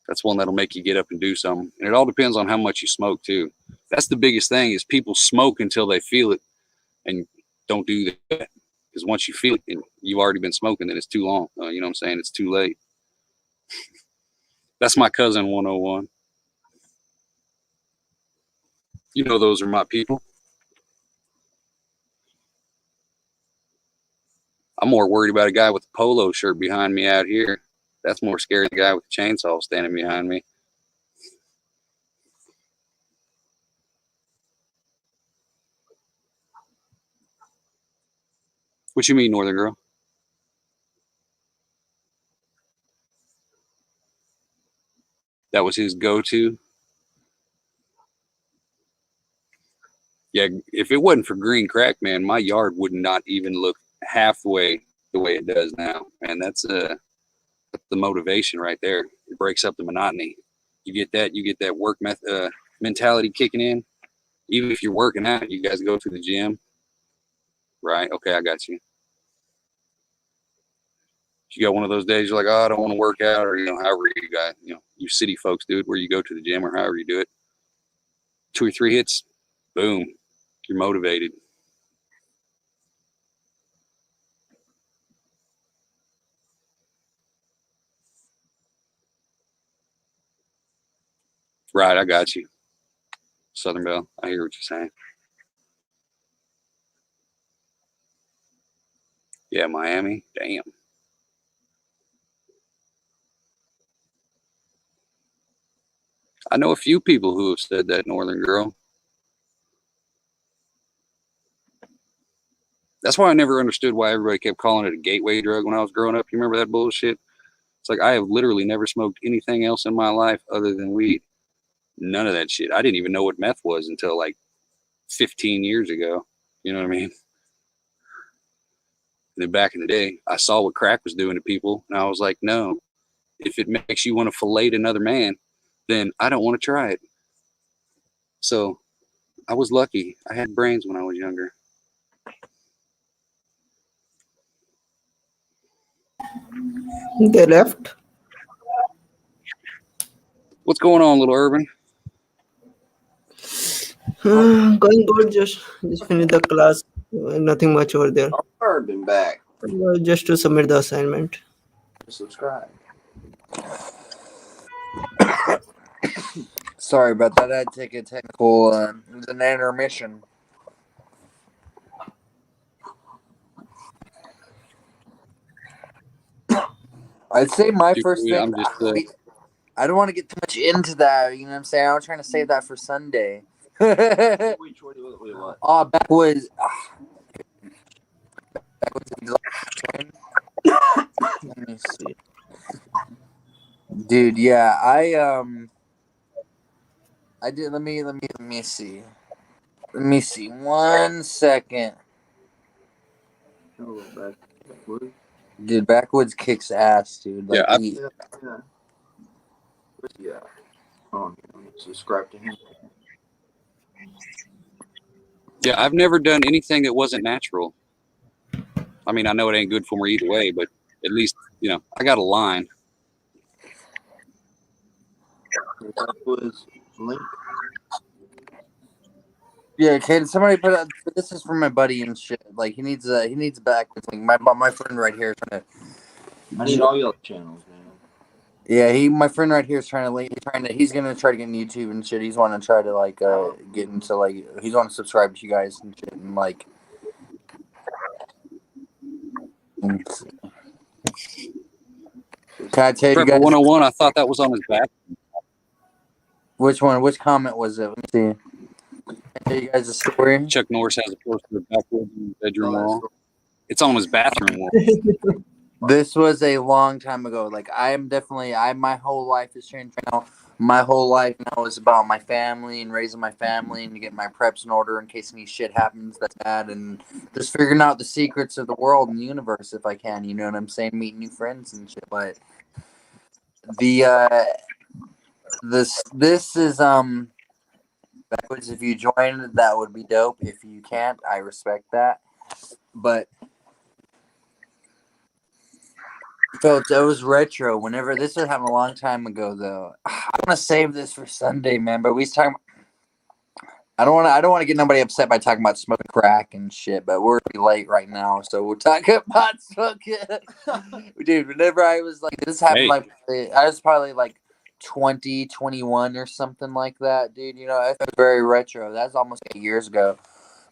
That's one that'll make you get up and do something. And it all depends on how much you smoke too. That's the biggest thing is people smoke until they feel it, and don't do that. Because once you feel it and you've already been smoking, then it's too long. You know what I'm saying? It's too late. That's my cousin 101. You know those are my people. I'm more worried about a guy with a polo shirt behind me out here. That's more scary than the guy with the chainsaw standing behind me. What you mean, Northern Girl? That was his go-to? Yeah, if it wasn't for green crack, man, my yard would not even look halfway the way it does now. And that's the motivation right there. It breaks up the monotony. You get that work mentality kicking in. Even if you're working out, you guys go to the gym, right? Okay, I got you. You got one of those days you're like, oh, I don't want to work out, or however you got, you city folks do it, where you go to the gym or however you do it. 2 or 3 hits, boom, you're motivated. Right, I got you. Southern Belle, I hear what you're saying. Yeah, Miami, damn. I know a few people who have said that, Northern Girl. That's why I never understood why everybody kept calling it a gateway drug when I was growing up. You remember that bullshit? It's like I have literally never smoked anything else in my life other than weed. None of that shit. I didn't even know what meth was until like 15 years ago. You know what I mean? And then back in the day, I saw what crack was doing to people, and I was like, no, if it makes you want to fillet another man, then I don't want to try it. So I was lucky. I had brains when I was younger. They left. What's going on, little Urban? Going good. Just finished the class. Nothing much over there. Urban back. Just to submit the assignment. Subscribe. Sorry about that. I had to take a technical. It was an intermission. I'd say my first thing. I'm just, I don't want to get too much into that. You know what I'm saying? I was trying to save that for Sunday. Oh, backwoods. Let me see. Dude, yeah, I did. Let me see. Let me see. 1 second. Dude, backwoods kicks ass, dude. Like, Yeah. Oh, subscribe to him. Yeah, I've never done anything that wasn't natural. I mean, I know it ain't good for me either way, but at least, I got a line. That was link Yeah, can somebody put out? This is for my buddy and shit. Like he needs back. Like my friend right here is trying I need to. all your channels, man. Yeah, my friend right here is he's gonna try to get in YouTube and shit. He's wanting to try to like get into like he's want to subscribe to you guys and shit and like. Can I tell you Prepper guys 101. I thought that was on his back. which one? Which comment was it? Let me see. Can I tell you guys a story? Chuck Norris has a poster backward in his bedroom wall. It's on his bathroom wall. This was a long time ago. Like my whole life has changed now. My whole life now is about my family and raising my family and to get my preps in order in case any shit happens that's bad and just figuring out the secrets of the world and the universe if I can. You know what I'm saying? Meet new friends and shit. But the this is backwards. If you join, that would be dope. If you can't, I respect that. But felt it was retro. Whenever this would happen a long time ago, though. I want to save this for Sunday, man. But we talking. I don't want to get nobody upset by talking about smoking crack and shit. But we're pretty late right now, so we'll talk about smoking. Dude, whenever I was like, this happened I was probably like 20, 21 or something like that, dude. You know, it's very retro. That's almost 8 years ago.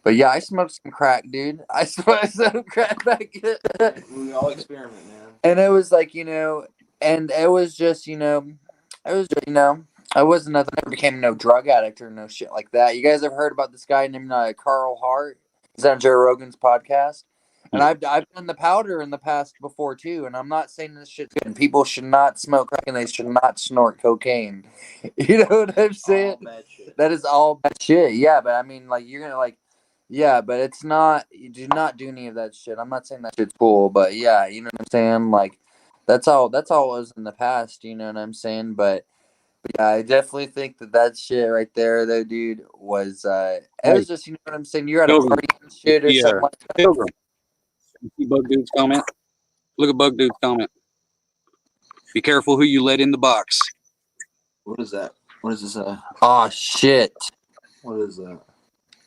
But yeah, I smoked some crack, dude. I smoked some crack back then. We all experiment, man. And it was like, and it was just, I wasn't nothing. I never became no drug addict or no shit like that. You guys ever heard about this guy named Carl Hart? He's on Joe Rogan's podcast. And I've done the powder in the past before too. And I'm not saying this shit's good. And people should not smoke crack and they should not snort cocaine. You know what I'm saying? All bad shit. That is all bad shit. Yeah, but I mean, like, you're gonna like. Yeah, but it's not. You do not do any of that shit. I'm not saying that shit's cool, but yeah, you know what I'm saying. Like, that's all. That's all it was in the past. You know what I'm saying. But yeah, I definitely think that shit right there, though, dude, was. It was just, you know what I'm saying. You're at a party and shit or something like that. Pilgrim. You see Bug Dude's comment? Look at Bug Dude's comment. Be careful who you let in the box. What is that? What is this? Oh shit. What is that?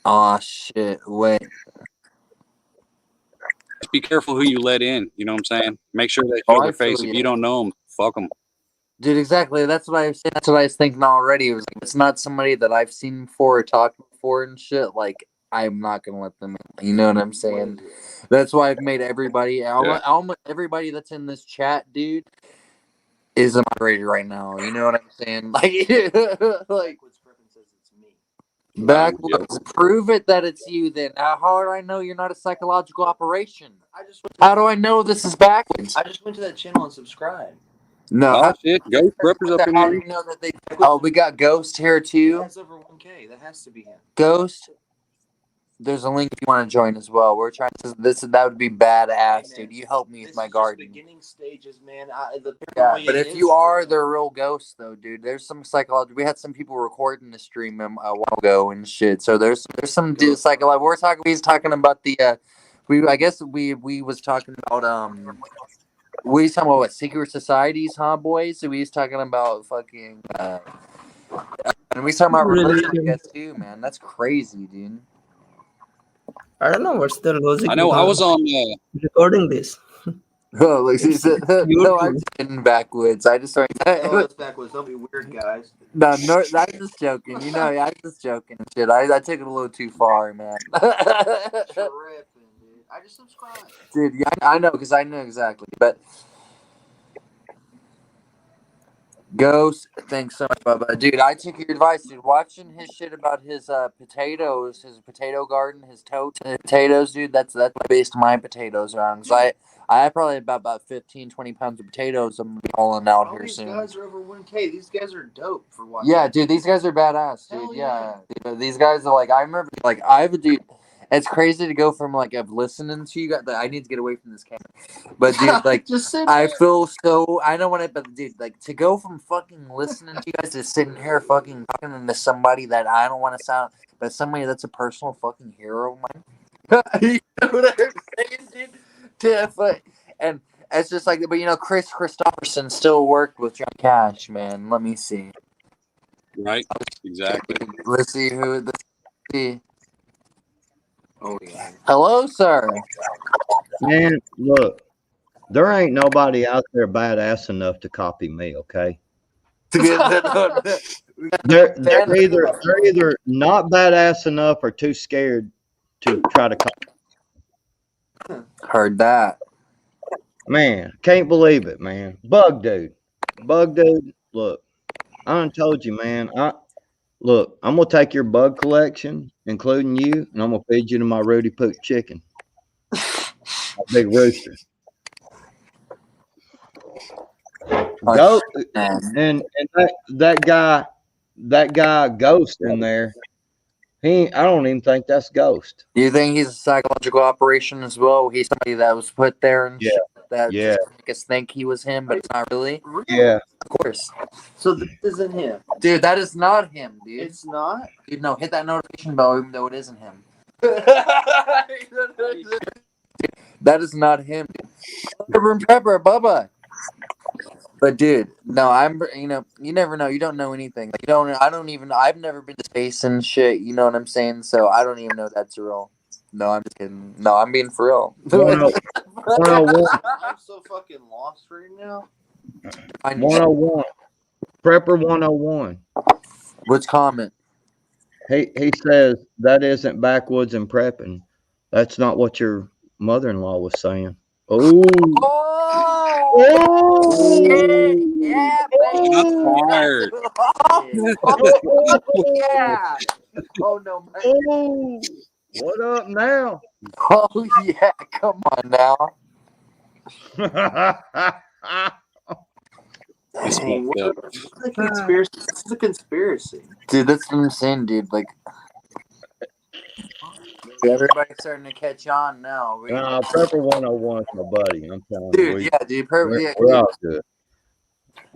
Oh shit. Wait. Just be careful who you let in. You know what I'm saying? Make sure they Oh, show I their face. feel If you. you don't know them, fuck them. Dude, exactly. That's what I was saying. That's what I was thinking already. It was like, it's not somebody that I've seen before or talked before and shit. Like, I'm not gonna let them in. You know what I'm saying? That's why I've made everybody, almost everybody that's in this chat, dude, is a moderator right now. You know what I'm saying? Like backwards. Prove it that it's you. Then how do I know you're not a psychological operation? How do I know this is backwards? I just went to that channel and subscribed. No. Oh shit, Ghost Prepper's up in How do here. you know that they? Oh, we got Ghost here too. That's over 1K. That has to be him. Ghost. There's a link if you want to join as well. We're trying to that would be badass, Hey, man, dude. You help me with This my is garden. just beginning stages, man. The Yeah, paranoia but if is you are real. the real ghost, though, dude, there's some psychology. We had some people recording the stream a while ago and shit. So there's some psychology. We was talking about the we was talking about we was talking about what secret societies, huh, boys? So we was talking about fucking and we was talking about religion, I guess, too, man. That's crazy, dude. I don't know what's the logic I know. I behind was on. recording this. Oh, like she It's said, no, I'm YouTube. sitting backwards. I just started. Oh, that's backwards. Don't be weird, guys. No, I'm just joking. You know, I'm just joking. Shit, I took it a little too far, man. Tripping, dude. I just subscribed. Dude, yeah, I know, because I know exactly. But Ghost, thanks so much, Bubba. Dude, I took your advice, dude. Watching his shit about his potatoes, his potato garden, his totes, potatoes, dude. That's what I based my potatoes around. Cause I have probably about 15, 20 pounds of potatoes I'm gonna be hauling out All here these soon. guys are over 1K. These guys are dope for watching. Yeah, dude, these guys are badass, dude. Hell Yeah. Dude, these guys are like, I remember, like, dude. It's crazy to go from like of listening to you guys. I need to get away from this camera, but dude, like, I feel so. I don't want it, but dude, like, to go from fucking listening to you guys to sitting here fucking talking into somebody that I don't want to sound, but somebody that's a personal fucking hero of mine. You know what I'm saying, dude? And it's just like, but you know, Chris Christopherson still worked with John Cash, man. Let me see. Right. Exactly. Let's see who. Let's see. Oh yeah. Hello, sir. Man, look, there ain't nobody out there badass enough to copy me, okay? They're either not badass enough or too scared to try to copy. Heard that. Man, can't believe it, man. Bug dude. Look, I done told you, man. Look, I'm gonna take your bug collection, including you, and I'm gonna feed you to my Rudy Poot chicken. A big rooster. Go and that guy Ghost in there. I don't even think that's Ghost. Do you think he's a psychological operation as well? He's somebody that was put there and shit that just make us think he was him, but it's not really. Yeah, of course. So this isn't him, dude. That is not him, dude. It's not. Dude, no. Hit that notification bell, even though it isn't him. That is not him. Pepper, Bubba. But dude, no, you never know. You don't know anything. Like, I've never been to space and shit. You know what I'm saying? So I don't even know that's real. No, I'm just kidding. No, I'm being for real. 101. I'm so fucking lost right now. 101. Prepper 101. What's comment? He says that isn't backwoods and prepping. That's not what your mother-in-law was saying. Oh, yeah, baby. Fired. Yeah. Oh no, man. Oh, what up now? Oh yeah, come on now. It's Dang, fucked up. this is a conspiracy. This is a conspiracy. Dude, that's what I'm saying, dude. Like, everybody's starting to catch on now. Prepper 101 is my buddy. I'm telling Dude, you. yeah, dude. Perfect. We're all good.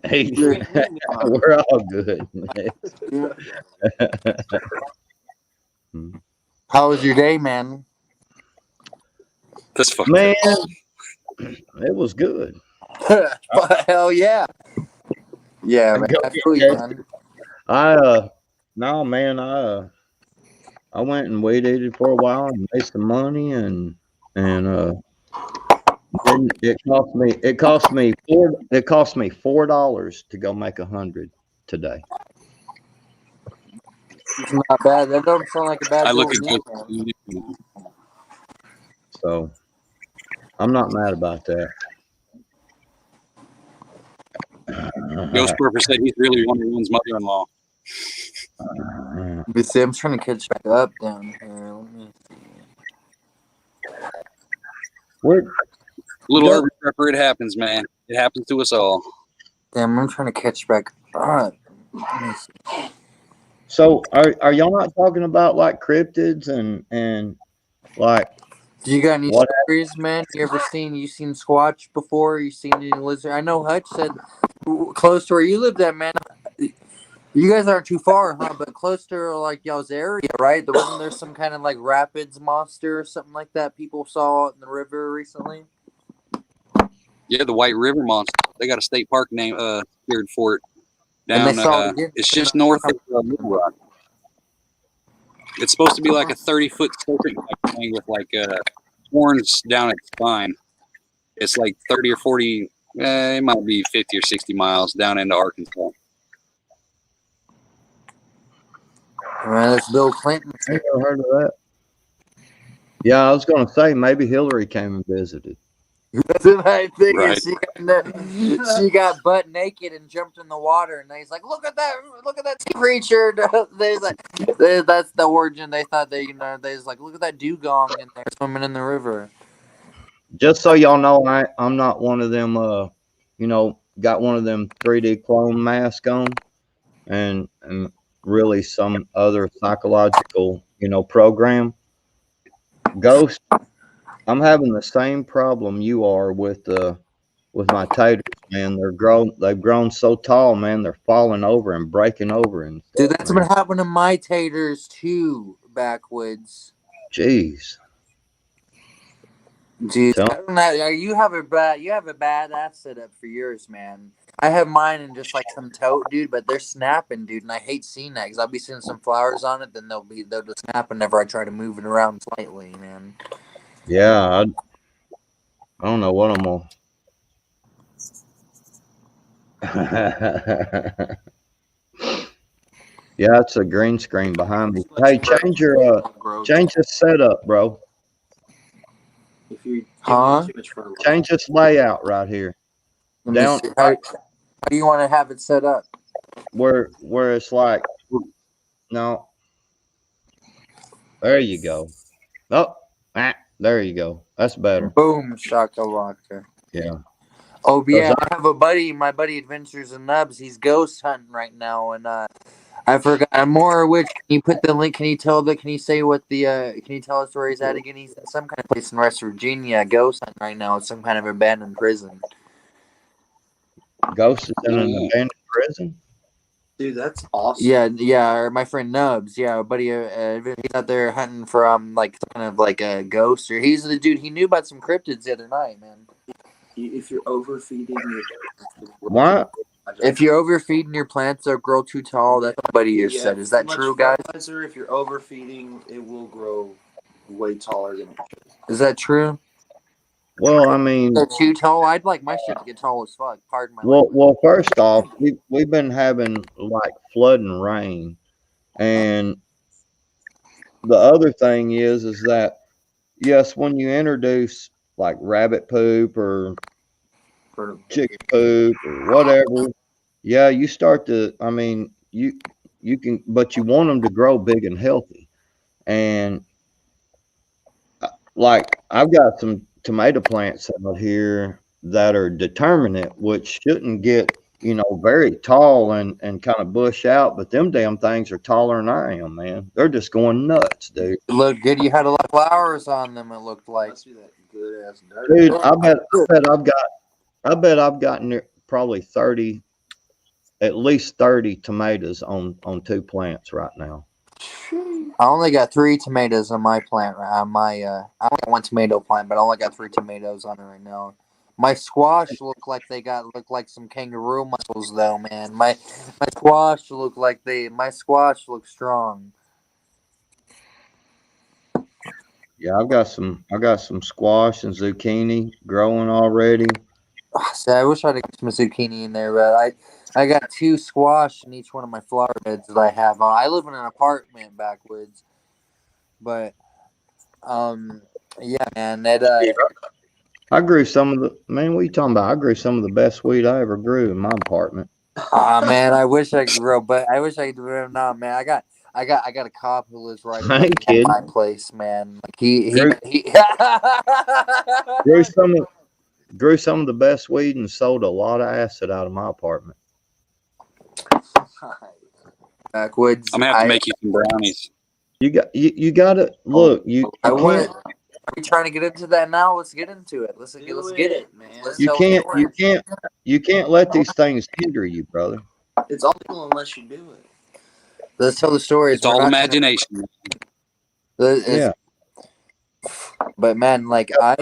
Hey, we're all good. How was your day, man? That's fucked Man, up. it was good. Hell yeah. Yeah, man. I feel you, man. No, man, I went and weed eated for a while and made some money and it cost me $4 to go make 100 today. It's not bad. That don't sound like a bad I look deal at to me, you. So I'm not mad about that. Ghost Purpose said he's really Wonder Woman's mother-in-law. But see, I'm trying to catch back up down here. Let me see. Little urban prepper, it happens, man. It happens to us all. Damn, I'm trying to catch back up. Let me see. So are y'all not talking about like cryptids and like? Do you got any stories, man? You seen Squatch before? You seen any lizard? I know Hutch said close to where you lived at, man. You guys aren't too far, huh? But close to like y'all's area, right? Wasn't there some kind of like rapids monster or something like that people saw in the river recently? Yeah, the White River Monster. They got a state park name cleared for it down. It's just north of Little Rock. It's supposed to be like a 30-foot serpent thing with like horns down its spine. It's like 30 or 40. It might be 50 or 60 miles down into Arkansas. Man, that's Bill Clinton. I never heard of that. Yeah, I was gonna say maybe Hillary came and visited. That's what I think. Right. She got butt naked and jumped in the water, and he's like, "Look at that sea creature." That's the origin. They thought they was like, "Look at that dugong in there swimming in the river." Just so y'all know, I'm not one of them. Got one of them 3D clone masks on, and really some other psychological, program. Ghost, I'm having the same problem you are with my taters, man. They've grown so tall, man. They're falling over and breaking over and stuff, Dude, that's man. what happened to my taters too, backwoods. Jeez. Dude, Tell I don't know. You have a badass setup for yours, man. I have mine in just like some tote, dude, but they're snapping, dude, and I hate seeing that because I'll be seeing some flowers on it, then they'll just snap whenever I try to move it around slightly, man. yeah, I don't know what I'm gonna. Yeah, it's a green screen behind me. Hey, change this setup, bro. If you Huh? too much fertilizer. Change this layout right here. Let me Down see. How do you want to have it set up? where it's like, no, there you go. Oh, there you go. That's better. Boom, shakalaka. Yeah. Oh yeah, I- I have a buddy, my buddy Adventures and Nubs. He's ghost hunting right now, and I forgot more. Which can you put the link? Can you say what the? Can you tell us where he's at again? He's in some kind of place in West Virginia, ghost hunting right now. It's some kind of abandoned prison. Ghost is in an abandoned prison. Dude, that's awesome. Yeah. Or my friend Nubs, yeah, buddy, he's out there hunting for like some kind of like a ghost, or he's the dude. He knew about some cryptids the other night, man. If you're overfeeding your What? If you're overfeeding your plants, they'll grow too tall. That's what buddy has said. Is that true, guys? If you're overfeeding, it will grow way taller than it should. Is that true? Well, I mean, They're too tall. I'd like my shit to get tall as fuck. Pardon my well, first off, we've been having like flood and rain, and the other thing is that yes, when you introduce like rabbit poop or chicken poop or whatever, yeah, you start to. I mean, you can, but you want them to grow big and healthy, and like I've got some tomato plants out here that are determinate, which shouldn't get, very tall and kind of bush out, but them damn things are taller than I am, man. They're just going nuts, dude. It looked good. You had a lot of flowers on them. It looked like. Must be that good ass dirt. Dude, I bet I've gotten probably 30, at least 30 tomatoes on 2 plants right now. I only got 3 tomatoes on my plant. I only got 1 tomato plant, but I only got 3 tomatoes on it right now. My squash look like some kangaroo muscles though, man. My squash looks strong. Yeah, I got some squash and zucchini growing already. See, I wish I'd get some zucchini in there, but I got 2 squash in each one of my flower beds that I have. I live in an apartment backwoods, but yeah, man, that I grew some of the, man, what are you talking about? I grew some of the best weed I ever grew in my apartment. man, I wish I could grow, but I wish I could grow. No, man, I got a cop who lives right I ain't kidding. my place, man. Like he grew some of the best weed and sold a lot of acid out of my apartment. Backwoods. I'm gonna have to make you some brownies. You got to look. I want. Are we trying to get into that now? Let's get into it. Let's get it, man. You can't let these things hinder you, brother. It's all unless you do it. Let's tell the story. It's all imagination. Yeah. But man, like I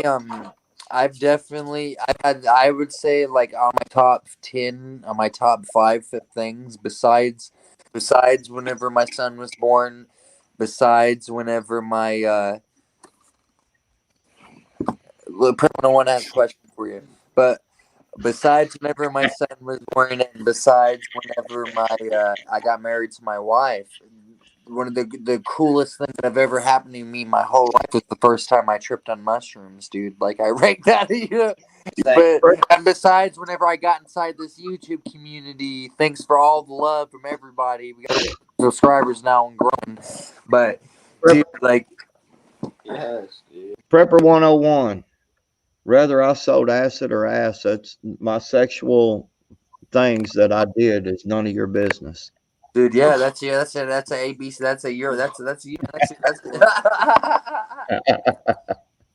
would say like on my top 10, on my top 5 things besides whenever my son was born, besides whenever my I want to ask a question for you, but besides whenever my son was born, and besides whenever I got married to my wife, one of the coolest things that have ever happened to me my whole life was the first time I tripped on mushrooms, dude. Like I ranked that, and besides whenever I got inside this YouTube community, thanks for all the love from everybody. We got subscribers now and growing, but dude, like, yes, dude. Prepper 101. Whether I sold acid or ass, that's my sexual things that I did is none of your business. Dude, yeah, that's a ABC. That's a Euro. That's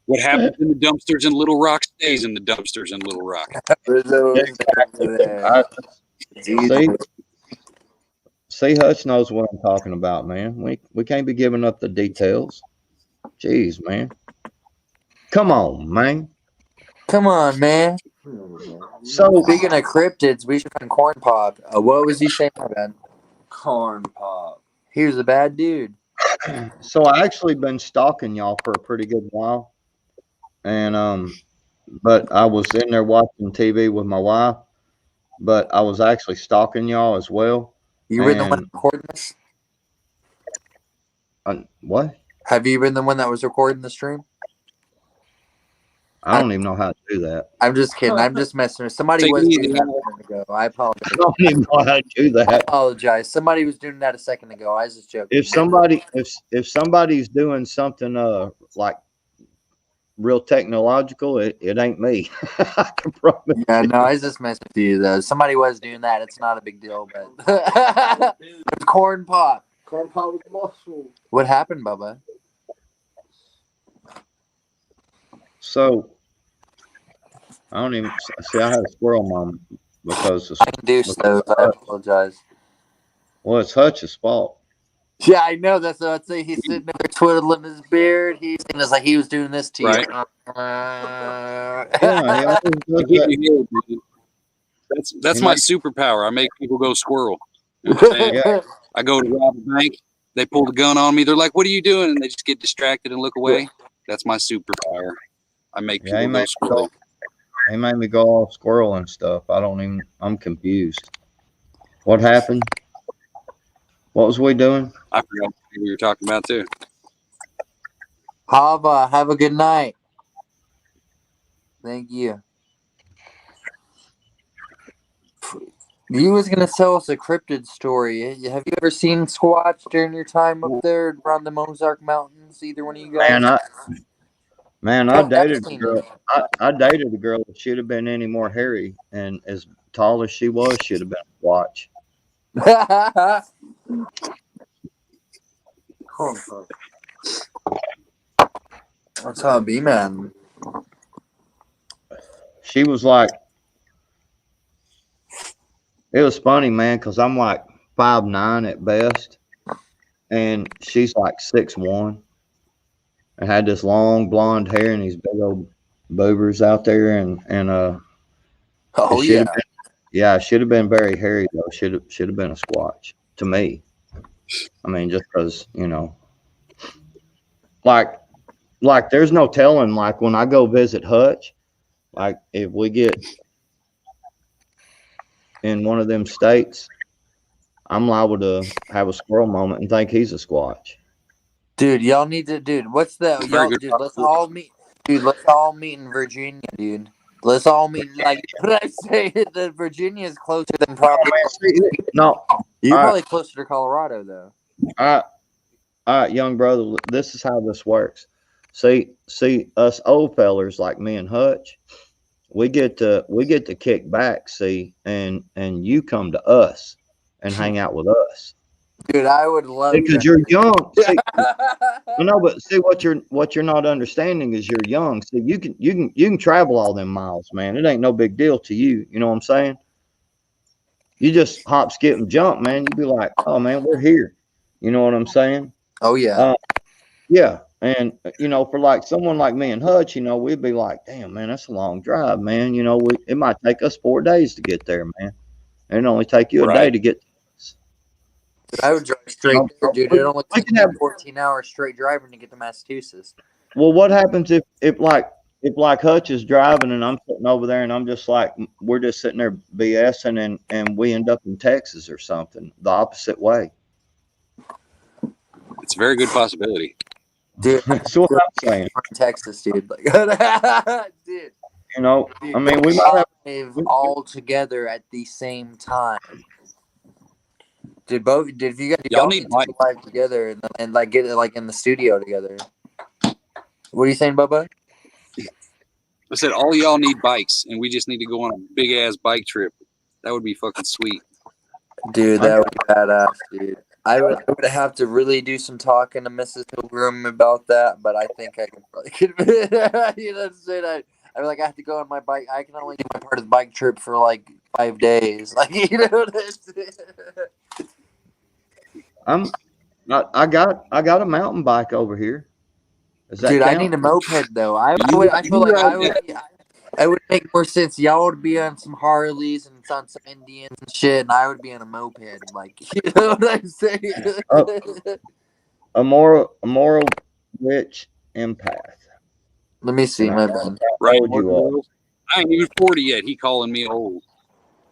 What happens in the dumpsters in Little Rock stays in the dumpsters in Little Rock. See, Hutch knows what I'm talking about, man. We can't be giving up the details. Jeez, man. Come on, man. Come on, man. So Speaking of cryptids, we should find Corn Pop. What was he saying, my bad? Corn Pop. He was a bad dude. so I actually been stalking y'all for a pretty good while. And but I was in there watching TV with my wife, but I was actually stalking y'all as well. You were the one And recording this? what? Have you been the one that was recording the stream? I don't even know how to do that. I'm just kidding. I'm just messing with somebody. Take Was it doing easy. that a second ago. I apologize. I don't even know how to do I that. apologize. Somebody was doing that a second ago. I was just joking. If somebody's doing something like real technological, it ain't me. I can promise. Yeah, no, I was just messing with you though. Somebody was doing that. It's not a big deal, but it's Corn Pop. Corn Pop with muscle. What happened, Bubba? So I don't even see. I had a squirrel mom because I can do so. I apologize. well, it's Hutch's fault. Yeah, I know. That's what I'd say. He's sitting there twiddling his beard. He's saying it's like he was doing this to Right. you. Yeah, he always does I give that. you hell, dude. That's He my makes- superpower. I make people go squirrel. You know what I'm saying? Yeah. I go to rob a bank. They pull the gun on me. They're like, "What are you doing?" And they just get distracted and look away. That's my superpower. I make Yeah, people go squirrel. He made me go all squirrel and stuff. I'm confused. What happened? What was we doing? I forgot what we were talking about too. Hava, have a good night. Thank you. You was gonna tell us a cryptid story. Have you ever seen Squatch during your time up there around the Mozart Mountains? Either one of you guys? I dated a girl. I dated a girl that should have been any more hairy, and as tall as she was, should have been a watch. Corn Pop. That's how it be, man. She was like, it was funny, man, because I'm like 5'9" at best, and she's like 6'1", and had this long blonde hair and these big old boobers out there, and Oh it should yeah. have been, yeah, it should have been very hairy though. Should have been a Squatch to me. I mean, just because like there's no telling. Like when I go visit Hutch, like if we get in one of them states, I'm liable to have a squirrel moment and think he's a Squatch. Dude, y'all need to, dude. What's the Very y'all, good dude? Let's all meet, dude. Let's all meet in Virginia, dude. Let's all meet. Like, what I say, that Virginia is closer than probably. No, You're all probably closer to Colorado, though. all right, young brother. This is how this works. See, us old fellers like me and Hutch, we get to kick back. See, and you come to us and hang out with us Dude, I would love because to. you're young. See, no, but see what you're not understanding is you're young. See, you can travel all them miles, man. It ain't no big deal to you. You know what I'm saying? You just hop, skip, and jump, man. You'd be like, oh man, we're here. You know what I'm saying? Oh yeah. Yeah. And for like someone like me and Hutch, we'd be like, damn, man, that's a long drive, man. It might take us 4 days to get there, man. It'd only take you a day Right. to get. Dude, I would drive straight there, dude. It only we takes can have 14 hours straight driving to get to Massachusetts. Well, what happens if like Hutch is driving and I'm sitting over there and I'm just like we're just sitting there BSing and we end up in Texas or something the opposite way? It's a very good possibility. Dude, That's what I'm saying. from Texas, dude. Like, dude. I mean, we might have live all together at the same time. Did you guys Y'all y'all need need to live together and like get it like in the studio together? What are you saying, Bubba? I said all y'all need bikes, and we just need to go on a big ass bike trip. That would be fucking sweet. Dude, that would be badass, dude. I would have to really do some talking to Mrs. Pilgrim about that, but I think I could probably convince. You know what I'm saying? I like I have to go on my bike. I can only do my part of the bike trip for like 5 days. Like you know what I'm saying? I got a mountain bike over here. Does that Dude, I count? need a moped though. I You, would. I feel you like ride I would. that. It would make more sense. Y'all would be on some Harleys and on some Indians and shit, and I would be on a moped. Like, you know what I'm saying? A moral rich empath. Let me see, And I my know bad. how Right, old you are. I ain't even 40 yet. He calling me old.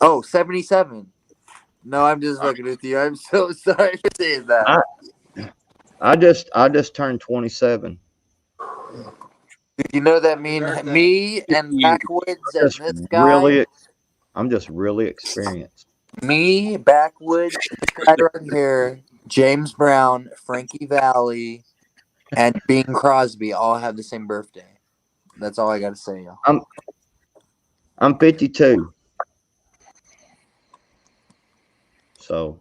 Oh, 77. No, I'm just fucking with you. I'm so sorry for saying that. I just turned 27. You know that mean me and 50 years. Backwoods and Just this guy? I'm just really experienced. Me, Backwoods, this guy right here, James Brown, Frankie Valli, and Bing Crosby all have the same birthday. That's all I gotta say, y'all. I'm 52. So,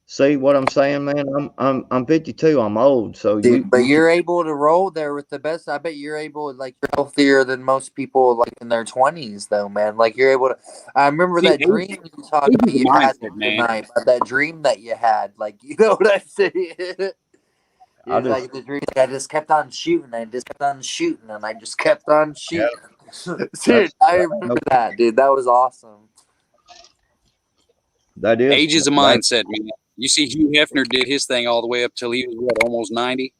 see what I'm saying, man? I'm 52. I'm old. So Dude, but you you're able to roll there with the best. I bet you're able, like, you're healthier than most people, like, in their 20s, though, man. Like, you're able to. I remember See, that age, dream you talked age about is a you had mindset, the man. night, about that dream that you had. Like, you know what I'm saying? I It's like the dream. Like, I just kept on shooting. I just kept on shooting, and I just kept on shooting. Dude, I remember that, dude. That was awesome. that is Age is a that, mindset, man. You see, Hugh Hefner did his thing all the way up till he was what, almost 90.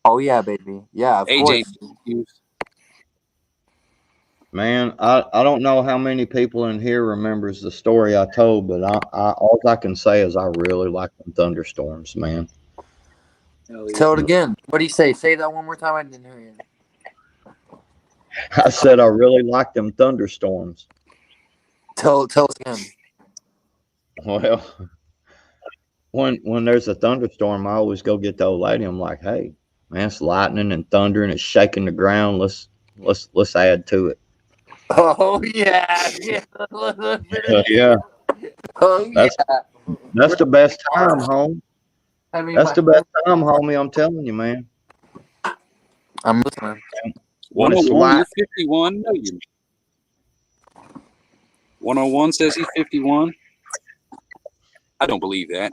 Oh yeah, baby. Yeah, of Age course. ain't an excuse. man. I don't know how many people in here remembers the story I told, but I all I can say is I really like them thunderstorms, man. Tell it again. What do you say? Say that one more time. I didn't hear you. I said I really like them thunderstorms. Tell us again. Well, when there's a thunderstorm, I always go get the old lady. I'm like, hey, man, it's lightning and thunder and it's shaking the ground. Let's add to it. Oh yeah, yeah. Yeah, Oh yeah. that's the best time, home. I mean, That's the best time, homie. I'm telling you, man. I'm listening. When it's 101, light, you're 51. No, you. 101 says he's 51. I don't believe that.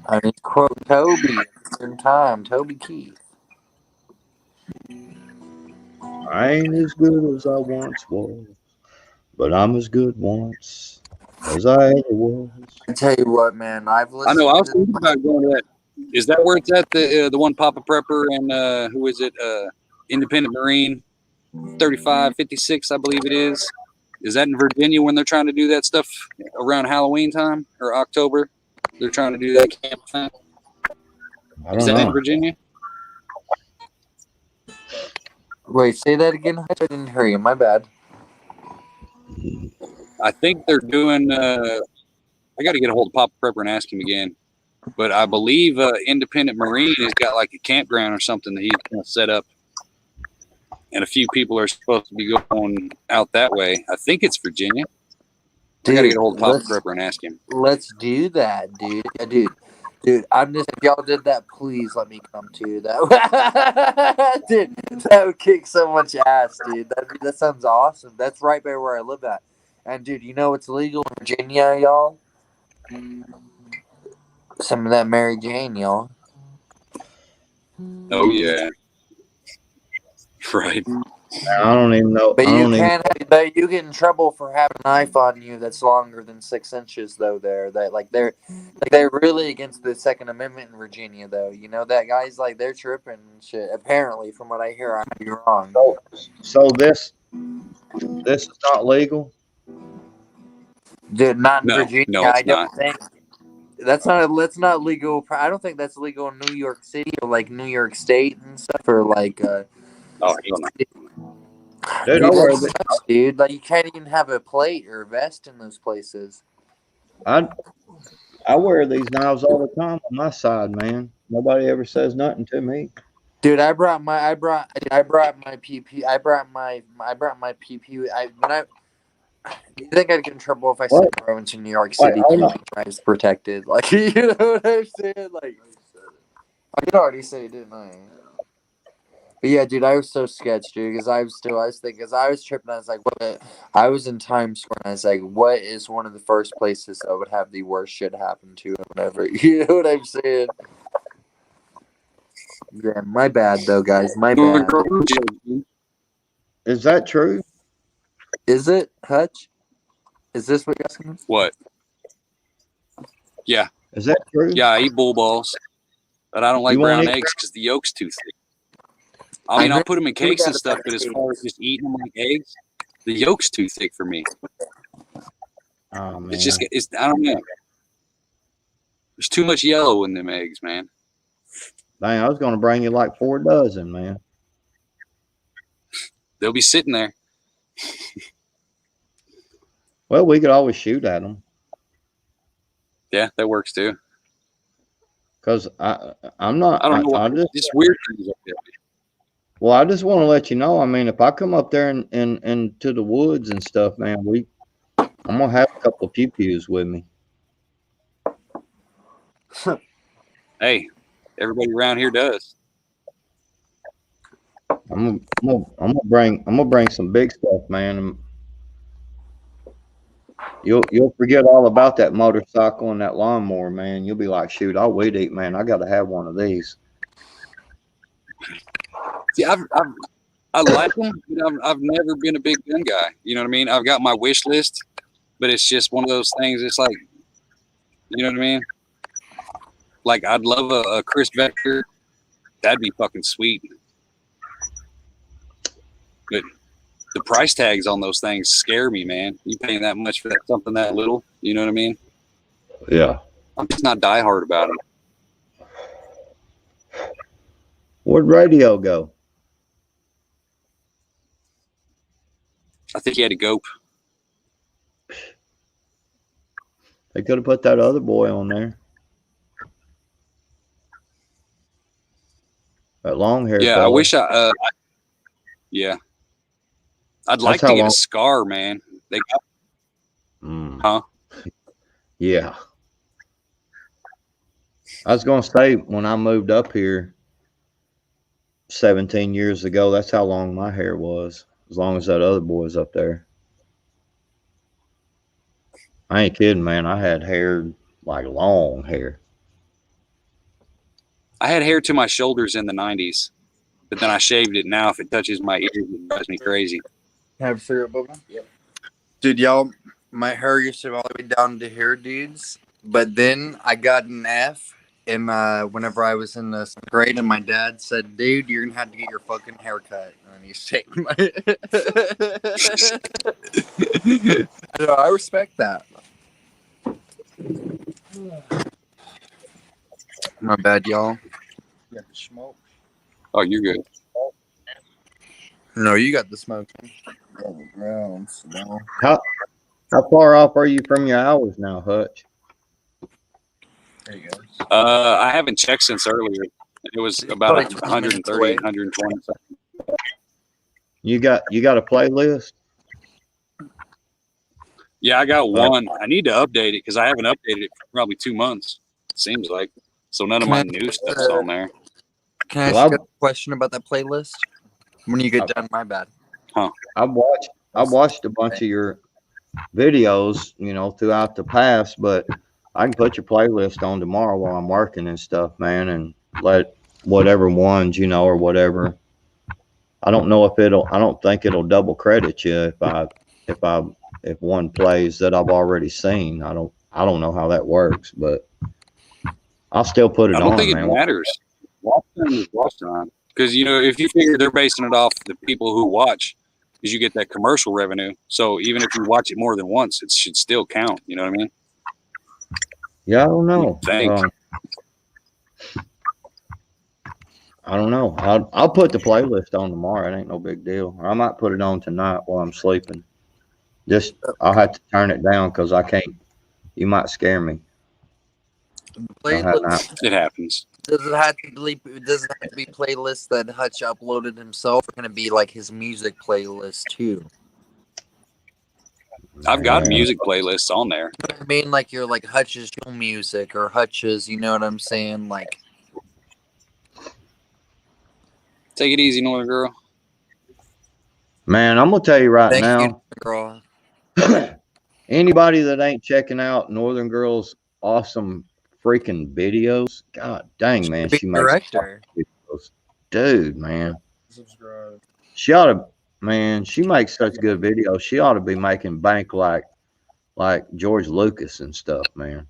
I mean, quote Toby at the same time. Toby Keith. I ain't as good as I once was, but I'm as good once as I ever was. I tell you what, man. I've I know. listened I was to. thinking about going to that. Is that where it's at? The one Papa Prepper and who is it? Independent Marine 3556, I believe it is. Is that in Virginia when they're trying to do that stuff around Halloween time or October? They're trying to do that camp thing. I Is don't that in know. Virginia? Wait, say that again. I didn't hear you. My bad. I think they're doing. I got to get a hold of Papa Prepper and ask him again. But I believe Independent Marine has got like a campground or something that he's going to set up. And a few people are supposed to be going out that way. I think it's Virginia. I got to get a hold of Papa Prepper and ask him. Let's do that, dude. Yeah, dude. I'm just. If y'all did that, please let me come too. That, dude, that would kick so much ass, dude. That sounds awesome. That's right by where I live at. And dude, you know it's legal in Virginia, y'all. Some of that Mary Jane, y'all. Oh yeah, right. I don't even know. But I you don't even. can, but you get in trouble for having a knife on you that's longer than 6 inches, though. They're really against the Second Amendment in Virginia, though. You know that guys they're tripping and shit. Apparently, from what I hear, I might be wrong. So this is not legal. Dude, not in No, Virginia. it's I don't not. think that's not. That's not legal. I don't think that's legal in New York City or like New York State and stuff, or like. Oh, hell no. Dude, Dude, that sucks, dude. Like you can't even have a plate or a vest in those places. I wear these knives all the time on my side, man. Nobody ever says nothing to me. Dude, I brought my PP. I brought my PP. You think I'd get in trouble if I said I went to New York City drives protected? Like, you know what I'm saying? Like, I could already say, didn't I? But yeah, dude, I was so sketched, dude, because I was thinking, because I was tripping. I was like, what? I was in Times Square, and I was like, what is one of the first places that would have the worst shit happen to whenever? You know what I'm saying? Yeah, my bad though, guys. My Northern bad. Girl Blue Jays. Is that true? Is it, Hutch? Is this what you're asking? What? Yeah, Is that true? yeah. I eat bull balls, but I don't like You won't brown eat eggs because the yolk's too thick. I mean, I'll put them in cakes and stuff, but as far as just eating them like eggs, the yolk's too thick for me. Oh man. It's I don't know. There's too much yellow in them eggs, man. Dang, I was gonna bring you like 4 dozen, man. They'll be sitting there. Well, we could always shoot at them. Yeah, that works too. Cause I'm not. I don't know. I just Just weird things like that. Well, I just want to let you know. I mean, if I come up there and to the woods and stuff, man, I'm gonna have a couple of pew-pews with me. Hey, everybody around here does. I'm gonna bring some big stuff, man. And you'll forget all about that motorcycle and that lawnmower, man. You'll be like, shoot, I'll weed eat, man. I got to have one of these. See, I like them, but I've never been a big gun guy. You know what I mean? I've got my wish list, but it's just one of those things. It's like, you know what I mean? Like, I'd love a Chris Vector. That'd be fucking sweet. But the price tags on those things scare me, man. You paying that much for something that little? You know what I mean? Yeah. I'm just not diehard about it. Where'd radio go? I think he had a gope. They could have put that other boy on there. That long hair. Yeah, fella. I wish yeah. I'd like to get a scar, man. They got, huh? Yeah. I was gonna say when I moved up here 17 years ago, that's how long my hair was. As long as that other boy's up there. I ain't kidding, man. I had hair, like long hair. I had hair to my shoulders in the 90s, but then I shaved it. Now, if it touches my ears, it drives me crazy. Have syrup, Bubba? Yep. Dude, y'all, my hair used to go all the way down to here, dudes. But then I got an F in whenever I was in the 7th grade, and my dad said, "Dude, you're gonna have to get your fucking haircut." And he shaved my. So I respect that. My bad, y'all. You got the smoke? Oh, you're good. No, you got the smoke. Oh, grounds, no. How far off are you from your hours now, Hutch? There you go. I haven't checked since earlier. It was about Probably 130, 120 something. You got a playlist? Yeah, I got one. I need to update it because I haven't updated it for probably 2 months. It seems like. So none of my new stuff's on there. Can I ask you a question about that playlist? When you get done, my bad. Huh? I watched a bunch of your videos, throughout the past, but I can put your playlist on tomorrow while I'm working and stuff, man, and let whatever ones, or whatever. I don't think it'll double credit you if one plays that I've already seen. I don't know how that works, but I'll still put it on. I don't think man. It matters. Watch time is watch time. Because, if you figure they're basing it off the people who watch, because you get that commercial revenue. So even if you watch it more than once, it should still count. You know what I mean? Yeah, I don't know. I don't know. I'll put the playlist on tomorrow. It ain't no big deal. Or I might put it on tonight while I'm sleeping. Just I'll have to turn it down because I can't. You might scare me. It happens. Does it have to be playlists that Hutch uploaded himself? Or can it be like his music playlist too? I've got music playlists on there. I mean, like your Hutch's music or Hutch's. You know what I'm saying? Like, take it easy, Northern Girl. Man, I'm gonna tell you right now. Thank you, girl. Anybody that ain't checking out Northern Girl's awesome freaking videos, god dang, man, she makes videos. dude, man. Subscribe. She ought to, man. She makes such good videos. She ought to be making bank like George Lucas and stuff, man.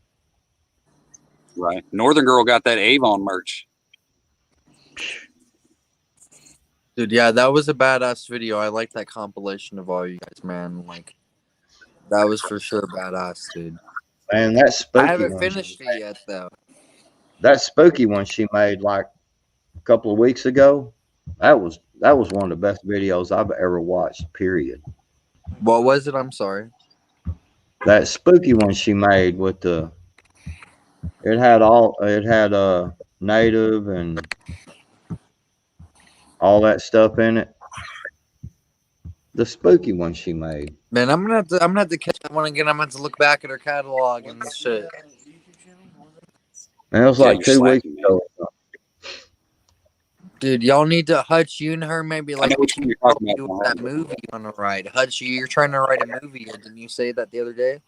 Right. Northern Girl got that Avon merch. Dude, yeah, that was a badass video. I like that compilation of all you guys, man. Like, that was for sure badass, dude. And that spooky I haven't one, finished it yet, though. that spooky one she made like a couple of weeks ago. That was one of the best videos I've ever watched. Period. What was it? I'm sorry. That spooky one she made with it had native and all that stuff in it. The spooky one she made. Man, I'm gonna have to catch that one again. I'm gonna have to look back at her catalog and shit. And it was Yeah, like you're 2 weeks slacking, man. ago. Dude, y'all need to Hutch, you and her maybe I like know which one you're help talking you about. with that movie you want to write. Hutch, you're trying to write a movie. Didn't you say that the other day?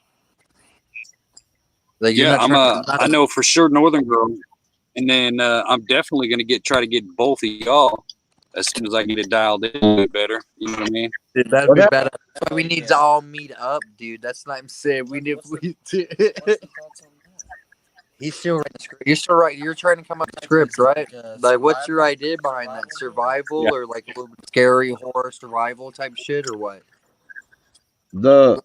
Like, you're Yeah, not I know for sure Northern Girl, and then I'm definitely gonna try to get both of y'all as soon as I get it dialed in a little bit better. You know what I mean? Dude, that'd be better. That's why we need to all meet up, dude. That's not I'm saying. We need. He's still writing the script. You're still right. You're trying to come up with scripts, right? Like, what's your idea behind that? Survival or like a little bit scary horror survival type shit or what? The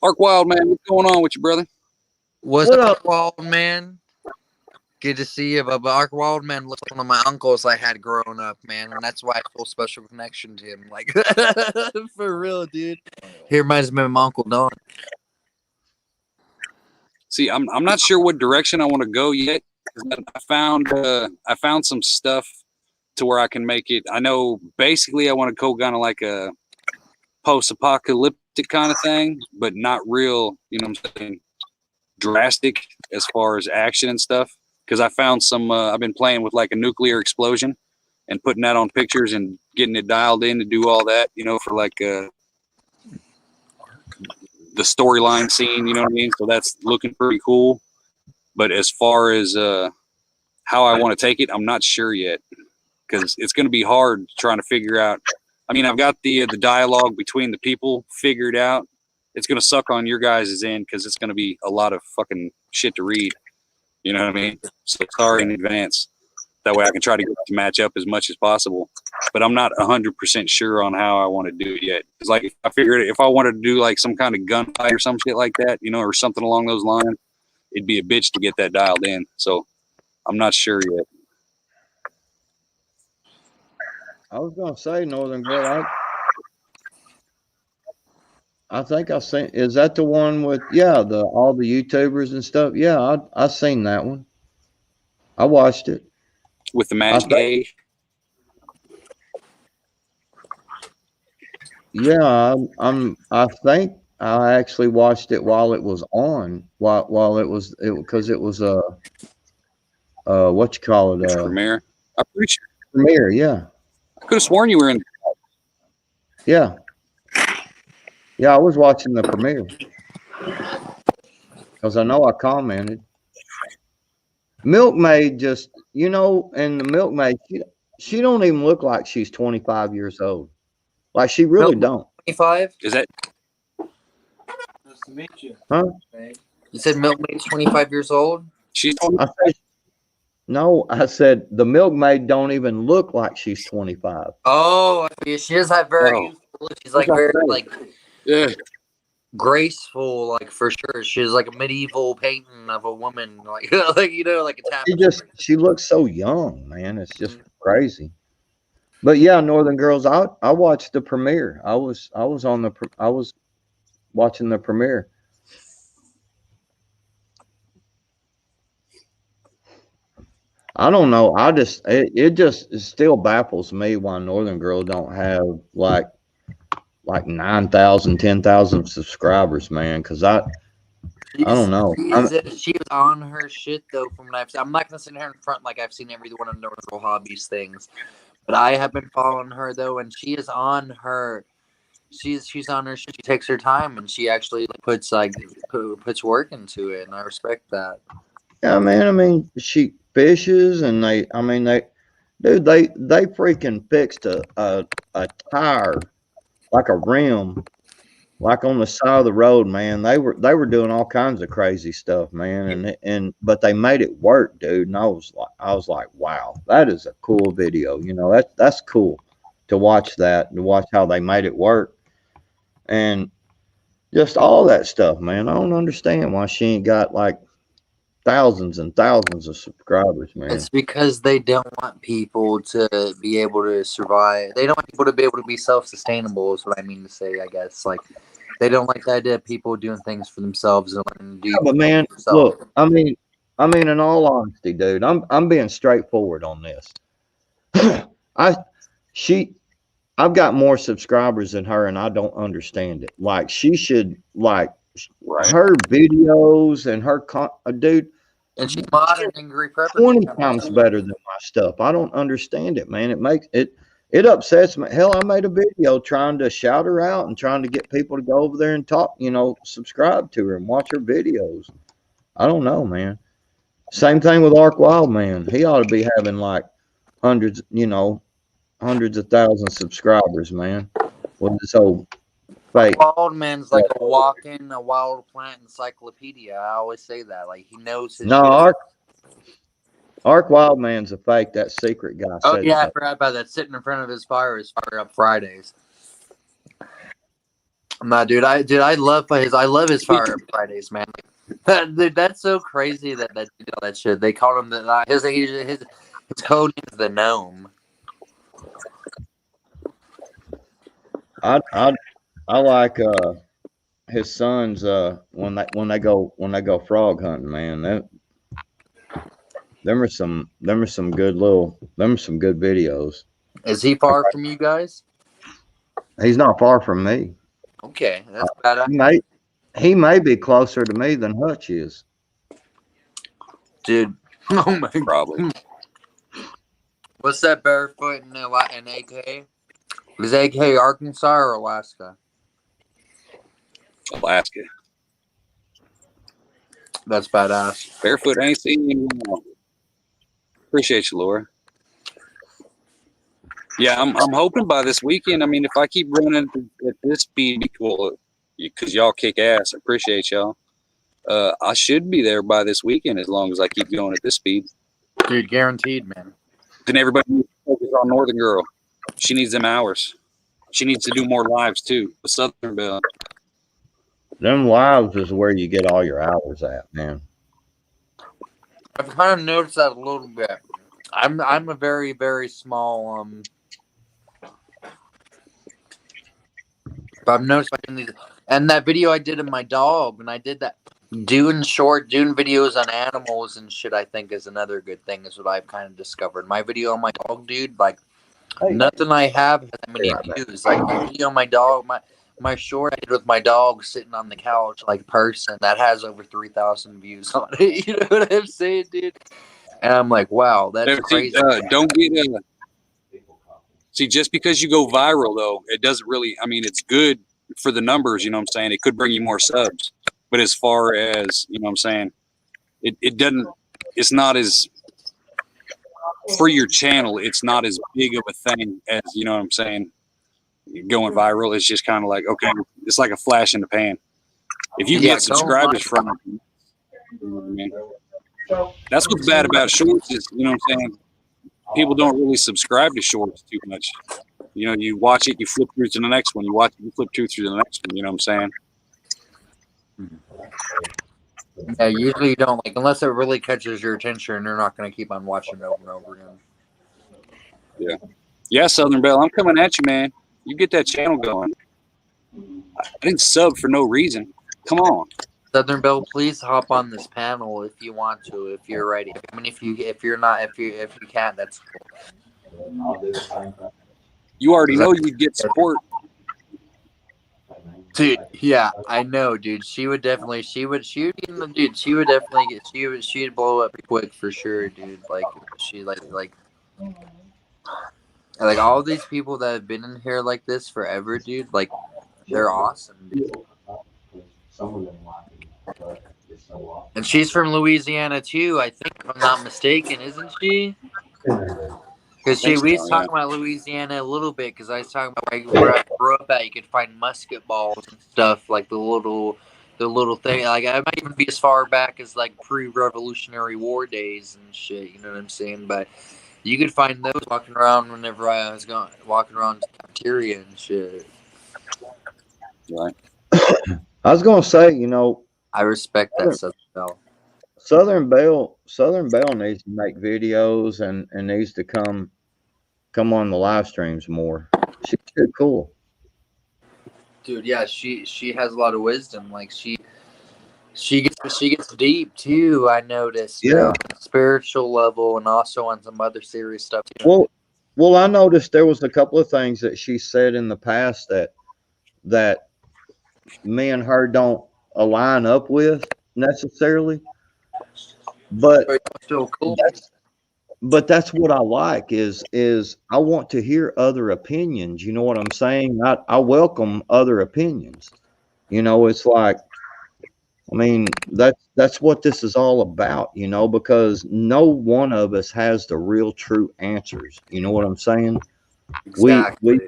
Ark Wild Man, what's going on with you, brother? What's What up, up? Wild Man? Good to see you, but Ark Wild Man looks like one of my uncles I had growing up, man, and that's why I feel a special connection to him. Like, for real, dude. He reminds me of my Uncle Don. See, I'm not sure what direction I want to go yet. I found some stuff to where I can make it. I know basically I want to go kind of like a post-apocalyptic kind of thing, but not real, you know what I'm saying, drastic as far as action and stuff. Because I found some, I've been playing with like a nuclear explosion and putting that on pictures and getting it dialed in to do all that, you know, for like the storyline scene, you know what I mean? So that's looking pretty cool. But as far as how I want to take it, I'm not sure yet because it's going to be hard trying to figure out. I mean, I've got the dialogue between the people figured out. It's going to suck on your guys' end because it's going to be a lot of fucking shit to read. You know what I mean? So sorry in advance. That way I can try to get it to match up as much as possible. But I'm not 100% sure on how I want to do it yet. It's like I figured if I wanted to do like some kind of gunfight or some shit like that, you know, or something along those lines, it'd be a bitch to get that dialed in. So I'm not sure yet. I was gonna say Northern Girl. I think I've seen. Is that the one with all the YouTubers and stuff? Yeah, I seen that one. I watched it. With the Magic A. Yeah, I think I actually watched it while it was on. While it was because it was what you call it Premiere. I'm pretty sure. Premiere. Yeah. I could have sworn you were in. Yeah. Yeah, I was watching the premiere because I know I commented. Milkmaid just, and the Milkmaid, she don't even look like she's 25 years old. Like she really don't. 25? Is that? Nice to meet you. Huh? You said Milkmaid's 25 years old? She's I said the Milkmaid don't even look like she's 25. Oh, she does have very youthful. She's like very like graceful, like for sure. She's like a medieval painting of a woman, like like like a tapestry. She looks so young, man. It's just crazy. But yeah, Northern Girls, I watched the premiere. I was watching the premiere. I don't know. It still baffles me why Northern Girl don't have like 9,000, 10,000 subscribers, man. Because I don't know. She was on her shit though. From what I've seen, I'm not gonna sit here in front like I've seen every one of Northern Girl Hobbies things, but I have been following her though, and she is on her. She's on her shit. She takes her time, and she actually puts work into it, and I respect that. Yeah, man. I mean, she fishes, and dude, they freaking fixed a tire, like a rim, like on the side of the road, man. They were doing all kinds of crazy stuff, man, but they made it work, dude. And I was like, wow, that is a cool video. You know, that's cool to watch that, to watch how they made it work, and just all that stuff, man. I don't understand why she ain't got like thousands and thousands of subscribers, man. It's because they don't want people to be able to survive. They don't want people to be able to be self-sustainable, is what I mean to say, I guess. Like, they don't like the idea of people doing things for themselves and letting them do Yeah, but man, themselves. look, I mean, in all honesty, dude, I'm being straightforward on this. I've got more subscribers than her, and I don't understand it. Like, she should, like, her videos and her dude. And she's modern and Greek 20 times better than my stuff. I don't understand it, man. It makes it upsets me. Hell, I made a video trying to shout her out and trying to get people to go over there and talk, subscribe to her and watch her videos. I don't know, man. Same thing with Ark Wild, man. He ought to be having like hundreds of thousands of subscribers, man. With this old fake. Wild man's like a walking a wild plant encyclopedia. I always say that. Like, he knows his shit. Ark Wild man's a fake. That secret guy. Oh said yeah, that. I forgot about that. Sitting in front of his fire up Fridays. Nah, dude, I love his fire up Fridays, man. Dude, that's so crazy that that shit. They called him his code is the gnome. I like his sons when they go frog hunting, man. Them are some good videos. Is he far from you guys? He's not far from me. Okay, that's bad. He may be closer to me than Hutch is. Dude, oh my Probably. What's that barefoot in AK? Is AK Arkansas or Alaska? Alaska. That's badass. Barefoot ain't seen you. Appreciate you, Laura. Yeah, I'm hoping by this weekend. I mean, if I keep running at this speed, well, because y'all kick ass, I appreciate y'all. I should be there by this weekend as long as I keep going at this speed. Dude, guaranteed, man. Then everybody needs to focus on Northern Girl. She needs them hours. She needs to do more lives too. The Southern Belle. Them lives is where you get all your hours at, man. I've kind of noticed that a little bit. I'm a very, very small but I've noticed and that video I did of my dog, and I did that doing videos on animals and shit, I think is another good thing, is what I've kind of discovered. My video on my dog, dude, like nothing I have has that many views. Like my video on my dog, my short I did with my dog sitting on the couch like person, that has over 3,000 views on it. You know what I'm saying, dude? And I'm like, wow, that's crazy. Don't get see, just because you go viral though, it doesn't really, I mean, it's good for the numbers, you know what I'm saying? It could bring you more subs. But as far as, you know what I'm saying, it doesn't, it's not as, for your channel, it's not as big of a thing as, you know what I'm saying, going viral. It's just kind of like, okay, it's like a flash in the pan. If you get subscribers from it, you know what I mean? That's what's bad about shorts is, you know what I'm saying, people don't really subscribe to shorts too much. You know, you watch it, you flip through to the next one. You watch it, you flip through to the next one. You know what I'm saying? Yeah, usually you don't, like, unless it really catches your attention, and you're not going to keep on watching it over and over again. Yeah. Yeah, Southern Belle, I'm coming at you, man. You get that channel going. I didn't sub for no reason. Come on. Southern Belle, please hop on this panel if you want to, if you're ready. I mean, if you can't, that's cool. You already know you get support. Dude, yeah, I know, dude. She would definitely she'd blow up quick for sure, dude. Like, she like all these people that have been in here like this forever, dude, like, they're awesome, dude. And she's from Louisiana too, I think, if I'm not mistaken, isn't she? Because think we so, was yeah. talking about Louisiana a little bit, because I was talking about where I grew up at. You could find musket balls and stuff, like the little thing. Like I might even be as far back as like pre-Revolutionary War days and shit. You know what I'm saying? But you could find those walking around whenever I was walking around the cafeteria and shit. Right. I was gonna say, you know, I respect that Southern Belle. Southern Belle needs to make videos and needs to come on the live streams more. She's too cool. Dude, yeah, she has a lot of wisdom. Like she gets deep too. I noticed, Yeah. on a spiritual level and also on some other serious stuff too. Well, I noticed there was a couple of things that she said in the past that me and her don't align up with necessarily, but Still cool. that's what I like is I want to hear other opinions. You know what I'm saying? I welcome other opinions. You know, it's like, I mean, that's what this is all about, you know, because no one of us has the real true answers. You know what I'm saying? Exactly.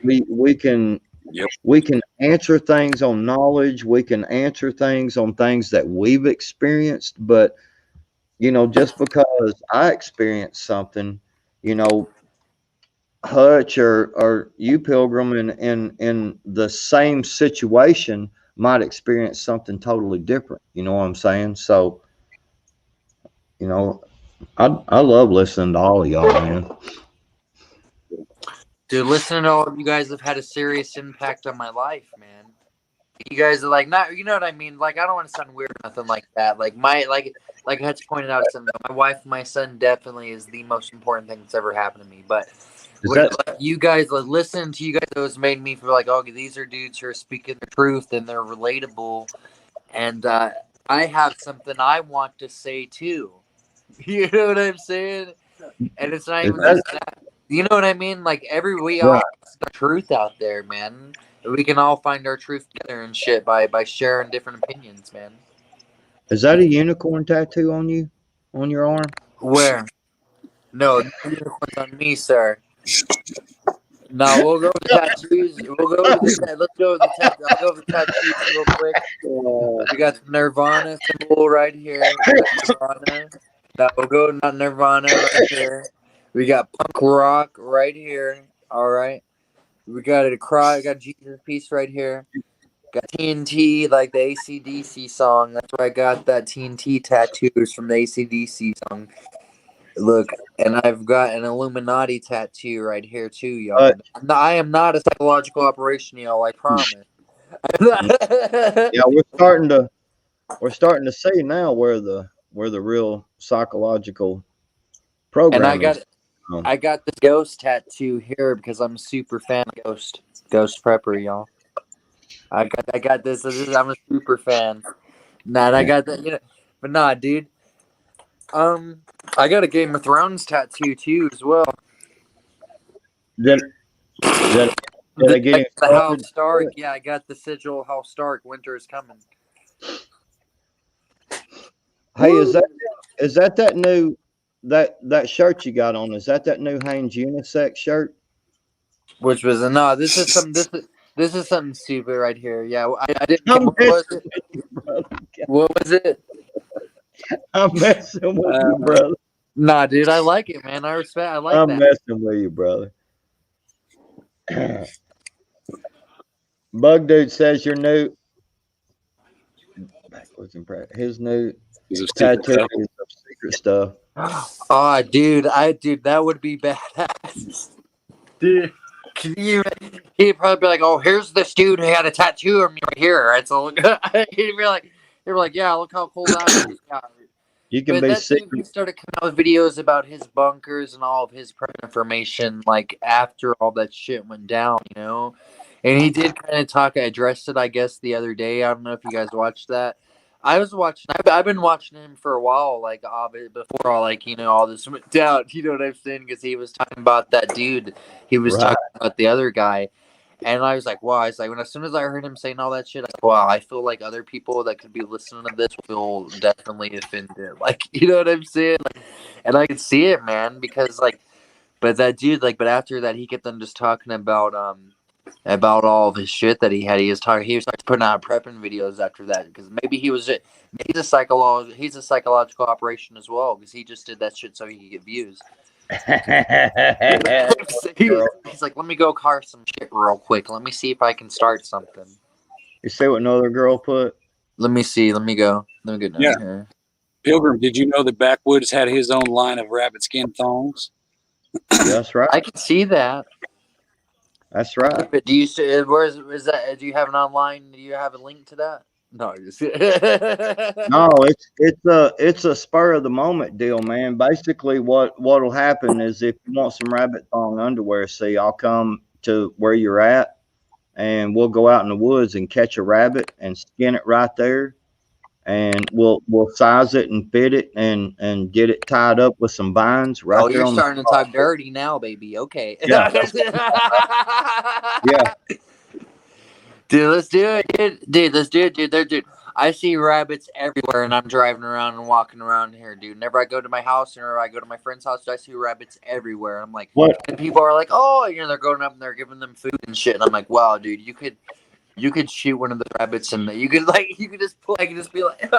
We can Yep. we can answer things on knowledge, we can answer things on things that we've experienced, but you know, just because I experienced something, you know, Hutch or you, Pilgrim, in the same situation might experience something totally different. You know what I'm saying? So, you know, I love listening to all of y'all, man. Dude, listening to all of you guys have had a serious impact on my life, man. You guys are like, not, you know what I mean? Like, I don't want to sound weird or nothing like that. Like like Hutch pointed out, my wife and my son definitely is the most important thing that's ever happened to me. But like, you guys, like, listening to you guys, those made me feel like, oh, these are dudes who are speaking the truth and they're relatable. And I have something I want to say too. You know what I'm saying? And it's not even just that. You know what I mean? Like we all have the truth out there, man. We can all find our truth together and shit by sharing different opinions, man. Is that a unicorn tattoo on you, on your arm? Where? No unicorns on me, sir. No, we'll go with tattoos. We'll go with the let's go with the tattoos. I'll go with the tattoos real quick. We got the Nirvana symbol right here. Nirvana. No, we'll go with Nirvana right here. We got punk rock right here. All right. We got a cry. Got Jesus piece right here. Got TNT, like the AC/DC song. That's where I got that TNT tattoos from the AC/DC song. Look, and I've got an Illuminati tattoo right here too, y'all. No, I am not a psychological operation, y'all. I promise. Yeah, we're starting to see now where the real psychological program And I got this ghost tattoo here because I'm a super fan of Ghost Prepper, y'all. I got this. I'm a super fan. Nah, and I got that. You know, but nah, dude. I got a Game of Thrones tattoo too as well. Did I get the House Stark? Yeah, I got the sigil House Stark. Winter is coming. Hey, is that new that shirt you got on? Is that new Hanes unisex shirt? Which was no. This is something stupid right here. Yeah, I didn't. What was it? What was it? I'm messing with you, brother. Nah, dude, I like it, man. I like I'm that. messing with you, brother. Bug Dude says your new his new tattoo is of secret stuff. Oh, dude, that would be badass. Dude, he'd probably be like, "Oh, here's this dude who had a tattoo of me right here." Right? So he'd be like, "Yeah, look how cool that is." Yeah. You can But be that secret. dude, he started coming out with videos about his bunkers and all of his prep information, like after all that shit went down, you know. And he did kind of addressed it, I guess, the other day. I don't know if you guys watched that. I was watching. I've been watching him for a while, like before all, like, you know, all this went down. You know what I'm saying? Because he was talking about that dude. He was talking about the other guy. And I was like, wow. I was like, as soon as I heard him saying all that shit, I was like, wow, I feel like other people that could be listening to this will definitely offended. Like, you know what I'm saying? Like, and I could see it, man, because, like, But that dude, like, but after that, he kept on just talking about all of his shit that he had. He was putting out prepping videos after that because maybe he's a psychological operation as well because he just did that shit so he could get views. He's like, let me go carve some shit real quick. Let me see if I can start something. You see what another girl put? Let me see. Let me go down here. Pilgrim, did you know that Backwoods had his own line of rabbit skin thongs? That's right. I can see that. That's right. But do you is that? Do you have an online? Do you have a link to that? No, No, it's a spur of the moment deal, man. Basically, what'll happen is if you want some rabbit thong underwear, see, I'll come to where you're at, and we'll go out in the woods and catch a rabbit and skin it right there, and we'll size it and fit it and get it tied up with some vines right there. You're starting to talk dirty now, baby. Okay. Yeah. Yeah. Dude, let's do it, dude. Let's do it, dude. I see rabbits everywhere, and I'm driving around and walking around here, dude. Whenever I go to my house or I go to my friend's house, I see rabbits everywhere. I'm like, what? And people are like, oh, they're going up and they're giving them food and shit. And I'm like, wow, dude, you could shoot one of the rabbits and you could just be like.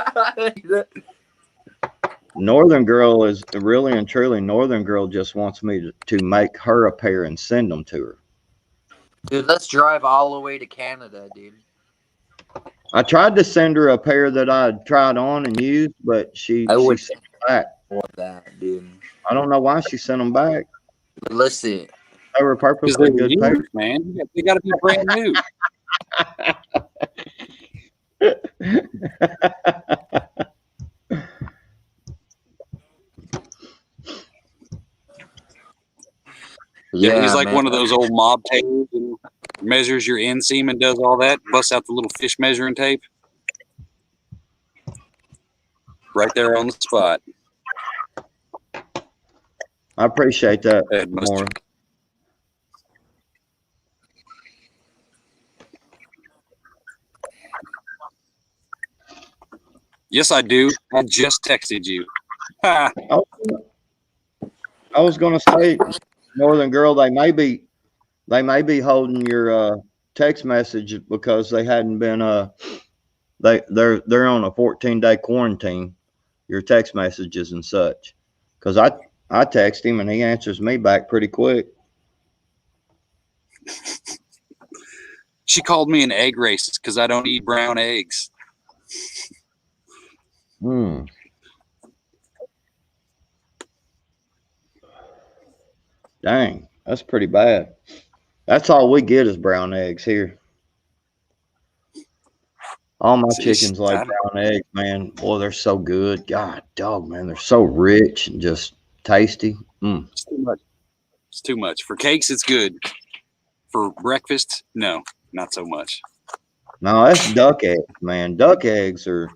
Northern Girl is really and truly. Northern Girl just wants me to make her a pair and send them to her. Dude, let's drive all the way to Canada, dude. I tried to send her a pair that I tried on and used, but she sent them back. Want that, dude. I don't know why she sent them back. But listen, they were purposely good pairs, man. They got to be brand new. Yeah, he's like one of those old mob tailors and measures your inseam and does all that. Busts out the little fish measuring tape. Right there on the spot. I appreciate that more. Yes, I do. I just texted you. I was going to say, Northern Girl, they may be holding your text message because they hadn't been they're on a 14-day quarantine, your text messages and such. Because I text him and he answers me back pretty quick. She called me an egg racist because I don't eat brown eggs. Dang, that's pretty bad. That's all we get is brown eggs here. All my chickens like brown eggs, man. Boy, they're so good. God, dog, man, they're so rich and just tasty. It's too much. It's too much. For cakes, it's good. For breakfast, no, not so much. No, that's duck eggs, man. Duck eggs are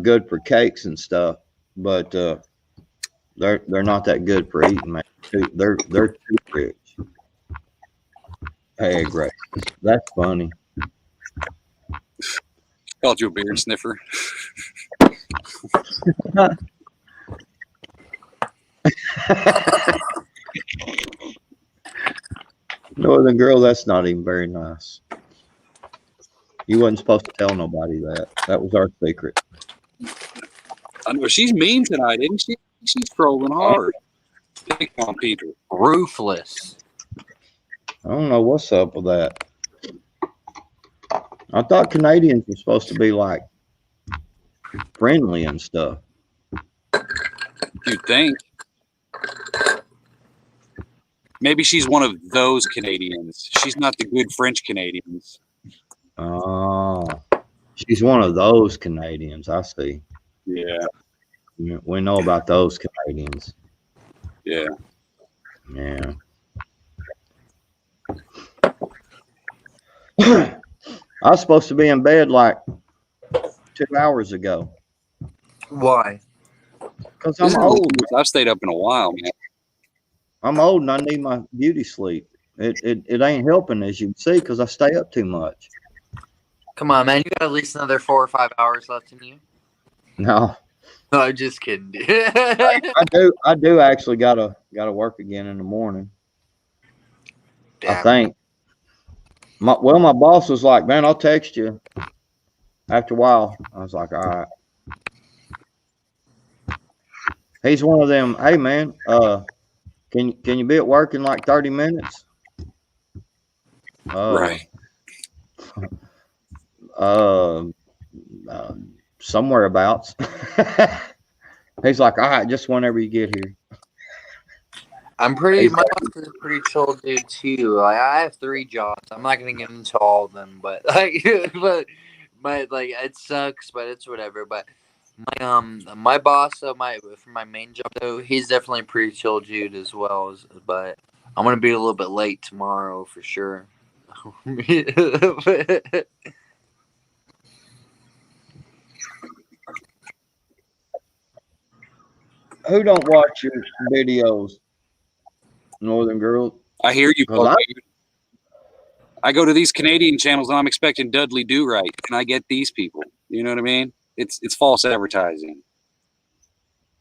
good for cakes and stuff, but they're not that good for eating, man. They're too rich. Egg race. That's funny. Called you a beard sniffer. Northern Girl, that's not even very nice. You wasn't supposed to tell nobody that. That was our secret. I know she's mean tonight, isn't she? She's trolling hard. Pick on people. Ruthless. I don't know what's up with that. I thought Canadians were supposed to be like friendly and stuff. You'd think. Maybe she's one of those Canadians. She's not the good French Canadians. Oh, she's one of those Canadians. I see. Yeah. We know about those Canadians. Yeah. Yeah. I was supposed to be in bed like 2 hours ago. Why? Because I'm old. I've stayed up in a while, man. I'm old and I need my beauty sleep. It ain't helping, as you can see, because I stay up too much. Come on, man. You got at least another 4 or 5 hours left in you. No. No, I'm just kidding, dude. I do actually got a got to work again in the morning. Damn. I think. My boss was like, "Man, I'll text you." After a while, I was like, "All right." He's one of them. Hey, man, can you be at work in like 30 minutes? Uh, Right. uh, uh somewhere abouts. He's like, all right, just whenever you get here. My boss is pretty chill dude too. Like I have 3 jobs. I'm not gonna get into all of them, but like it sucks, but it's whatever. But my boss, for my main job though, he's definitely a pretty chill dude as well. But I'm gonna be a little bit late tomorrow for sure. Who don't watch your videos, Northern Girl? I hear you, 'Cause dude. I go to these Canadian channels and I'm expecting Dudley Do Right, and I get these people. You know what I mean? It's false advertising.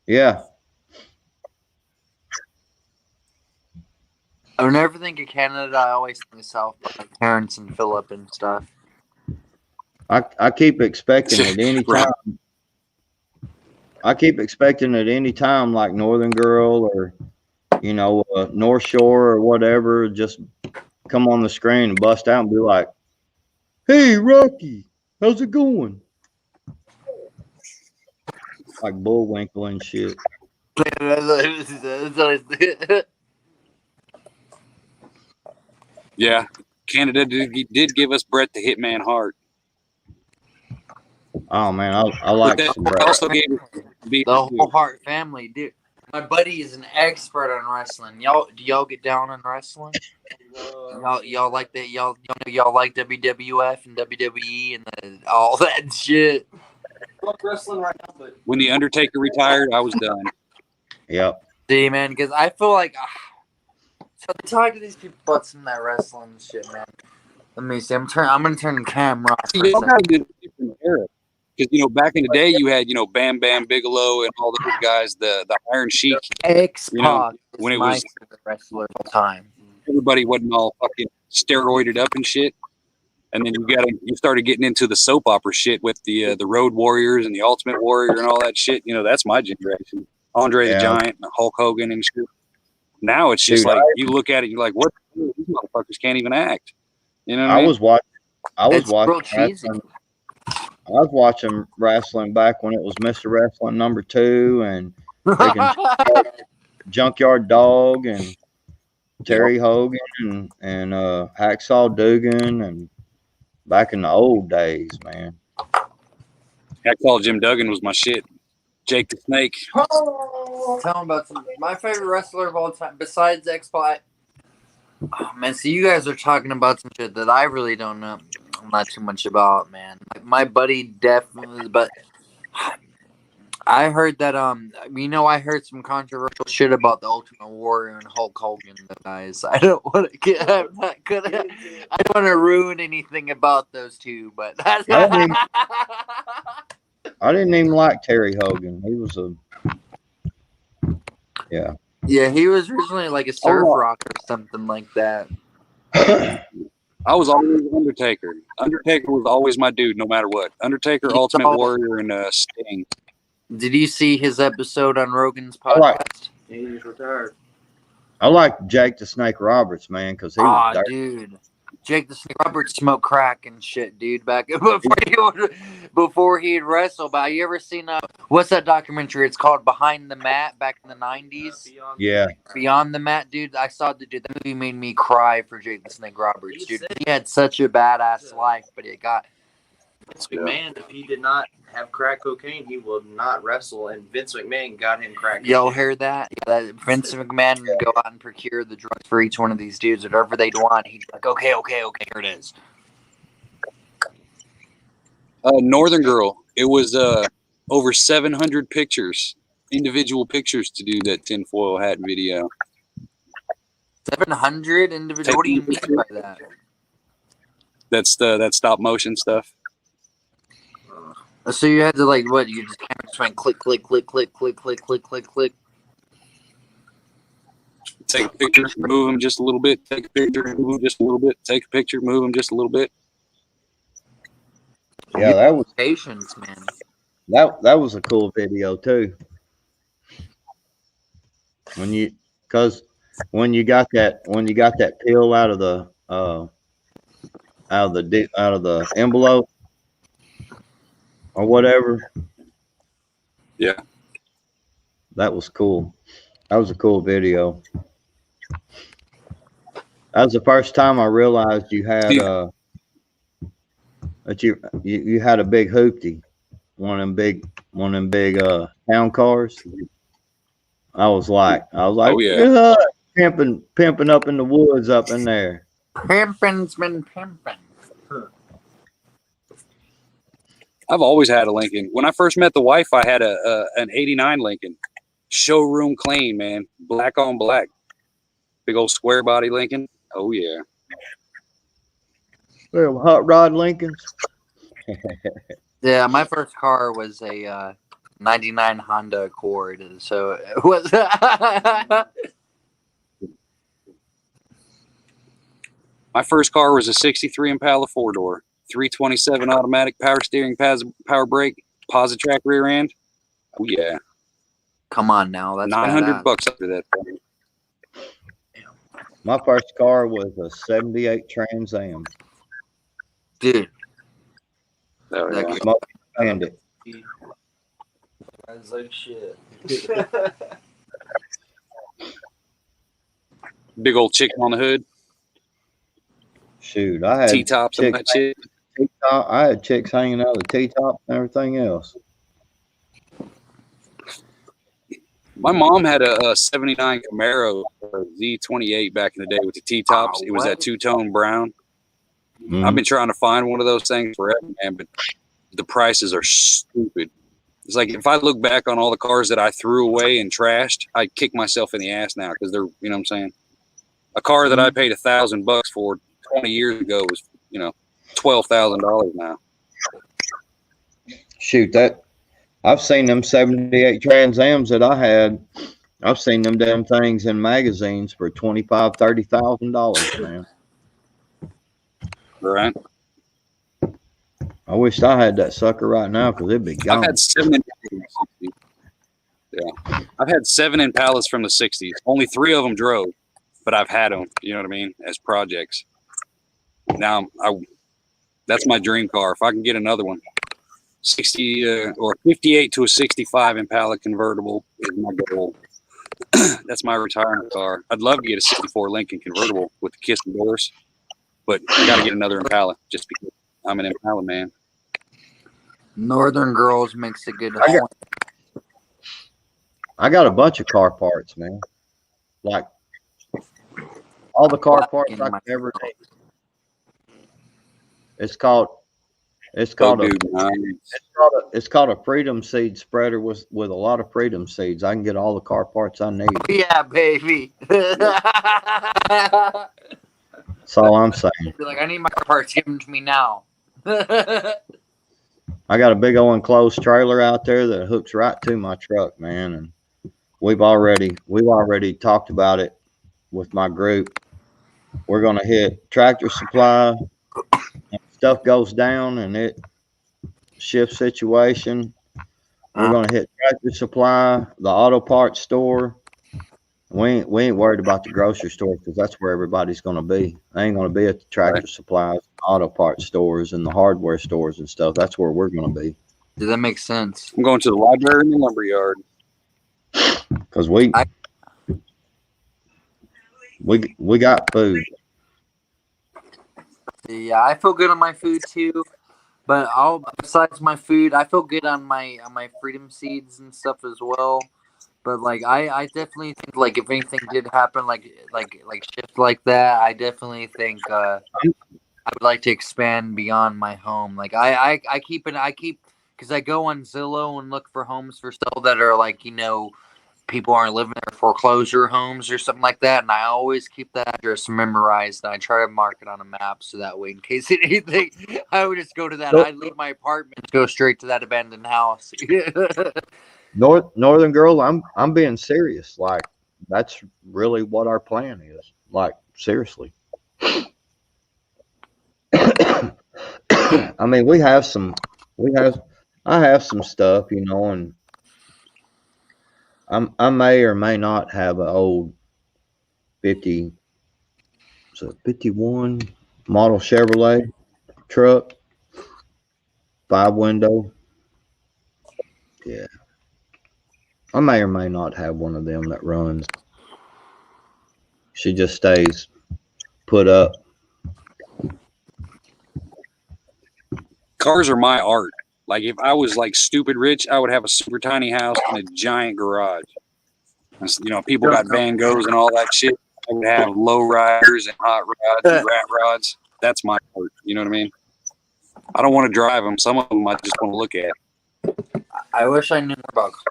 Yeah. Whenever I think of Canada, I always think of South by Terrence and Phillip and stuff. I keep expecting it anytime. Right. I keep expecting it anytime, like Northern Girl or North Shore or whatever, just come on the screen and bust out and be like, "Hey, Rocky, how's it going?" Like Bullwinkle and shit. Yeah, Canada did give us Bret the Hitman Hart. Oh man, I like some But Bret. also gave The whole Hart family, dude. My buddy is an expert on wrestling. Do y'all get down on wrestling? Y'all like that? Y'all like WWF and WWE and all that shit. Fuck wrestling right now, but when the Undertaker retired, I was done. Yep. See, man, because I feel like so talk to these people about some of that wrestling shit, man. Let me see. I'm gonna turn the camera off for a You second. got to do a different era. Because back in the day, you had Bam Bam Bigelow and all those guys, the Iron Sheik. X-Pac when is it my was favorite wrestler of all time. everybody wasn't all fucking steroided up and shit. And then you started getting into the soap opera shit with the Road Warriors and the Ultimate Warrior and all that shit. That's my generation. Andre the Giant, and Hulk Hogan and shit. Now it's just like you look at it, you're like, what? These motherfuckers can't even act. You know what I mean? I was It's real watching cheesy. wrestling. I was watching wrestling back when it was Mr. Wrestling #2 and freaking Junkyard Dog and Terry Hogan and Hacksaw Dugan and back in the old days, man. Hacksaw Jim Duggan was my shit. Jake the Snake. Tell me about my favorite wrestler of all time besides X-Pac. Oh man, so you guys are talking about some shit that I really don't know not too much about, man. My buddy definitely, but I heard that I heard some controversial shit about the Ultimate Warrior and Hulk Hogan, guys. I don't want to get. I'm not gonna. I don't want to ruin anything about those two, but I didn't even like Terry Hogan. He was yeah, he was originally like a surf rock or something like that. I was always Undertaker. Undertaker was always my dude, no matter what. Undertaker, Ultimate Warrior, and Sting. Did you see his episode on Rogan's podcast? he's retired. I like Jake the Snake Roberts, man, because he was dirty. Dude. Jake the Snake Roberts smoked crack and shit, dude. Back before he'd wrestle. But you ever seen what's that documentary? It's called Behind the Mat back in the 90s. Yeah. Beyond the Mat, dude. I saw the dude. That movie made me cry for Jake the Snake Roberts, dude. He had such a badass life, but it got. Vince McMahon, if he did not have crack cocaine, he will not wrestle. And Vince McMahon got him crack cocaine. Y'all heard that? Yeah, Vince McMahon would go out and procure the drugs for each one of these dudes, whatever they'd want. He'd be like, okay, here it is. Northern Girl. It was over 700 pictures, individual pictures to do that tinfoil hat video. 700 individual? What do you mean by that? That's that stop motion stuff. So you had to you just went click, click, click, click, click, click, click, click, click. Take a picture, move them just a little bit. Take a picture, move them just a little bit. Take a picture, move them just a little bit. Yeah, that was Patience, man. that was a cool video too. When you when you got that peel out of the envelope or whatever. Yeah. That was cool. That was a cool video. That was the first time I realized you had that you had a big hoopty, one of them big town cars. I was like, Oh, yeah. "Ugh," pimping up in the woods up in there. Pimpin's been pimping. I've always had a Lincoln. When I first met the wife, I had an 89 Lincoln. Showroom clean, man. Black on black. Big old square body Lincoln. Oh, yeah. Little hot rod Lincolns. Yeah, my first car was a 99 Honda Accord. So it was. My first car was a 63 Impala 4-door. 327 automatic, power steering, power brake, Positrack rear end. Oh, yeah. Come on now. That's $900 badass. after that. My first car was a 78 Trans Am. Dude. Oh, yeah. Smoke Bandit. Sounds like shit. Big old chicken on the hood. Shoot, I had T-tops and that shit. I had chicks hanging out of the T-top and everything else. My mom had a 79 Camaro Z28 back in the day with the T-tops. It was that two-tone brown. Mm-hmm. I've been trying to find one of those things forever, man, but the prices are stupid. It's like if I look back on all the cars that I threw away and trashed, I kick myself in the ass now because they're, you know what I'm saying? A car that I paid $1,000 for 20 years ago was, you know, $12,000 now. Shoot, that I've seen them 78 Trans Ams that I had. I've seen them damn things in magazines for $25,000-$30,000, man. Right. I wish I had that sucker right now because it'd be gone. I've had 7 Impalas from the 60s. Yeah. I've had 7 Impalas from the 60s. Only 3 of them drove, but I've had them, you know what I mean, as projects. Now, that's my dream car. If I can get another one, 60 or 58 to a 65 Impala convertible is my goal. That's my retirement car. I'd love to get a 64 Lincoln convertible with the kissing doors, but I got to get another Impala just because I'm an Impala man. Northern Girls makes a good. I got a bunch of car parts, man. Like all the car parts I could ever need. It's called a Freedom Seed spreader with a lot of Freedom Seeds. I can get all the car parts I need. Yeah, baby. That's all I'm saying. Be like, I need my parts given to me now. I got a big old enclosed trailer out there that hooks right to my truck, man. And we've already talked about it with my group. We're gonna hit Tractor Supply. Stuff goes down and it shifts situation. We're gonna hit Tractor Supply, the auto parts store. We ain't worried about the grocery store because that's where everybody's gonna be. I ain't gonna be at the Tractor Supplies, auto parts stores, and the hardware stores and stuff. That's where we're gonna be. Does that make sense? I'm going to the library and the lumber yard. Because we got food. Yeah, I feel good on my food too. But besides my food, I feel good on my Freedom Seeds and stuff as well. But like I definitely think like if anything did happen like shift like that, I definitely think I would like to expand beyond my home. Like I keep because I go on Zillow and look for homes for sale that are like, you know, people aren't living there, foreclosure homes or something like that, and I always keep that address memorized. And I try to mark it on a map so that way, in case anything, I would just go to that. I'd leave my apartment, go straight to that abandoned house. Northern Girl, I'm being serious. Like that's really what our plan is. Like, seriously. I mean, I have some stuff, you know, and I may or may not have an old 51 model Chevrolet truck, 5 window. Yeah. I may or may not have one of them that runs. She just stays put up. Cars are my art. Like if I was like stupid rich, I would have a super tiny house and a giant garage. You know, people got Van Goghs and all that shit. I would have low riders and hot rods and rat rods. That's my art. You know what I mean? I don't want to drive them. Some of them I just want to look at. I wish I knew more about cars.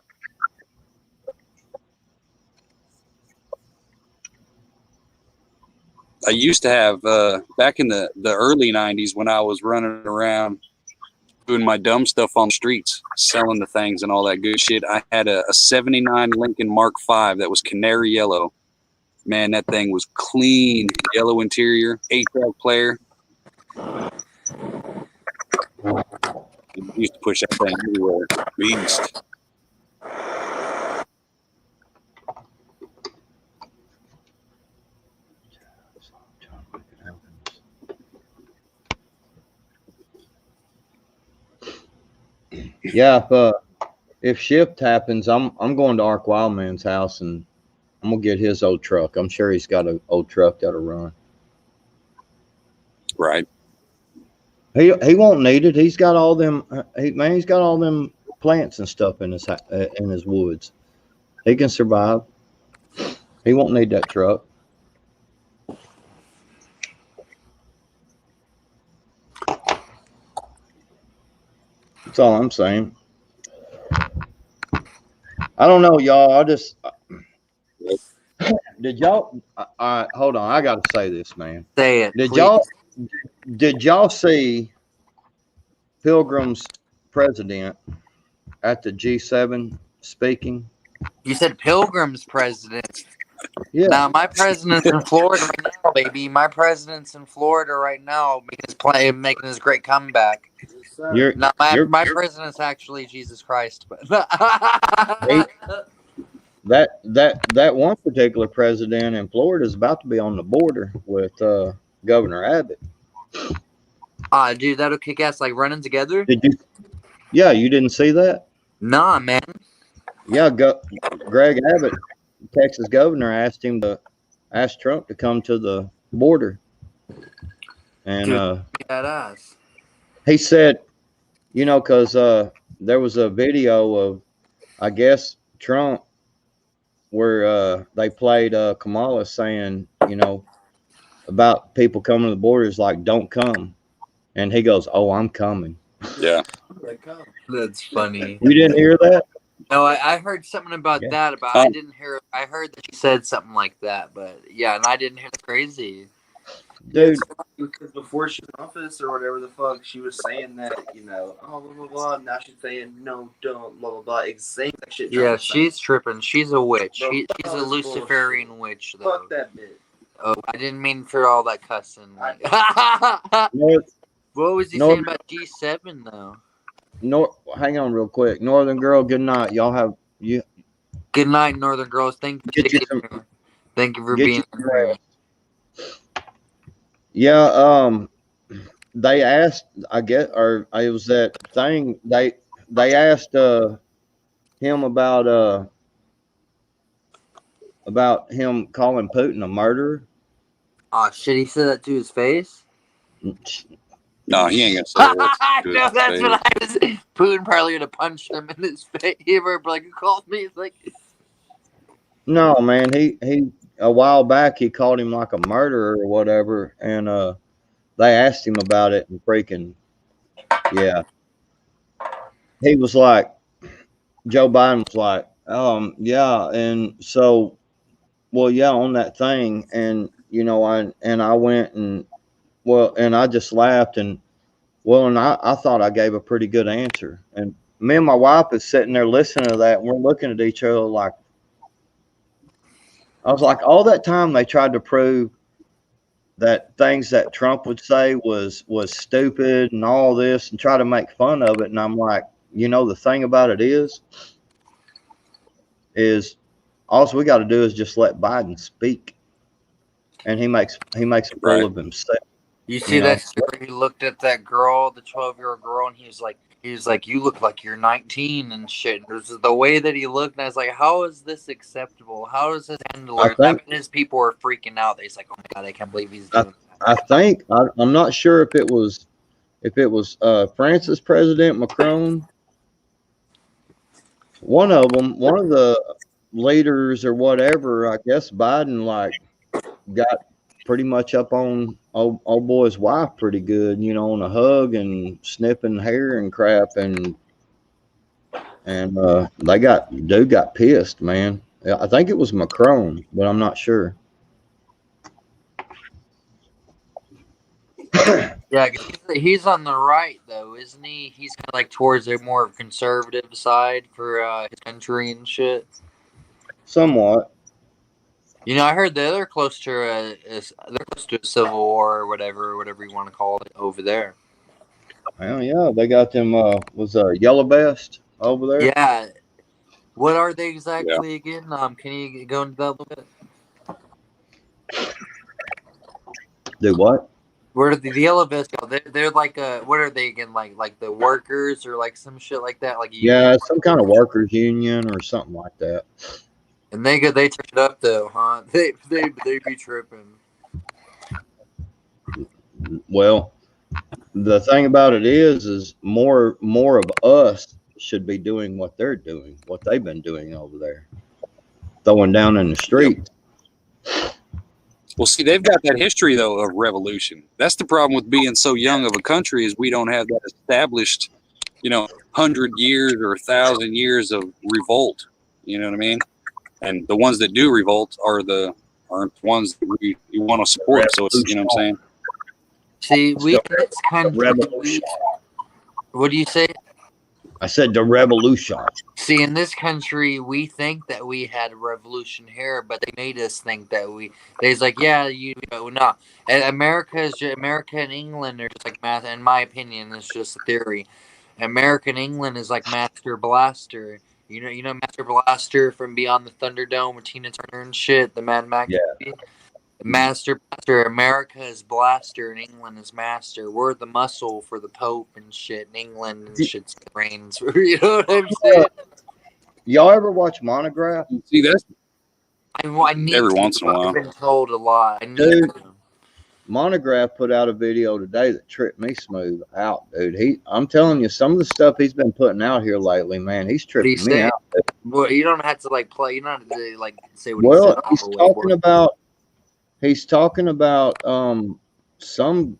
I used to have back in the early 90s when I was running around doing my dumb stuff on the streets, selling the things and all that good shit. I had a 79 Lincoln Mark V that was canary yellow. Man, that thing was clean, yellow interior, 8-track player. I used to push that thing everywhere. Beast. Yeah, if shift happens, I'm going to Ark Wildman's house and I'm gonna get his old truck. I'm sure he's got an old truck that'll run. Right. He won't need it. He's got all them. He's got all them plants and stuff in his woods. He can survive. He won't need that truck. That's all I'm saying. I don't know, y'all. I just did y'all. Hold on. I got to say this, man. Say it. Did y'all see Pilgrim's president at the G7 speaking? You said Pilgrim's president. Yeah. Now my president's in Florida right now, baby. My president's in Florida right now, making his great comeback. My president's actually Jesus Christ, but that one particular president in Florida is about to be on the border with Governor Abbott. Dude, that'll kick ass. Like running together. Did you? Yeah, you didn't see that? Nah, man. Yeah, Greg Abbott, Texas governor, asked Trump to come to the border, and badass. He said, you know, because there was a video of, I guess, Trump where they played Kamala saying, you know, about people coming to the borders, like, don't come. And he goes, oh, I'm coming. Yeah. That's funny. You didn't hear that? No, I heard something about that, but I didn't hear. I heard that she said something like that, but yeah, and I didn't hear. It's crazy. Dude. Because before she was in office or whatever the fuck, she was saying that, you know, oh, blah, blah, blah. Now she's saying, no, don't, blah, blah, blah. Exactly that shit. Yeah, she's tripping. She's a witch. Bro, she's a Luciferian witch, though. Fuck that bitch. Oh, I didn't mean for all that cussing. Like, what was he saying about G7, though? Hang on real quick. Northern Girl, good night. Y'all have you. Good night, Northern Girls. Thank you for being here. Yeah, they asked, I guess, or it was that thing. They asked him about him calling Putin a murderer. Oh shit! He said that to his face. No, he ain't gonna say that. No, that's what I was. Putin probably gonna punch him in his face. He ever like called me? It's like. No, man. He a while back he called him like a murderer or whatever, and they asked him about it, and freaking yeah, he was like, Joe Biden was like, yeah, and so, well, yeah, on that thing, and you know, I went and. Well, and I just laughed and I thought I gave a pretty good answer. And me and my wife is sitting there listening to that, and we're looking at each other like, I was like, all that time they tried to prove that things that Trump would say was stupid and all this and try to make fun of it. And I'm like, the thing about it is all we got to do is just let Biden speak, and he makes a fool of himself. You see that story? He looked at that girl, the 12-year-old girl, and he was like, you look like you're 19 and shit. And it was the way that he looked, and I was like, how is this acceptable? How is this handler? His people are freaking out. They're like, oh my god, I can't believe he's doing that. I'm not sure if it was France's President Macron. One of the leaders or whatever. I guess Biden got pretty much up on old boy's wife pretty good, on a hug and snipping hair and crap, and dude got pissed, man. I think it was Macron, but I'm not sure. Yeah, he's on the right though, isn't he? He's kind of like towards a more conservative side for his country and shit. Somewhat. I heard that they're close to a civil war or whatever you want to call it over there. Well, yeah, they got them. Was Yellow Vest over there? Yeah. What are they exactly again? Can you go into that a little bit? Do what? Where did the Yellow Vest go? They're like what are they again? Like the workers or like some shit like that? Some kind of workers union or something like that. And they turn it up though, huh? They be tripping. Well, the thing about it is more of us should be doing what they're doing, what they've been doing over there, throwing down in the street. Well, see, they've got that history though of revolution. That's the problem with being so young of a country is we don't have that established, 100 years or 1,000 years of revolt. You know what I mean? And the ones that do revolt aren't the ones that you want to support. So it's, you know what I'm saying? See, it's kind of revolution. What do you say? I said the revolution. See, in this country, we think that we had a revolution here, but they made us think that they's like, yeah, no. And America and England are just like math. In my opinion, it's just a theory. America and England is like Master Blaster. You know Master Blaster from Beyond the Thunderdome with Tina Turner and shit, the Mad Max movie? Master Blaster. America is Blaster and England is Master. We're the muscle for the Pope and shit in England and shit's the brains. You know what I'm saying? Y'all ever watch Monograph? See, that's I need every once in a while. I've been told a lot. Dude, Monograph put out a video today that tripped me smooth out, dude. I'm telling you, some of the stuff he's been putting out here lately, man, he's tripping me out. Dude. Well, you don't have to play. You don't have to say what he said. He's talking about some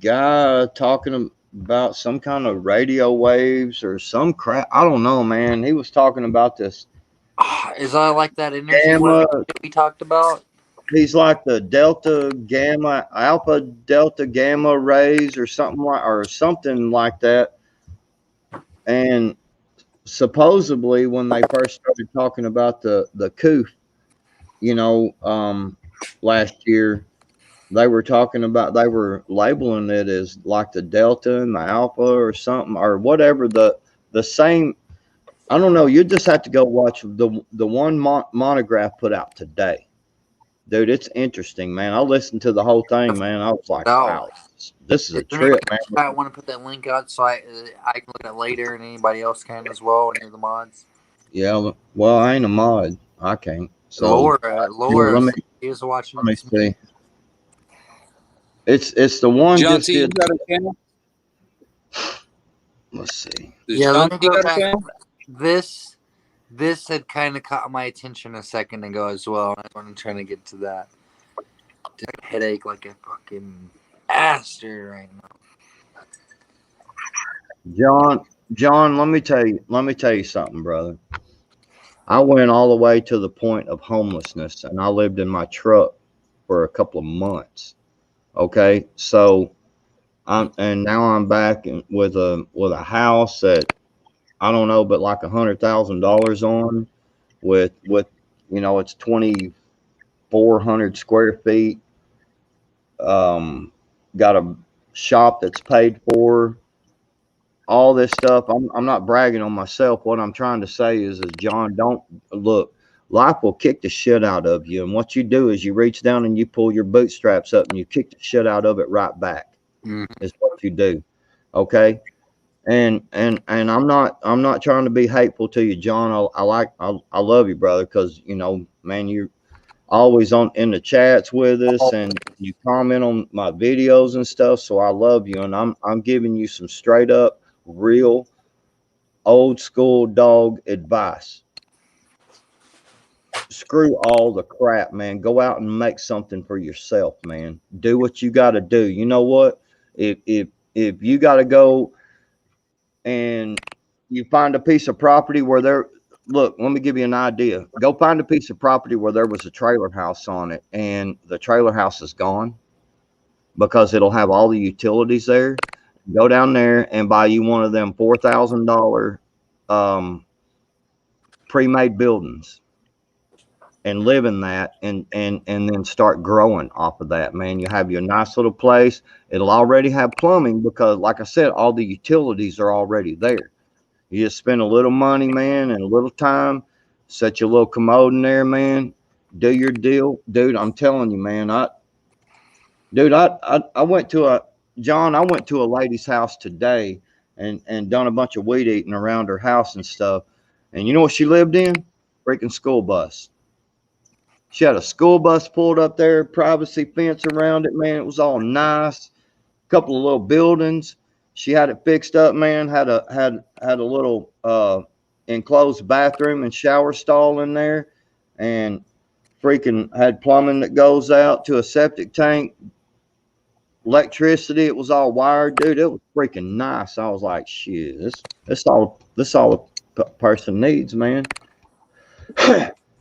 guy talking about some kind of radio waves or some crap. I don't know, man. He was talking about this. Is that like that interview we talked about? He's like the alpha delta gamma rays or something like that. And supposedly when they first started talking about the COOF, last year, they were labeling it as like the delta and the alpha or something or whatever, the same. I don't know. You just have to go watch the one Monograph put out today. Dude, it's interesting, man. I listened to the whole thing, man. I was like, wow, this is a trip, man. I want to put that link out so I can look at it later and anybody else can as well, any of the mods. Yeah, well, I ain't a mod. I can't. So Laura is watching. Let me see. It's the one John just T, did. got a channel? Let's see. Let me go back. This had kind of caught my attention a second ago as well. I'm trying to get to that. Just a headache like a fucking bastard right now. John, let me tell you something, brother. I went all the way to the point of homelessness, and I lived in my truck for a couple of months. Okay, so now I'm back with a house that I don't know, but like $100,000 on with it's 400 square feet. Got a shop that's paid for. All this stuff. I'm not bragging on myself. What I'm trying to say is John, don't look. Life will kick the shit out of you, and what you do is you reach down and you pull your bootstraps up and you kick the shit out of it right back. Is what you do. Okay. And I'm not trying to be hateful to you, John. I love you, brother, because you know, man, you're always on in the chats with us and you comment on my videos and stuff. So I love you, and I'm giving you some straight up, real, old school dog advice. Screw all the crap, man. Go out and make something for yourself, man. Do what you got to do. You know what? If you got to go and you find a piece of property where there, look, let me give you an idea. Go find a piece of property where there was a trailer house on it and the trailer house is gone because it'll have all the utilities there. Go down there and buy you one of them $4,000 pre-made buildings and live in that and then start growing off of that, man. You have your nice little place. It'll already have plumbing because, like I said, all the utilities are already there. You just spend a little money, man, and a little time, set your little commode in there, man. Do your deal. Dude, I'm telling you, man, I went to a lady's house today and done a bunch of weed eating around her house and stuff. And you know what she lived in? Freaking school bus. She had a school bus pulled up there, privacy fence around it, man. It was all nice. A couple of little buildings. She had it fixed up, man. Had a little enclosed bathroom and shower stall in there, and freaking had plumbing that goes out to a septic tank. Electricity, it was all wired, dude. It was freaking nice. I was like, shit, this all a person needs, man.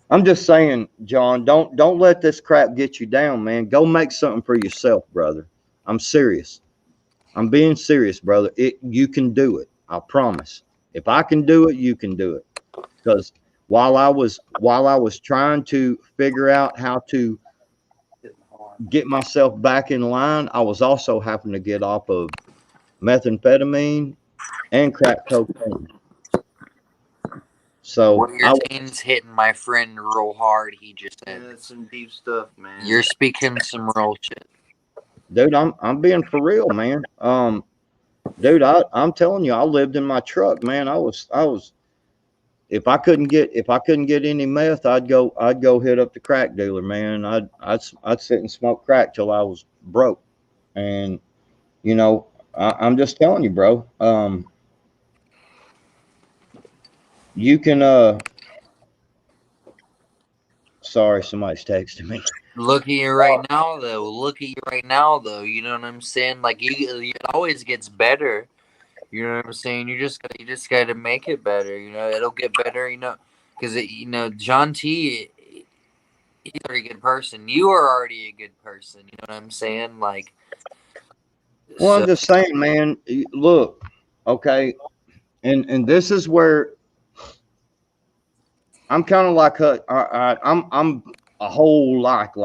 I'm just saying, John, don't let this crap get you down, man. Go make something for yourself, brother. I'm serious. I'm being serious, brother. You can do it. I promise. If I can do it, you can do it. Because while I was trying to figure out how to get myself back in line, I was also having to get off of methamphetamine and crack cocaine. So Warrior's hitting my friend real hard. He just said, that's some deep stuff, man. "You're speaking some real shit." Dude, I'm being for real, man. Dude, I'm telling you, I lived in my truck, man. I was if I couldn't get any meth, I'd go hit up the crack dealer, man. I'd sit and smoke crack till I was broke. And you know, I'm just telling you, bro. You can sorry, somebody's texting me. Look at you right now, though. You know what I'm saying? Like it always gets better. You know what I'm saying? You just got to make it better. You know, it'll get better. You know, because John T. He's already a good person. You are already a good person. You know what I'm saying? Like, well, I'm just saying, man. Look, okay, and this is where I'm kind of like I'm a whole lot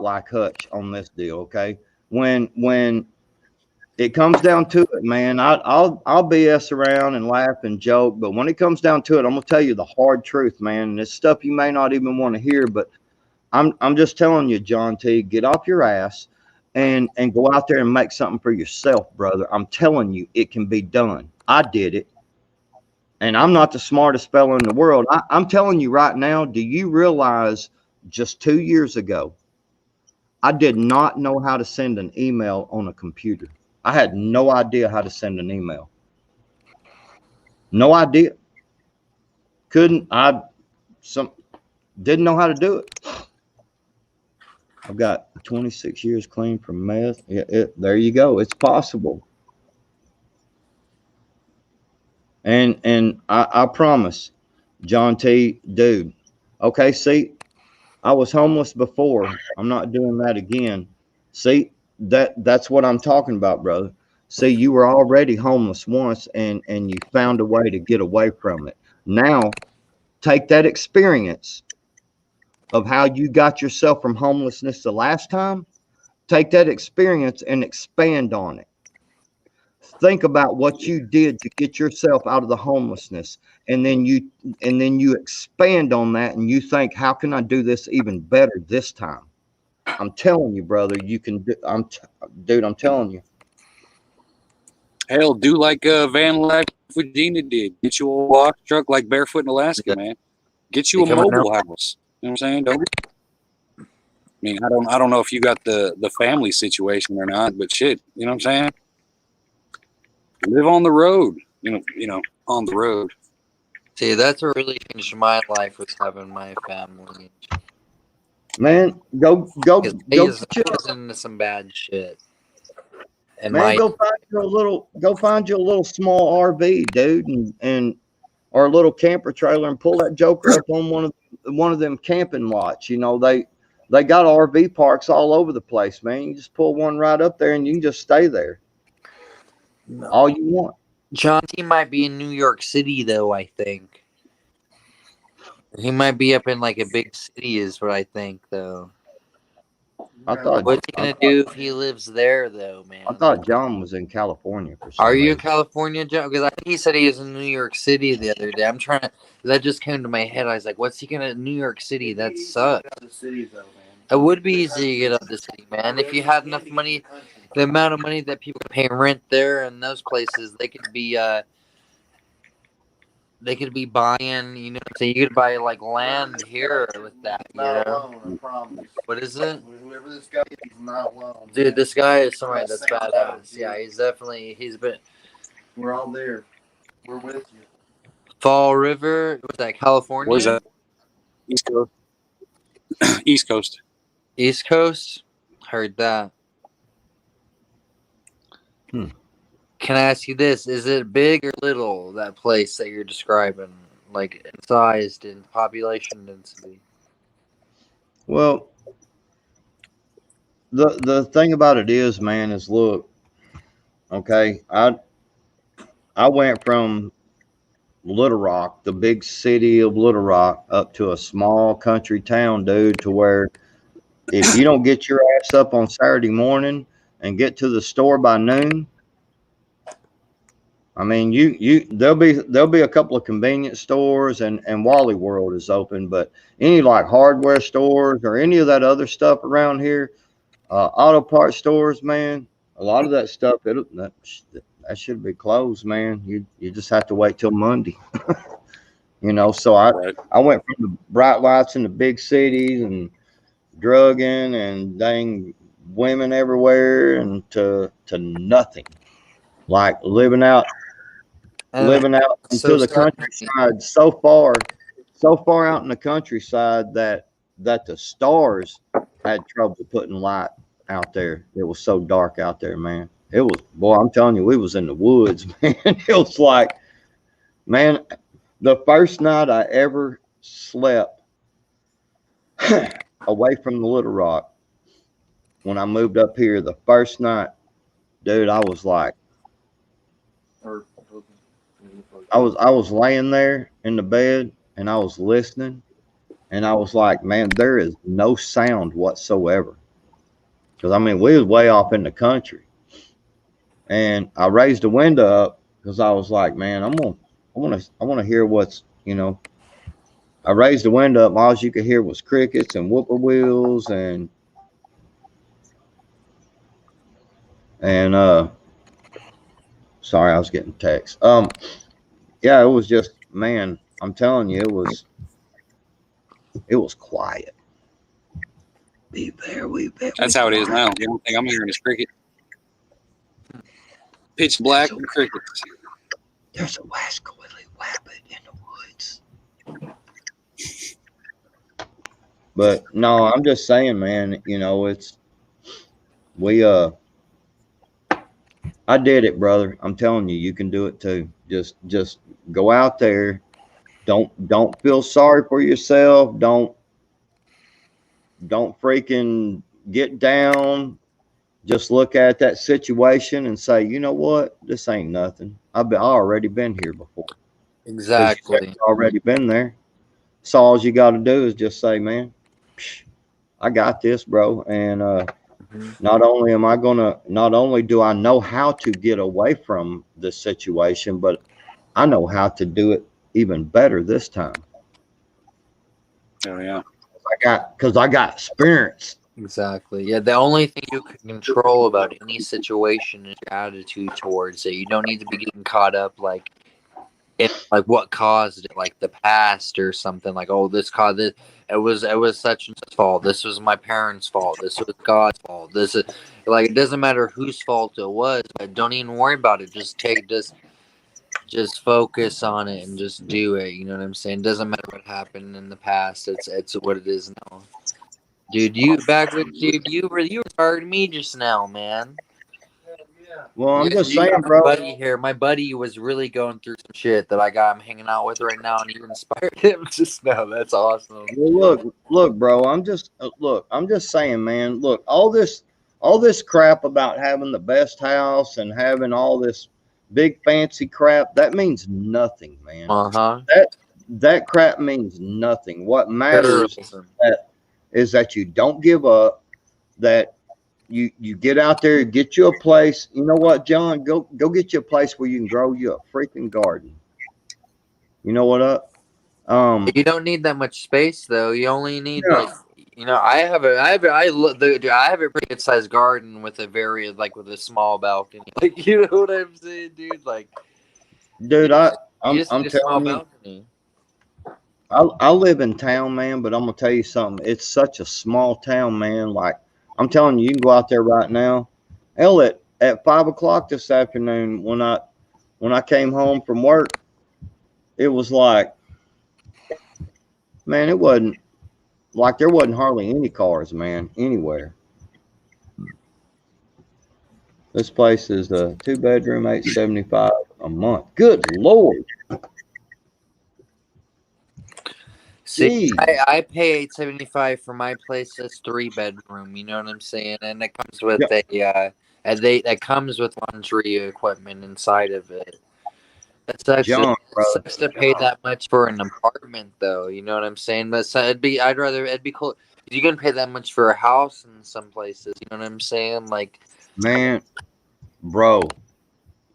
like Hutch on this deal. Okay, when it comes down to it, man, I'll BS around and laugh and joke, but when it comes down to it, I'm gonna tell you the hard truth, man. And it's stuff you may not even want to hear, but I'm just telling you, John T, get off your ass and go out there and make something for yourself, brother. I'm telling you, it can be done. I did it. And I'm not the smartest fellow in the world. I'm telling you right now, do you realize just 2 years ago, I did not know how to send an email on a computer. I had no idea how to send an email. No idea. Didn't know how to do it. I've got 26 years clean from meth. There you go. It's possible. And I promise, John T, dude. Okay, see, I was homeless before. I'm not doing that again. See, that's what I'm talking about, brother. See, you were already homeless once and you found a way to get away from it. Now, take that experience of how you got yourself from homelessness the last time, take that experience and expand on it. Think about what you did to get yourself out of the homelessness, and then you expand on that, and you think, how can I do this even better this time? I'm telling you, brother, you can do. Dude, I'm telling you. Hell, do like Van Life Regina did. Get you a box truck like Barefoot in Alaska, man. Get you a mobile house. You know what I'm saying? Don't. I mean, I don't know if you got the family situation or not, but shit, you know what I'm saying? Live on the road. You know, on the road. See, that's what really changed my life, was having my family. Man, go. I was into some bad shit. And man, go find you a little small RV, dude, and or a little camper trailer, and pull that joker up on one of them camping lots. You know, they got RV parks all over the place, man. You just pull one right up there, and you can just stay there all you want. John T might be in New York City, though, I think. He might be up in like a big city, is what I think, though. What's he gonna do if he lives there, though, man? I thought John was in California for some Are you in reason. California, John? Because I think he said he was in New York City the other day. I'm trying to. That just came to my head. I was like, "What's he gonna New York City? That sucks." It would be easy to get out of the city, man. If you had enough money, the amount of money that people pay rent there and those places, they could be buying. You know what I'm saying? You could buy like land here with that. You know? What is it? Whoever this guy is, he's not alone. Dude, this guy is somebody that's badass. Yeah, he's been. We're all there. We're with you. Fall River, was that California? Where's that? East Coast. East Coast. East Coast? Heard that. Can I ask you this? Is it big or little, that place that you're describing? Like in size and population density? Well, the thing about it is, man, is look, okay, I went from Little Rock, the big city of Little Rock, up to a small country town, dude, to where if you don't get your ass up on Saturday morning and get to the store by noon, I mean, there'll be a couple of convenience stores and Wally World is open, but any like hardware stores or any of that other stuff around here, auto parts stores, man, a lot of that stuff that should be closed, man. You just have to wait till Monday. You know, so I went from the bright lights in the big cities and drugging and dang women everywhere and to nothing. Like living out into the countryside so far out in the countryside that the stars had trouble putting light out there. It was so dark out there, man. It was, boy, I'm telling you, we was in the woods, man. It was like, man, the first night I ever slept away from the Little Rock, when I moved up here, the first night, dude, I was like, I was laying there in the bed and I was listening and I was like, man, there is no sound whatsoever. Because I mean, we was way off in the country. And I raised the window up because I was like, man, I want to hear what's, you know. I raised the window up, and all you could hear was crickets and whippoorwills and sorry, I was getting text. Yeah, it was just, man, I'm telling you, it was quiet. Be very. That's how it is now. The only thing I'm hearing is cricket. Pitch black and crickets. There's a wascally rabbit in the woods. But no, I'm just saying, man, you know, I did it, brother. I'm telling you, you can do it too. Just go out there. Don't feel sorry for yourself. Don't freaking get down. Just look at that situation and say, you know what? This ain't nothing. I've already been here before. Exactly. Already been there. So all you got to do is just say, man, I got this, bro. And Mhm. not only do I know how to get away from this situation, but I know how to do it even better this time. Oh yeah. Because I got experience. Exactly. Yeah, the only thing you can control about any situation is your attitude towards it. You don't need to be getting caught up like in like what caused it, like the past or something. Like, oh, this caused it. It was such and such fault. This was my parents' fault. This was God's fault. This is like it doesn't matter whose fault it was, but don't even worry about it. Just focus on it and just do it. You know what I'm saying? Doesn't matter what happened in the past. It's what it is now. Dude, you you referred me just now, man. Well, I'm just You saying, got my bro. buddy here. My buddy was really going through some shit that I got him hanging out with right now, and you inspired him just now. That's awesome. Well, look, bro. I'm just saying, man. Look, all this crap about having the best house and having all this big fancy crap, that means nothing, man. Uh-huh. That crap means nothing. What matters is that you don't give up, that you get out there, get you a place. You know what, John? Go get you a place where you can grow you a freaking garden. You know what up? You don't need that much space though. You only need No. like I have a pretty good sized garden with a very like with a small balcony. Like you know what I'm saying, dude? Like Dude, you I'm just need a small telling you, balcony. I live in town, man, but I'm gonna tell you something. It's such a small town, man. Like I'm telling you, you can go out there right now. Hell, at 5 o'clock this afternoon, when I came home from work, it was like, man, it wasn't like there wasn't hardly any cars, man, anywhere. This place is a 2-bedroom, $875 a month. Good Lord. See, Jeez. I pay $875 for my place that's 3-bedroom. You know what I'm saying? And it comes with Yeah. that comes with laundry equipment inside of it. That sucks. John, It bro. sucks to pay that much for an apartment, though. You know what I'm saying? But it'd be cool. You can pay that much for a house in some places. You know what I'm saying? Like, Man, bro,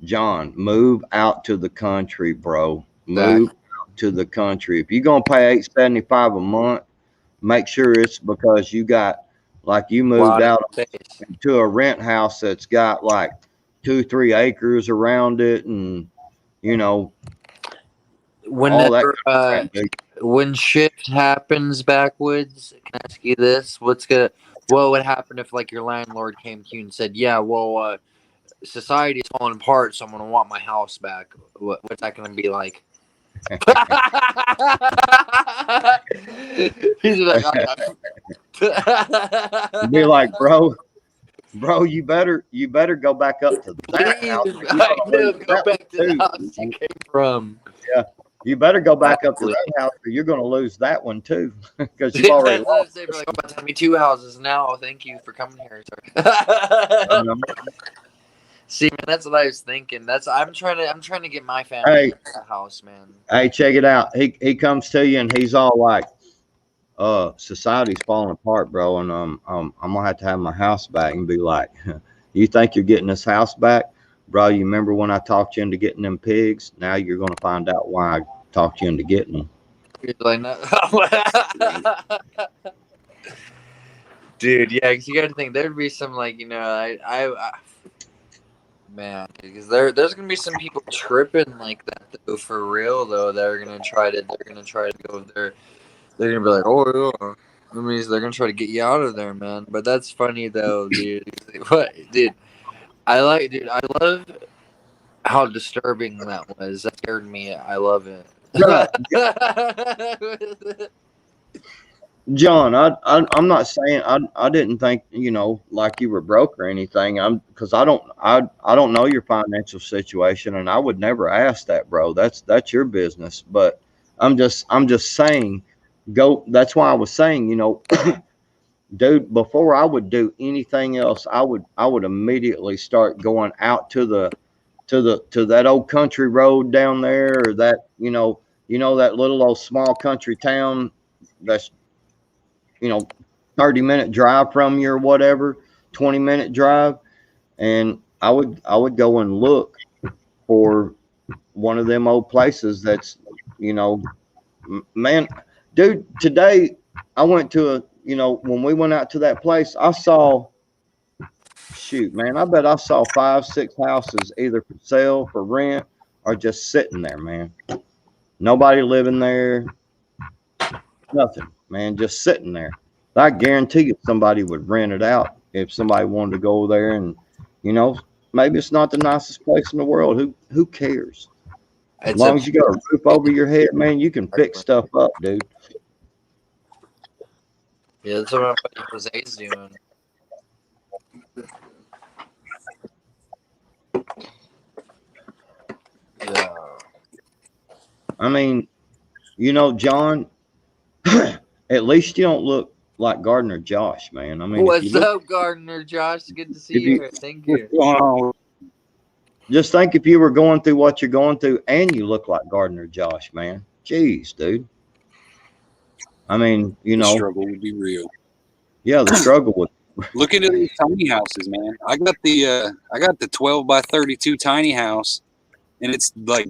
John, move out to the country, bro. Move out to the country. If you're gonna pay $875 a month, make sure it's because you got like you moved lot of out space. to a rent house that's got like 2-3 acres around it, and you know all that Whenever kind of crap, dude. when shift happens backwoods, can I ask you this? What would happen if like your landlord came to you and said, "Yeah, well, society's falling apart, so I'm gonna want my house back." What's that gonna be like? He's like, Be like, bro, you better go back up to that please, house. I know, go That back to the too. house you came from. Yeah, you better go back up to Exactly. that house, or you're going to lose that one too, because you've already That's what I'm lost. saying. Like, I'm about to have me 2 houses now. Thank you for coming here, sir. See, man, that's what I was thinking. I'm trying to get my family a house, man. Hey, check it out. He comes to you and he's all like, society's falling apart, bro, and I'm gonna have to have my house back." And be like, "You think you're getting this house back, bro? You remember when I talked you into getting them pigs? Now you're gonna find out why I talked you into getting them." He's like, no. Dude, yeah, 'cause you got to think there'd be some like man, because there's gonna be some people tripping like that though, for real though. They're gonna try to go there. They're gonna be like, oh yeah. That means they're gonna try to get you out of there, man. But that's funny though, dude. What, dude? I love how disturbing that was. That scared me. I love it. John, I'm not saying I didn't think like you were broke or anything. Because I don't know your financial situation, and I would never ask that, bro. That's your business. But I'm just saying, go. That's why I was saying, dude. Before I would do anything else, I would immediately start going out to that old country road down there, or that that little old small country town that's 30-minute drive from you or whatever, 20-minute drive, and I would go and look for one of them old places that's, you know, man, dude, today I went to a, you know, when we went out to that place, I saw, shoot, man, I bet I saw 5, 6 houses either for sale, for rent, or just sitting there, man. Nobody living there, nothing, man, just sitting there. I guarantee you somebody would rent it out if somebody wanted to go there, and, you know, maybe it's not the nicest place in the world. Who cares? As long as you got a roof over your head, man, you can fix stuff up, dude. Yeah, that's what Jose's doing. Yeah. I mean, you know, John, at least you don't look like Gardner Josh, man. I mean, What's up, Gardner Josh? Good to see you here. Thank you. Just think if you were going through what you're going through and you look like Gardner Josh, man. Jeez, dude. I mean, you know. The struggle would be real. Yeah, the struggle would. Look into these tiny houses, man. I got the 12 by 32 tiny house, and it's like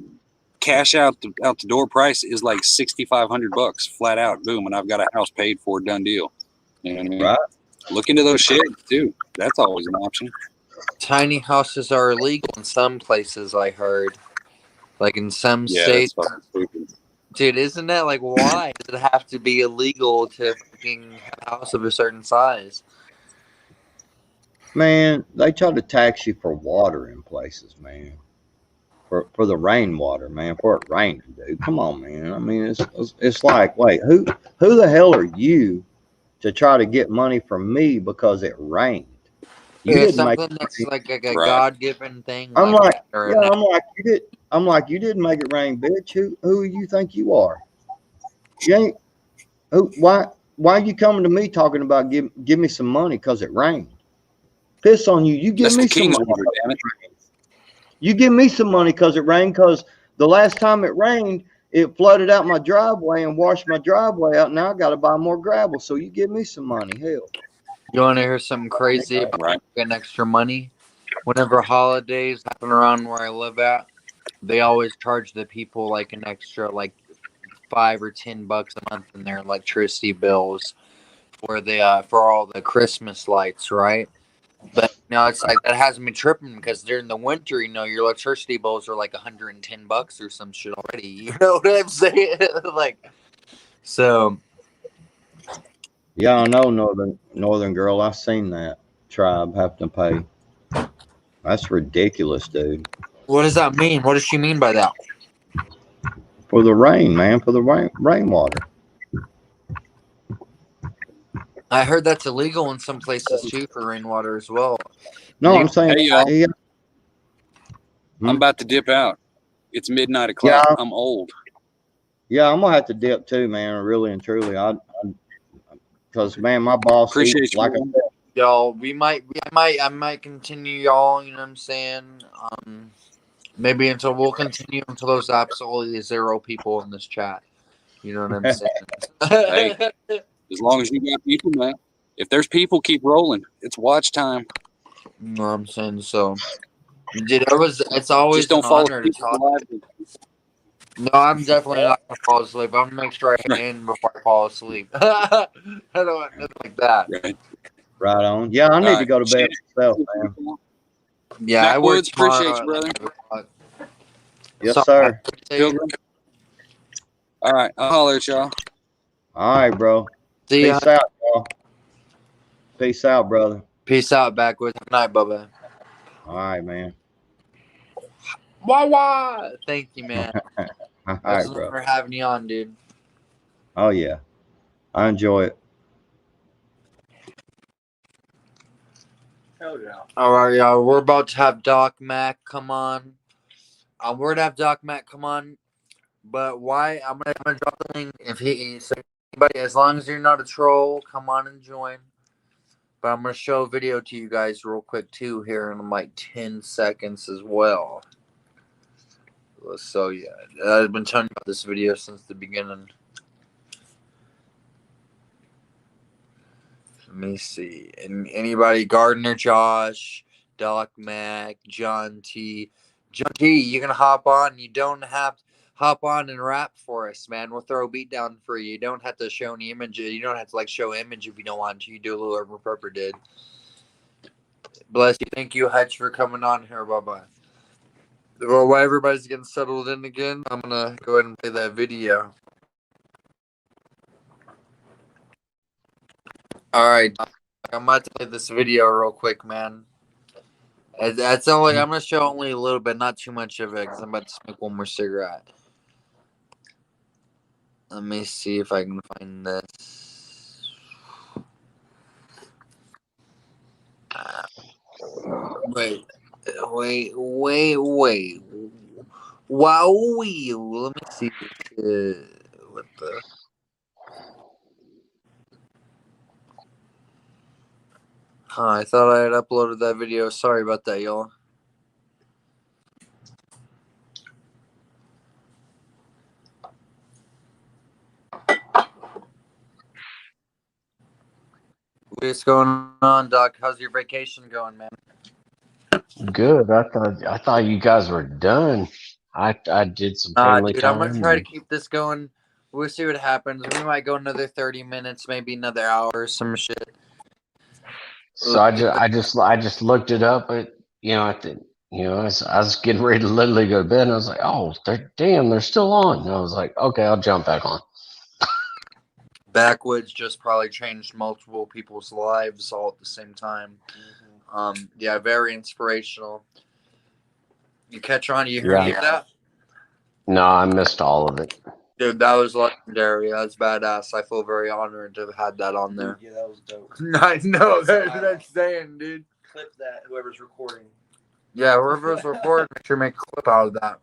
cash out the door price is like $6,500 flat out. Boom, and I've got a house paid for, done deal. You know what I mean? Right. Look into those sheds too. That's always an option. Tiny houses are illegal in some places, I heard. Like in some states. Dude, isn't that like, why does it have to be illegal to fucking have a house of a certain size? Man, they try to tax you for water in places, man. For the rainwater, man. For it raining, dude. Come on, man. I mean, it's like, wait, who the hell are you to try to get money from me because it rained? You Yeah, didn't make something that's like a Right. God-given thing. I'm like, that, yeah, I'm like, you didn't make it rain, bitch. Who you think you are? You ain't. Why are you coming to me talking about give me some money because it rained? Piss on you. You give That's me the some king's money. water, damn it. You give me some money because it rained. Because the last time it rained, it flooded out my driveway and washed my driveway out. Now I got to buy more gravel. So you give me some money. Hell. You want to hear something crazy about getting extra money? Whenever holidays happen around where I live at, they always charge the people like an extra like $5 or $10 a month in their electricity bills for the for all the Christmas lights, right? But no, it's like that hasn't been tripping because during the winter, you know, your electricity bills are like $110 or some shit already. You know what I'm saying? Like, so. Yeah, I know, Northern Girl. I seen that tribe have to pay. That's ridiculous, dude. What does that mean? What does she mean by that? For the rain, man. For the rainwater. I heard that's illegal in some places too for rainwater as well. No, I'm saying. Hey, y'all. Yeah. I'm about to dip out. It's midnight o'clock. Yeah. I'm old. Yeah, I'm gonna have to dip too, man. Really and truly, because man, my boss, Appreciate you, like I man. said, Y'all, I might continue, y'all. You know what I'm saying? Maybe we'll continue until there's absolutely 0 people in this chat. You know what I'm saying? Hey, as long as you got people, man. If there's people, keep rolling. It's watch time. You know what I'm saying? So, dude, it's always Just don't an fall honor to asleep. talk. No, I'm definitely not gonna fall asleep. I'm gonna make sure I hit in before I fall asleep. I don't want nothing like that. right on. Yeah, I need to go to bed myself, man. Yeah, I work Backwoods, appreciate tomorrow you, at brother. like 8 o'clock. Yes, sir. Pilgrim. All right, I'll holler at y'all. All right, bro. See ya. Peace out, y'all. Peace out, brother. Peace out, Backwoods. Good night, Bubba. All right, man. Wah. Thank you, man. All I was right, bro. for having you on, dude. Oh yeah, I enjoy it. Hell yeah. All right, y'all. We're about to have Doc Mac come on. We're gonna have Doc Mac come on, but why? I'm gonna drop the link. If anybody, as long as you're not a troll, come on and join. But I'm gonna show a video to you guys real quick too here in like 10 seconds as well. So yeah, I've been telling you about this video since the beginning. Let me see. And anybody, Gardner, Josh, Doc Mac, John T. John T, you can hop on. You don't have to hop on and rap for us, man. We'll throw a beat down for you. You don't have to show any image. You don't have to like show image if you don't want to. You do a little over Pepper did. Bless you. Thank you, Hutch, for coming on here. Bye bye. Well, while everybody's getting settled in again, I'm gonna go ahead and play that video. All right, I'm about to play this video real quick, man. That's only I'm gonna show only a little bit, not too much of it, because I'm about to smoke one more cigarette. Let me see if I can find this. Wait. Wow, let me see. What the? I thought I had uploaded that video. Sorry about that, y'all. What's going on, Doc? How's your vacation going, man? Good. I thought you guys were done. I did some family Dude, time. I'm gonna try to keep this going. We'll see what happens. We might go another 30 minutes, maybe another hour or some shit. So I just looked it up. But I was getting ready to literally go to bed, and I was like, oh, they're still on. And I was like, okay, I'll jump back on. Backwoods just probably changed multiple people's lives all at the same time. Yeah, very inspirational. You catch on? You heard any of that? No, I missed all of it. Dude, that was legendary. That's badass. I feel very honored to have had that on there. Yeah, that was dope. I know. That's saying, dude. Clip that, whoever's recording. Yeah, whoever's recording, make sure to make a clip out of that.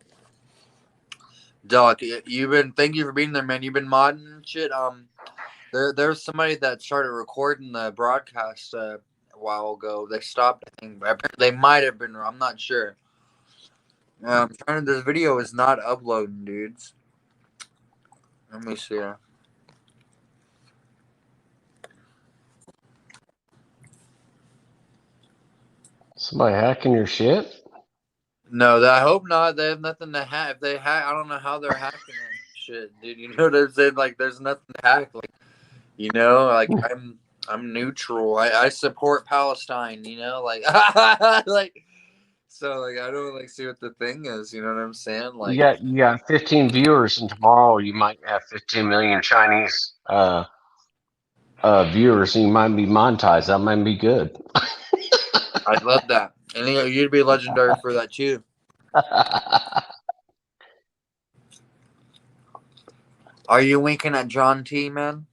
Doc, thank you for being there, man. You've been modding and shit. There's somebody that started recording the broadcast a while ago. They stopped. I think they might have been. I'm not sure. This video is not uploading, dudes. Let me see. Somebody hacking your shit? No, I hope not. They have nothing to hack. If they hack, I don't know how they're hacking it. Shit, dude. You know what I'm saying? Like, there's nothing to hack. Like, like I'm neutral. I support Palestine. Like, like. So like I don't see what the thing is, you know what I'm saying? Like you got 15 viewers, and tomorrow you might have 15 million Chinese viewers, and you might be monetized. That might be good. I'd love that, and you'd be legendary for that too. Are you winking at John T, man?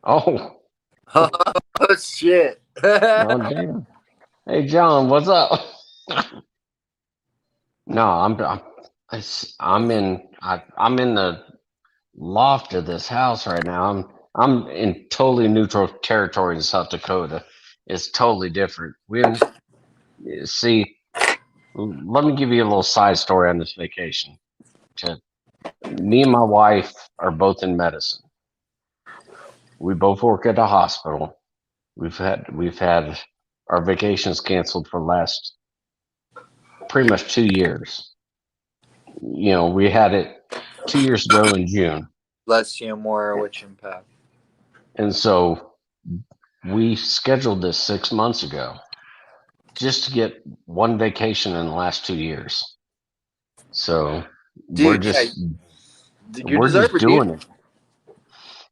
Oh. Oh shit. Oh, damn. Hey John, what's up? No, I'm in the loft of this house right now. I'm in totally neutral territory in South Dakota. It's totally different. See, let me give you a little side story on this vacation. Me and my wife are both in medicine. We both work at a hospital. We've had our vacations canceled for the last pretty much 2 years. We had it 2 years ago in June. Let's see more which impact. And so we scheduled this 6 months ago just to get one vacation in the last 2 years. So dude, we're just doing it.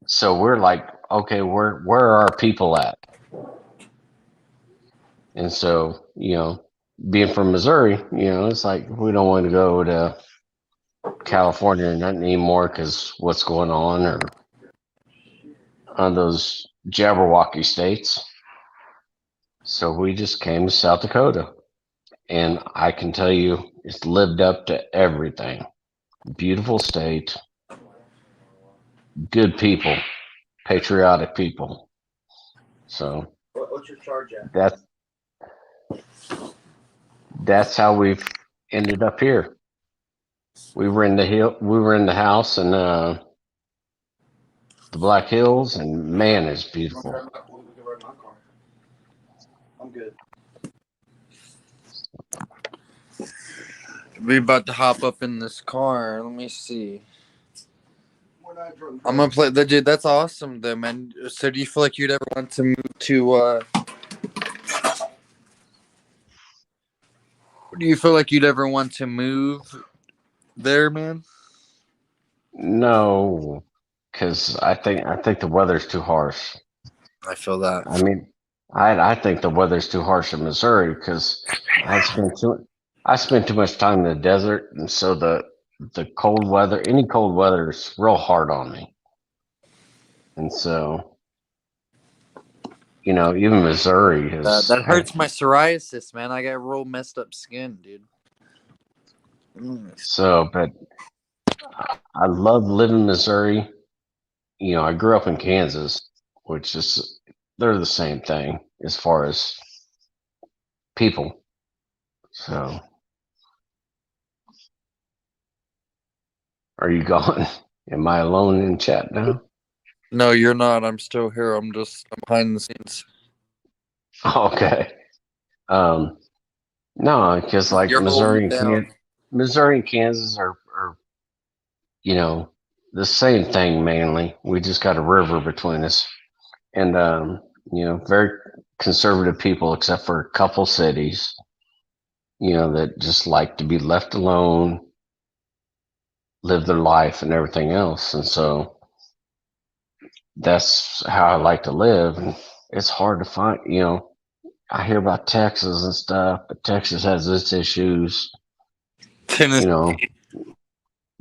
So we're like, okay, where are our people at? And so, being from Missouri, it's like we don't want to go to California or nothing anymore because what's going on those Jabberwocky states. So we just came to South Dakota, and I can tell you it's lived up to everything. Beautiful state, good people, patriotic people. So What's your charge at? That's how we've ended up here. We were in the house, and the Black Hills, and man, it's beautiful. I'm good. We about to hop up in this car. Let me see. I'm gonna play the dude. That's awesome, though, man. So, do you feel like you'd ever want to move to? Do you feel like you'd ever want to move there, man? No, because I think the weather's too harsh. I feel that. I mean, I think the weather's too harsh in Missouri because I spent too much time in the desert, and so the cold weather, any cold weather, is real hard on me. And so, even Missouri is. That hurts my psoriasis, man. I got real messed up skin, dude. But I love living in Missouri. I grew up in Kansas, which is they're the same thing as far as people. So, are you gone? Am I alone in chat now? No, you're not. I'm still here. I'm behind the scenes. Okay. No, because like You're Missouri holding and Kansas are the same thing mainly. We just got a river between us, and very conservative people, except for a couple cities, that just like to be left alone, live their life and everything else. And so that's how I like to live. And it's hard to find, I hear about Texas and stuff, but Texas has its issues. Tennessee.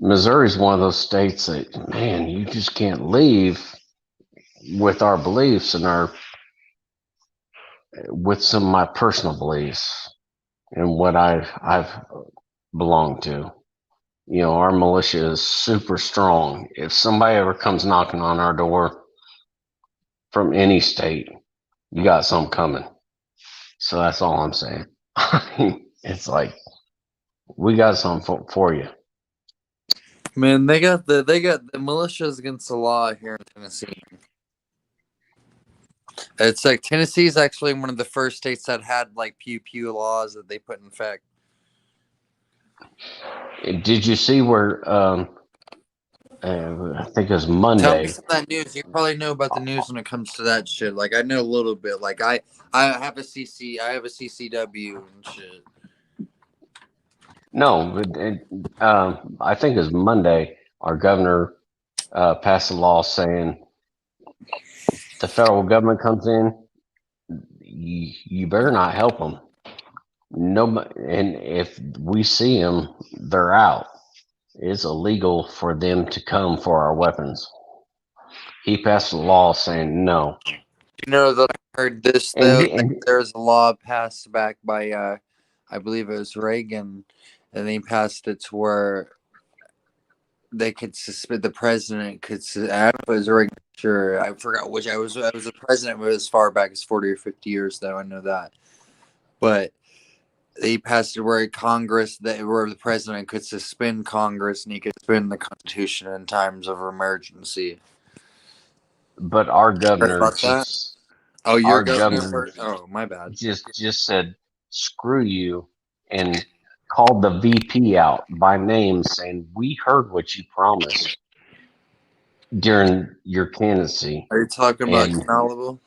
Missouri's one of those states that, man, you just can't leave with our beliefs and with some of my personal beliefs and what I've belonged to. Our militia is super strong. If somebody ever comes knocking on our door from any state, you got something coming. So that's all I'm saying. It's like we got something for you. Man, they got the militias against the law here in Tennessee. It's like Tennessee's actually one of the first states that had like pew laws that they put in effect. Did you see where I think it was Monday. Tell me some of that news. You probably know about the news when it comes to that shit. Like I know a little bit. Like I have a CCW and shit. No, but I think it was Monday. Our governor passed a law saying the federal government comes in, you better not help them. Nobody, and if we see them, they're out. It's illegal for them to come for our weapons. He passed a law saying no. You know that I heard this though. There's a law passed back by I believe it was Reagan, and they passed it to where they could suspend the president. I don't know if it was Reagan. Sure, I forgot which. I was the president as far back as 40 or 50 years though. I know that, but they passed it where where the president could suspend Congress and he could suspend the Constitution in times of emergency. But our governor your governor. Oh, my bad. Just said screw you and called the VP out by name, saying we heard what you promised during your candidacy. Are you talking about Malibu?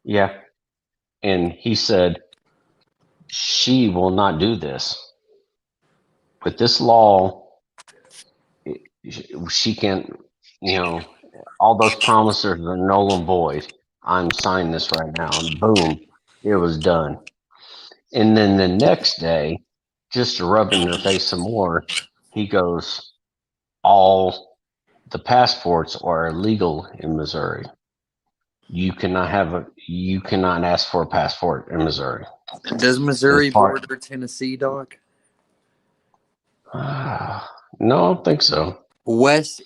Yeah, and he said she will not do this. With this law, she can't. All those promises are null and void. I'm signing this right now, and boom, it was done. And then the next day, just to rub in their face some more, he goes, all the passports are illegal in Missouri. You cannot ask for a passport in Missouri. Does Missouri border Tennessee, Doc? No, I don't think so. West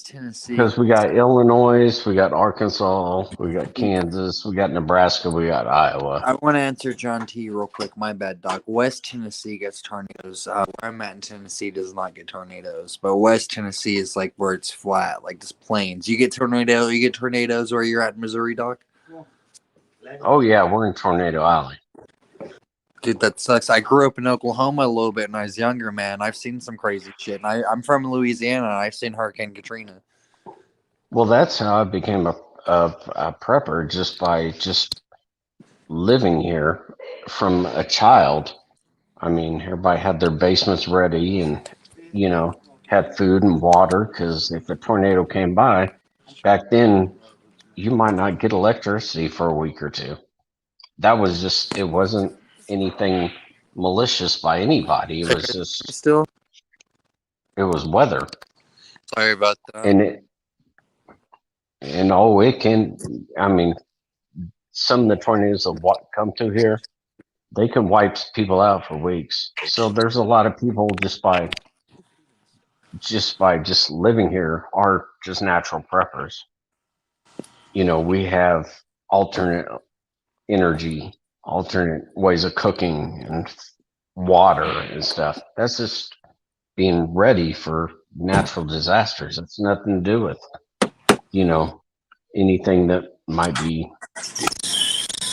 Tennessee. Because we got Illinois, we got Arkansas, we got Kansas, we got Nebraska, we got Iowa. I want to answer John T real quick. My bad, Doc. West Tennessee gets tornadoes. Where I'm at in Tennessee does not get tornadoes, but West Tennessee is like where it's flat, like just plains. You get tornadoes where you're at in Missouri, Doc? Oh yeah, we're in Tornado Alley. Dude, that sucks. I grew up in Oklahoma a little bit when I was younger, man. I've seen some crazy shit. And I'm from Louisiana, and I've seen Hurricane Katrina. Well, that's how I became a prepper, just by living here from a child. I mean, everybody had their basements ready and, had food and water, because if a tornado came by, back then, you might not get electricity for a week or two. That was just, it wasn't anything malicious by anybody. It was just, Still? it was weather. Sorry about that. Some of the tornadoes that come through here, they can wipe people out for weeks. So there's a lot of people just by living here are just natural preppers. We have alternate energy, alternate ways of cooking and water and stuff. That's just being ready for natural disasters. It's nothing to do with, anything that might be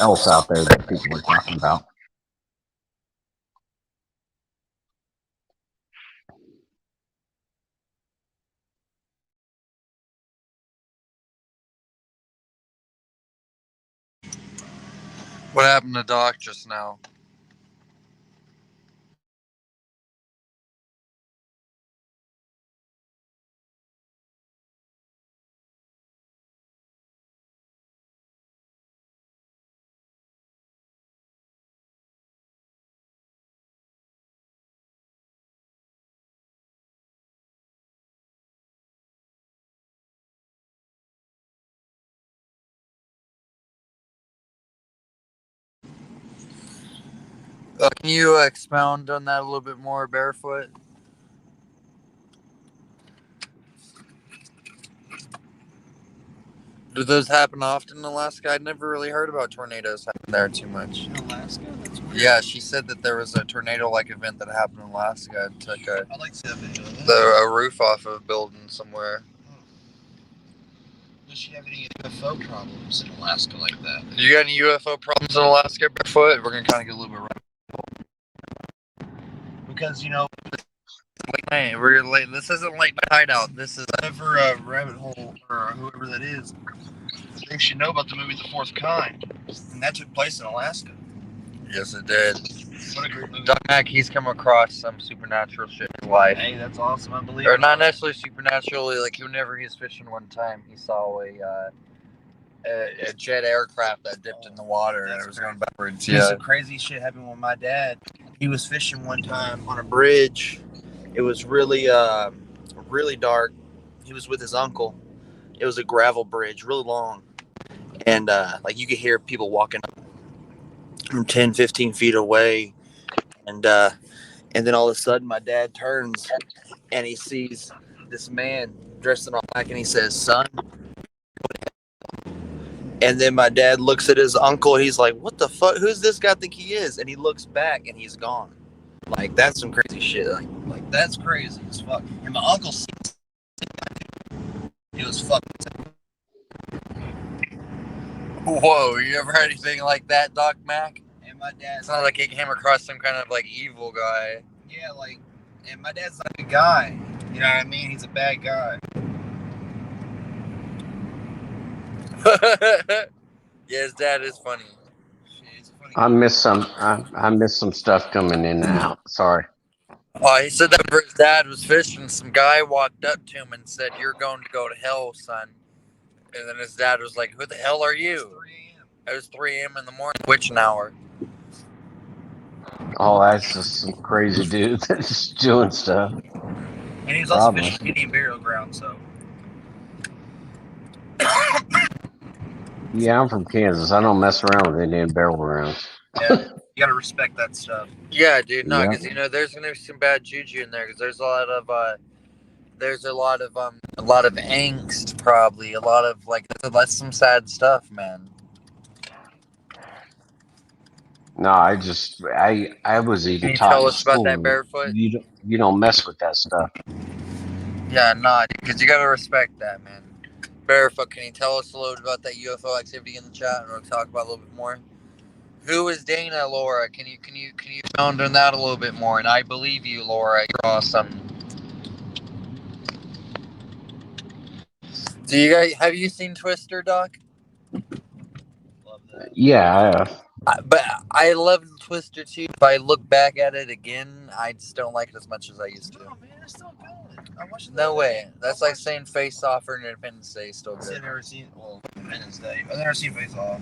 else out there that people are talking about. What happened to Doc just now? Can you expound on that a little bit more, Barefoot? Do those happen often in Alaska? I'd never really heard about tornadoes happening there too much. In Alaska? That's weird. Yeah, she said that there was a tornado-like event that happened in Alaska and took I'd like to see that video of that. a roof off of a building somewhere. Does she have any UFO problems in Alaska like that? You got any UFO problems in Alaska, Barefoot? We're gonna kind of get a little bit Because, late night. We're late. This isn't late night hideout. This is whatever rabbit hole or whoever that is, they should know about the movie The Fourth Kind. And that took place in Alaska. Yes, it did. What a great movie. Doc Mack, he's come across some supernatural shit in his life. Hey, that's awesome. I believe Or it. not necessarily supernaturally, like whenever he was fishing one time, he saw a jet aircraft that dipped in the water and it was going backwards. Yeah. Some crazy shit happened with my dad. He was fishing one time on a bridge. It was really dark. He was with his uncle. It was a gravel bridge, really long. And you could hear people walking up from 10, 15 feet away. And then all of a sudden my dad turns and he sees this man dressed in all black and he says, "Son." And then my dad looks at his uncle. He's like, "What the fuck? Who's this guy think he is?" And he looks back and he's gone. Like, that's some crazy shit. Like that's crazy as fuck. And my uncle sees it was fucking. Whoa, you ever heard anything like that, Doc Mack? And my dad's It's not like he came across some kind of like evil guy. Yeah, and my dad's like a guy. You know what I mean? He's a bad guy. Yeah, his dad is funny. I missed some stuff coming in and out. Sorry. Oh, he said that his dad was fishing. Some guy walked up to him and said, "You're going to go to hell, son." And then his dad was like, "Who the hell are you?" It was 3 a.m. in the morning. Witching hour. Oh, that's just some crazy dude that's just doing stuff. And he was also fishing Indian burial ground, so. Yeah, I'm from Kansas. I don't mess around with Indian burial grounds. Yeah, you gotta respect that stuff. Yeah, dude. No, Yeah. because there's gonna be some bad juju in there. Because there's a lot of there's a lot of angst, probably a lot of like that's some sad stuff, man. No, I was Can even you taught tell in us about that school barefoot? you don't mess with that stuff. Yeah, nah, because you gotta respect that, man. Barefoot, can you tell us a little bit about that UFO activity in the chat, or talk about it a little bit more? Who is Dana, Laura? Can you pound on that a little bit more? And I believe you, Laura. You're awesome. Do you guys have you seen Twister, Doc? Love that. Yeah, But I love Twister too. If I look back at it again, I just don't like it as much as I used to. No, man, it's still good. I watched it. No way. That's like saying Face Off or Independence Day is still I've good. never seen Independence Day. I've never seen Face Off.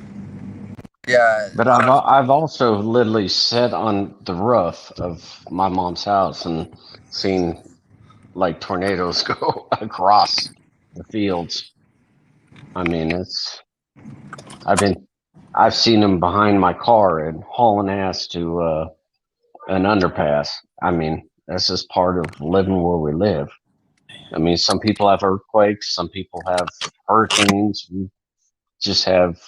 Yeah. but I've also literally sat on the roof of my mom's house and seen like tornadoes go across the fields. I mean, I've seen them behind my car and hauling ass to an underpass. I mean, that's just part of living where we live. I mean, some people have earthquakes, some people have hurricanes. We just have,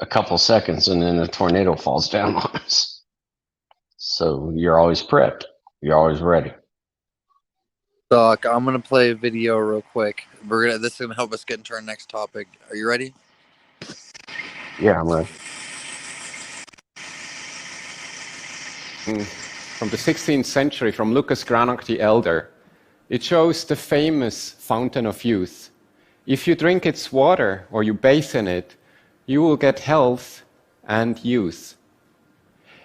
a couple seconds and then a tornado falls down on us. So you're always prepped. You're always ready. Doc, I'm gonna play a video real quick. This is gonna help us get into our next topic. Are you ready? Yeah, I'm ready. From the 16th century, from Lucas Cranach the Elder. It shows the famous fountain of youth. If you drink its water or you bathe in it, you will get health and youth.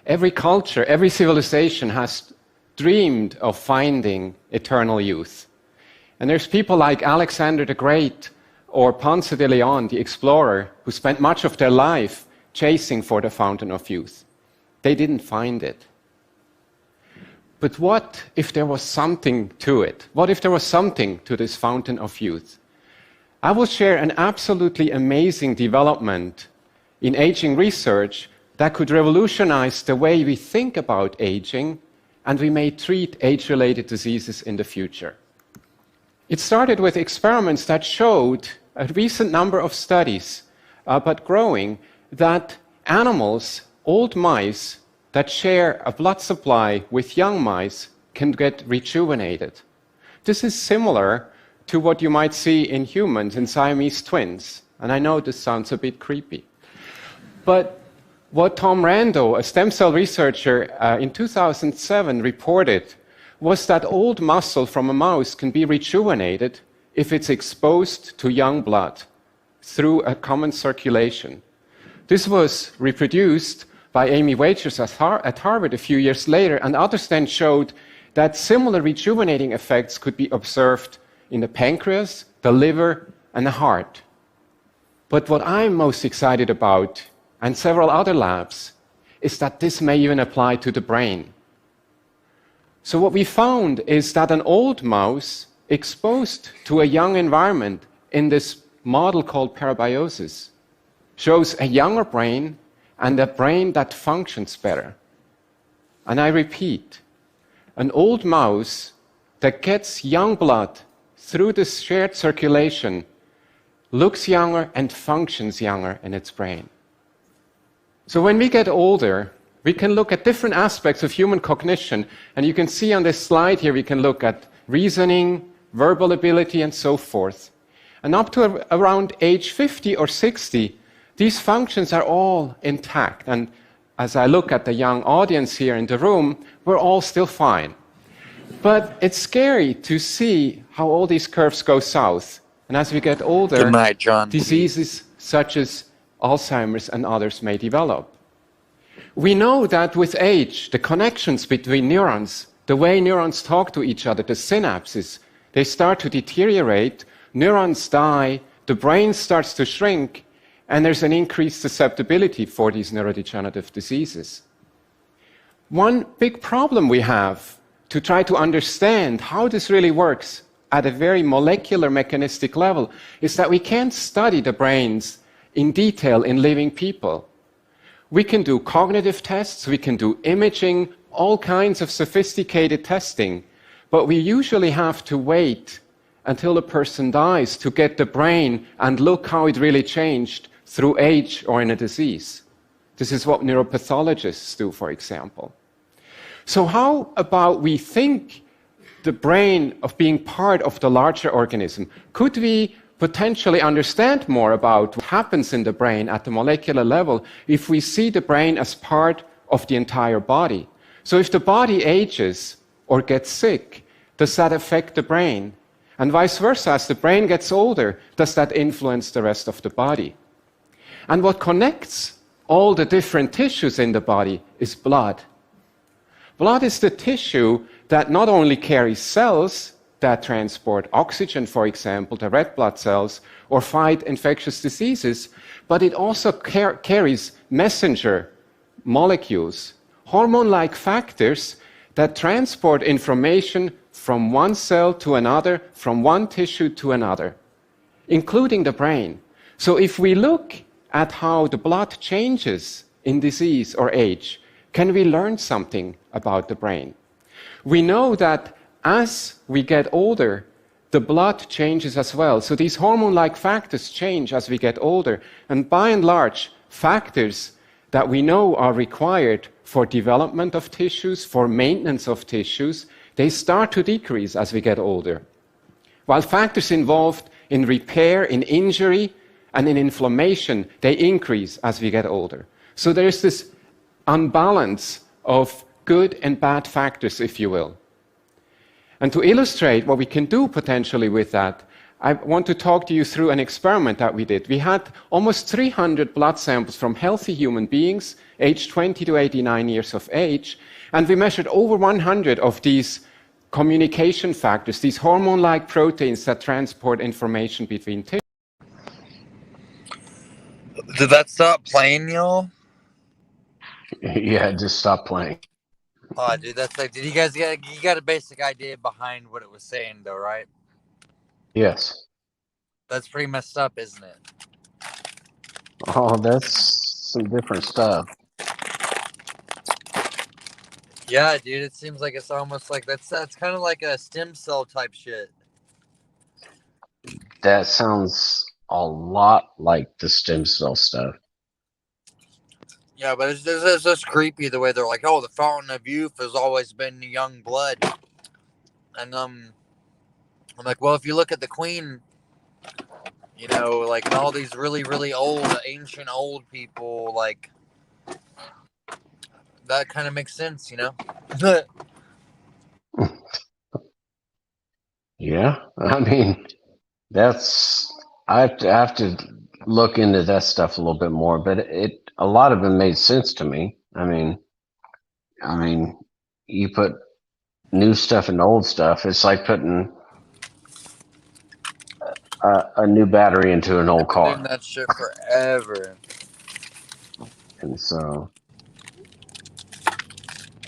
Every culture, every civilization has dreamed of finding eternal youth. And there's people like Alexander the Great or Ponce de Leon, the explorer, who spent much of their life chasing for the fountain of youth. They didn't find it. But what if there was something to it? What if there was something to this fountain of youth? I will share an absolutely amazing development in aging research that could revolutionize the way we think about aging, and we may treat age-related diseases in the future. It started with experiments that showed a recent number of studies, but growing, that animals, old mice, that share a blood supply with young mice can get rejuvenated. This is similar to what you might see in humans, in Siamese twins. And I know this sounds a bit creepy. But what Tom Rando, a stem cell researcher, in 2007 reported was that old muscle from a mouse can be rejuvenated if it's exposed to young blood through a common circulation. This was reproduced by Amy Wagers at Harvard a few years later, and others then showed that similar rejuvenating effects could be observed in the pancreas, the liver, and the heart. But what I'm most excited about, and several other labs, is that this may even apply to the brain. So what we found is that an old mouse exposed to a young environment in this model called parabiosis shows a younger brain and a brain that functions better. And I repeat, an old mouse that gets young blood through this shared circulation looks younger and functions younger in its brain. So when we get older, we can look at different aspects of human cognition, and you can see on this slide here, we can look at reasoning, verbal ability, and so forth. And up to around age 50 or 60, these functions are all intact. And as I look at the young audience here in the room, we're all still fine. But it's scary to see how all these curves go south. And as we get older, Good night, John. diseases such as Alzheimer's and others may develop. We know that with age, the connections between neurons, the way neurons talk to each other, the synapses, they start to deteriorate, neurons die, the brain starts to shrink, and there's an increased susceptibility for these neurodegenerative diseases. One big problem we have to try to understand how this really works at a very molecular mechanistic level is that we can't study the brains in detail in living people. We can do cognitive tests, we can do imaging, all kinds of sophisticated testing, but we usually have to wait until a person dies to get the brain and look how it really changed through age or in a disease. This is what neuropathologists do, for example. So how about we think the brain of being part of the larger organism? Could we potentially understand more about what happens in the brain at the molecular level if we see the brain as part of the entire body? So if the body ages or gets sick, does that affect the brain? And vice versa, as the brain gets older, does that influence the rest of the body? And what connects all the different tissues in the body is blood. Blood is the tissue that not only carries cells that transport oxygen, for example, the red blood cells, or fight infectious diseases, but it also carries messenger molecules, hormone-like factors that transport information from one cell to another, from one tissue to another, including the brain. So if we look at how the blood changes in disease or age, can we learn something about the brain? We know that as we get older, the blood changes as well. So these hormone-like factors change as we get older. And by and large, factors that we know are required for development of tissues, for maintenance of tissues, they start to decrease as we get older. While factors involved in repair, in injury, and in inflammation, they increase as we get older. So there's this unbalance of good and bad factors, if you will. And to illustrate what we can do potentially with that, I want to talk to you through an experiment that we did. We had almost 300 blood samples from healthy human beings, aged 20 to 89 years of age, and we measured over 100 of these communication factors, these hormone-like proteins that transport information between tissues. Did that stop playing, y'all? Yeah, just stop playing. Oh, dude, that's like, did you guys you got a basic idea behind what it was saying, though, right? Yes. That's pretty messed up, isn't it? Oh, that's some different stuff. Yeah, dude, it seems like it's almost like that's kind of like a stem cell type shit. That sounds a lot like the stem cell stuff. Yeah, but it's just creepy the way they're like, oh, the fountain of youth has always been young blood. And I'm like, well, if you look at the Queen, you know, like all these really, really old, ancient old people, like that kind of makes sense, you know? Yeah, I mean, I have to look into that stuff a little bit more, but a lot of it made sense to me. I mean, you put new stuff into old stuff. It's like putting a new battery into an old car. Doing that shit forever. And so,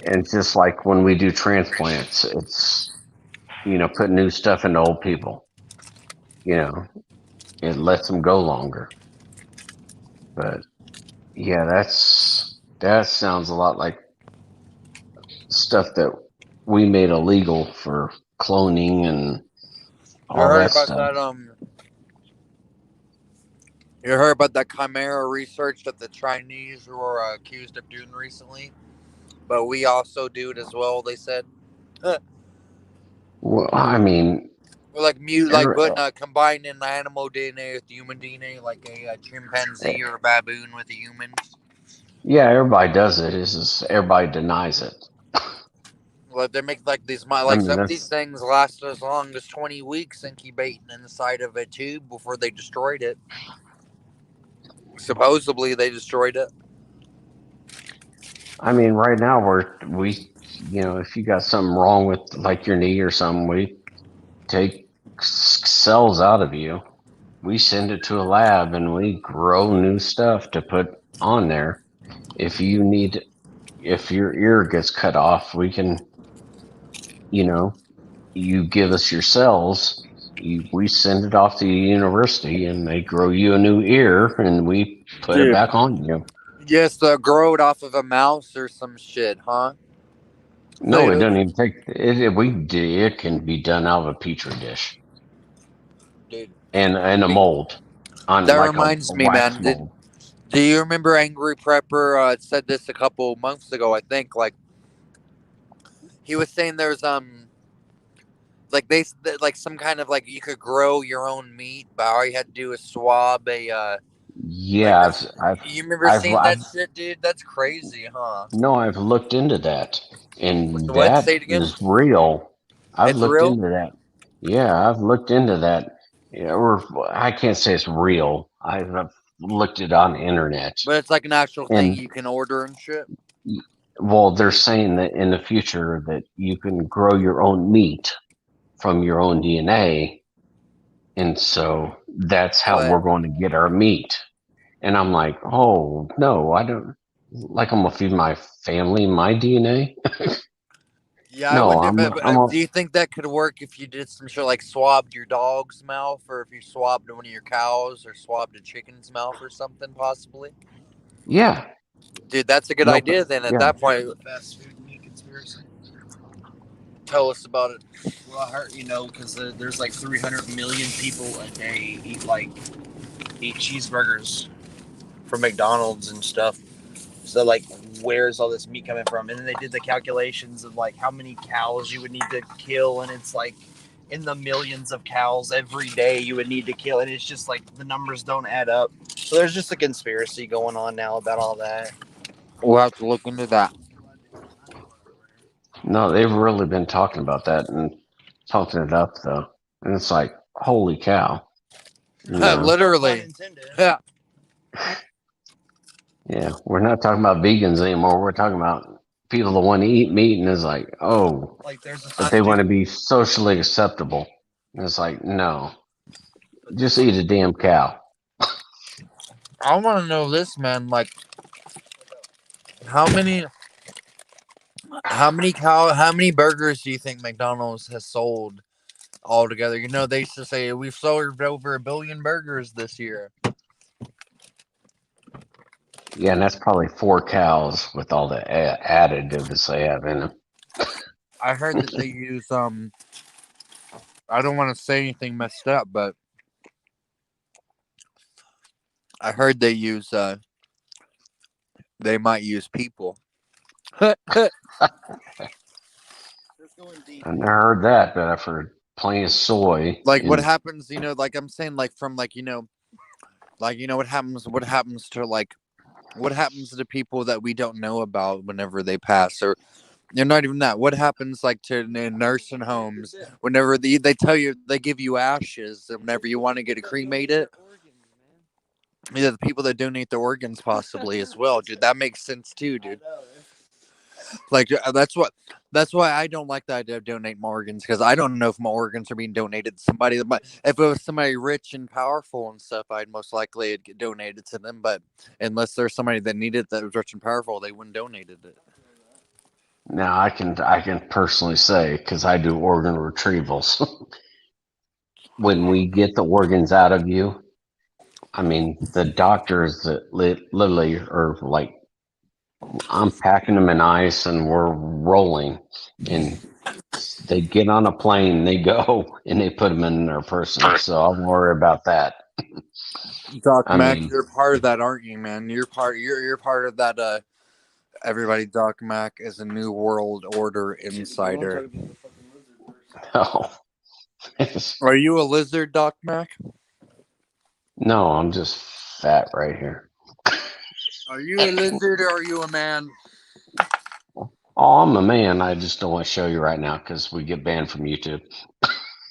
it's just like when we do transplants, it's, you know, put new stuff into old people. You know, it lets them go longer. But yeah, that sounds a lot like stuff that we made illegal for cloning and all that stuff. You heard about that chimera research that the Chinese were accused of doing recently? But we also do it as well, they said. Well, I mean, we're like combining animal DNA with human DNA, like a chimpanzee or a baboon with a human. Yeah, everybody does it. It's just everybody denies it. Well, they make like these, some of these things last as long as 20 weeks incubating inside of a tube before they destroyed it. Supposedly, they destroyed it. I mean, right now we, you know, if you got something wrong with like your knee or something, we take cells out of you. We send it to a lab and we grow new stuff to put on there. If your ear gets cut off, we can, you know, you give us your cells. We send it off to the university and they grow you a new ear and we put it back on you. Yes, grow it off of a mouse or some shit, huh? No, it doesn't even take it. It can be done out of a petri dish Dude, and a mold on that like a reminds me, wax man. mold. Do you remember Angry Prepper said this a couple months ago? I think like he was saying there's like like some kind of like you could grow your own meat, but all you had to do is swab a like Yeah, you remember I've, seeing that I've, shit, dude? That's crazy, huh? no, I've looked into that, and What? that Say it again. is real. I've It's looked real, into that. Yeah, I've looked into that. Yeah, or I can't say it's real. I've looked it on the internet, but it's like an actual thing and you can order and shit. well, they're saying that in the future that you can grow your own meat from your own DNA, and so that's how What? we're going to get our meat. And I'm like, oh no, I don't like. I'm gonna feed my family my DNA. Yeah, I No, wonder. But I'm do you think that could work if you did some shit like swabbed your dog's mouth, or if you swabbed one of your cows, or swabbed a chicken's mouth, or something possibly? yeah, Dude, that's a good nope, idea. Then at yeah, that point, Fast food meat conspiracy. tell us about it. Well, I heard because there's like 300 million people a day eat cheeseburgers from McDonald's and stuff. So like, where's all this meat coming from? And then they did the calculations of like how many cows you would need to kill, and it's like in the millions of cows every day you would need to kill, and it's just like the numbers don't add up. So there's just a conspiracy going on now about all that. We'll have to look into that. no, they've really been talking about that and pumping it up though, and it's like, holy cow, you know. Literally. Yeah. Yeah, we're not talking about vegans anymore. We're talking about people that want to eat meat, and it's like, oh, Like there's a but they want to be socially acceptable. And it's like, no, just eat a damn cow. I want to know this, man. Like, how many, how many burgers do you think McDonald's has sold altogether? You know, they used to say we've sold over 1 billion burgers this year. Yeah, and that's probably 4 cows with all the additives they have in them. I heard that they use I don't want to say anything messed up, but I heard they use they might use people. I never heard that, but I've heard plenty of soy. Like what happens, you know, like I'm saying, like from like what happens to what happens to people that we don't know about whenever they pass, or you're not even that. What happens like to nursing homes whenever they tell you they give you ashes whenever you want to get cremated? Yeah, the people that donate their organs possibly as well, dude. That makes sense too, dude. Like that's why I don't like the idea of donating my organs, because I don't know if my organs are being donated to somebody. But if it was somebody rich and powerful and stuff, I'd most likely get donated to them. But unless there's somebody that needed that was rich and powerful, they wouldn't donated it. Now I can personally say, because I do organ retrievals. When we get the organs out of you, I mean, the doctors that literally are like, I'm packing them in ice and we're rolling, and they get on a plane, they go, and they put them in their person. So I'll worry about that. Doc I Mac, mean, you're part of that, aren't you, man? You're part of that. Everybody, Doc Mac is a new world order insider. no, Are you a lizard, Doc Mac? no, I'm just fat right here. Are you a lizard or are you a man? Oh, I'm a man. I just don't want to show you right now because we get banned from YouTube.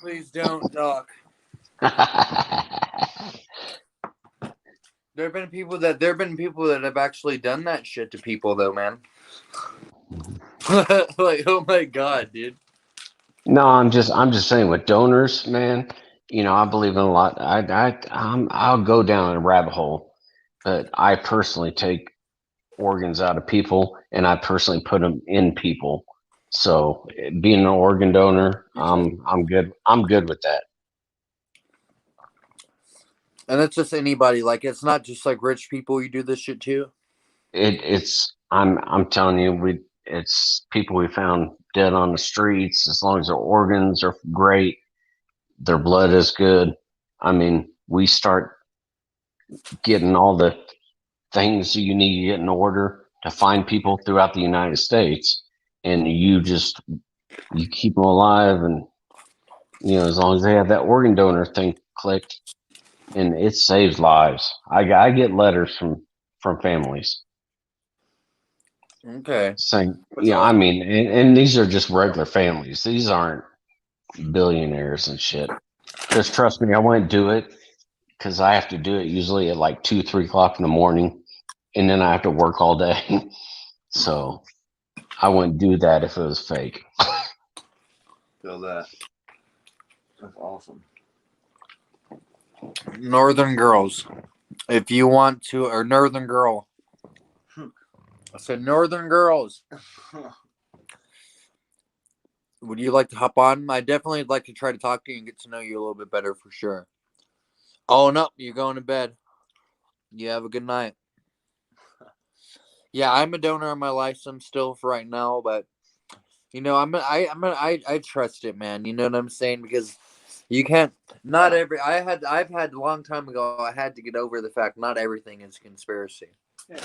Please don't, Doc. There have been people that have actually done that shit to people, though, man. Like, oh my god, dude. No, I'm just saying with donors, man. You know, I believe in a lot. I'll go down a rabbit hole, but I personally take organs out of people, and I personally put them in people. So being an organ donor, I'm good. I'm good with that. And it's just anybody. Like, it's not just like rich people you do this shit to. I'm telling you, it's people we found dead on the streets. As long as their organs are great, their blood is good. I mean, we start getting all the things you need to get in order to find people throughout the United States, and you keep them alive, and as long as they have that organ donor thing clicked, and it saves lives. I get letters from families Okay. saying, I mean, and these are just regular families. These aren't billionaires and shit. Just trust me, I wouldn't do it because I have to do it usually at like 2-3 o'clock in the morning, and then I have to work all day. So I wouldn't do that if it was fake. Feel that. That's awesome. Northern girls, if you want to, or Northern girl. I said Northern girls. Would you like to hop on? I definitely would like to try to talk to you and get to know you a little bit better for sure. Oh no, you're going to bed. You have a good night. Yeah, I'm a donor on my license still for right now, but I trust it, man. You know what I'm saying? Because you can't. Not every. I've had a long time ago. I had to get over the fact not everything is conspiracy. Yeah.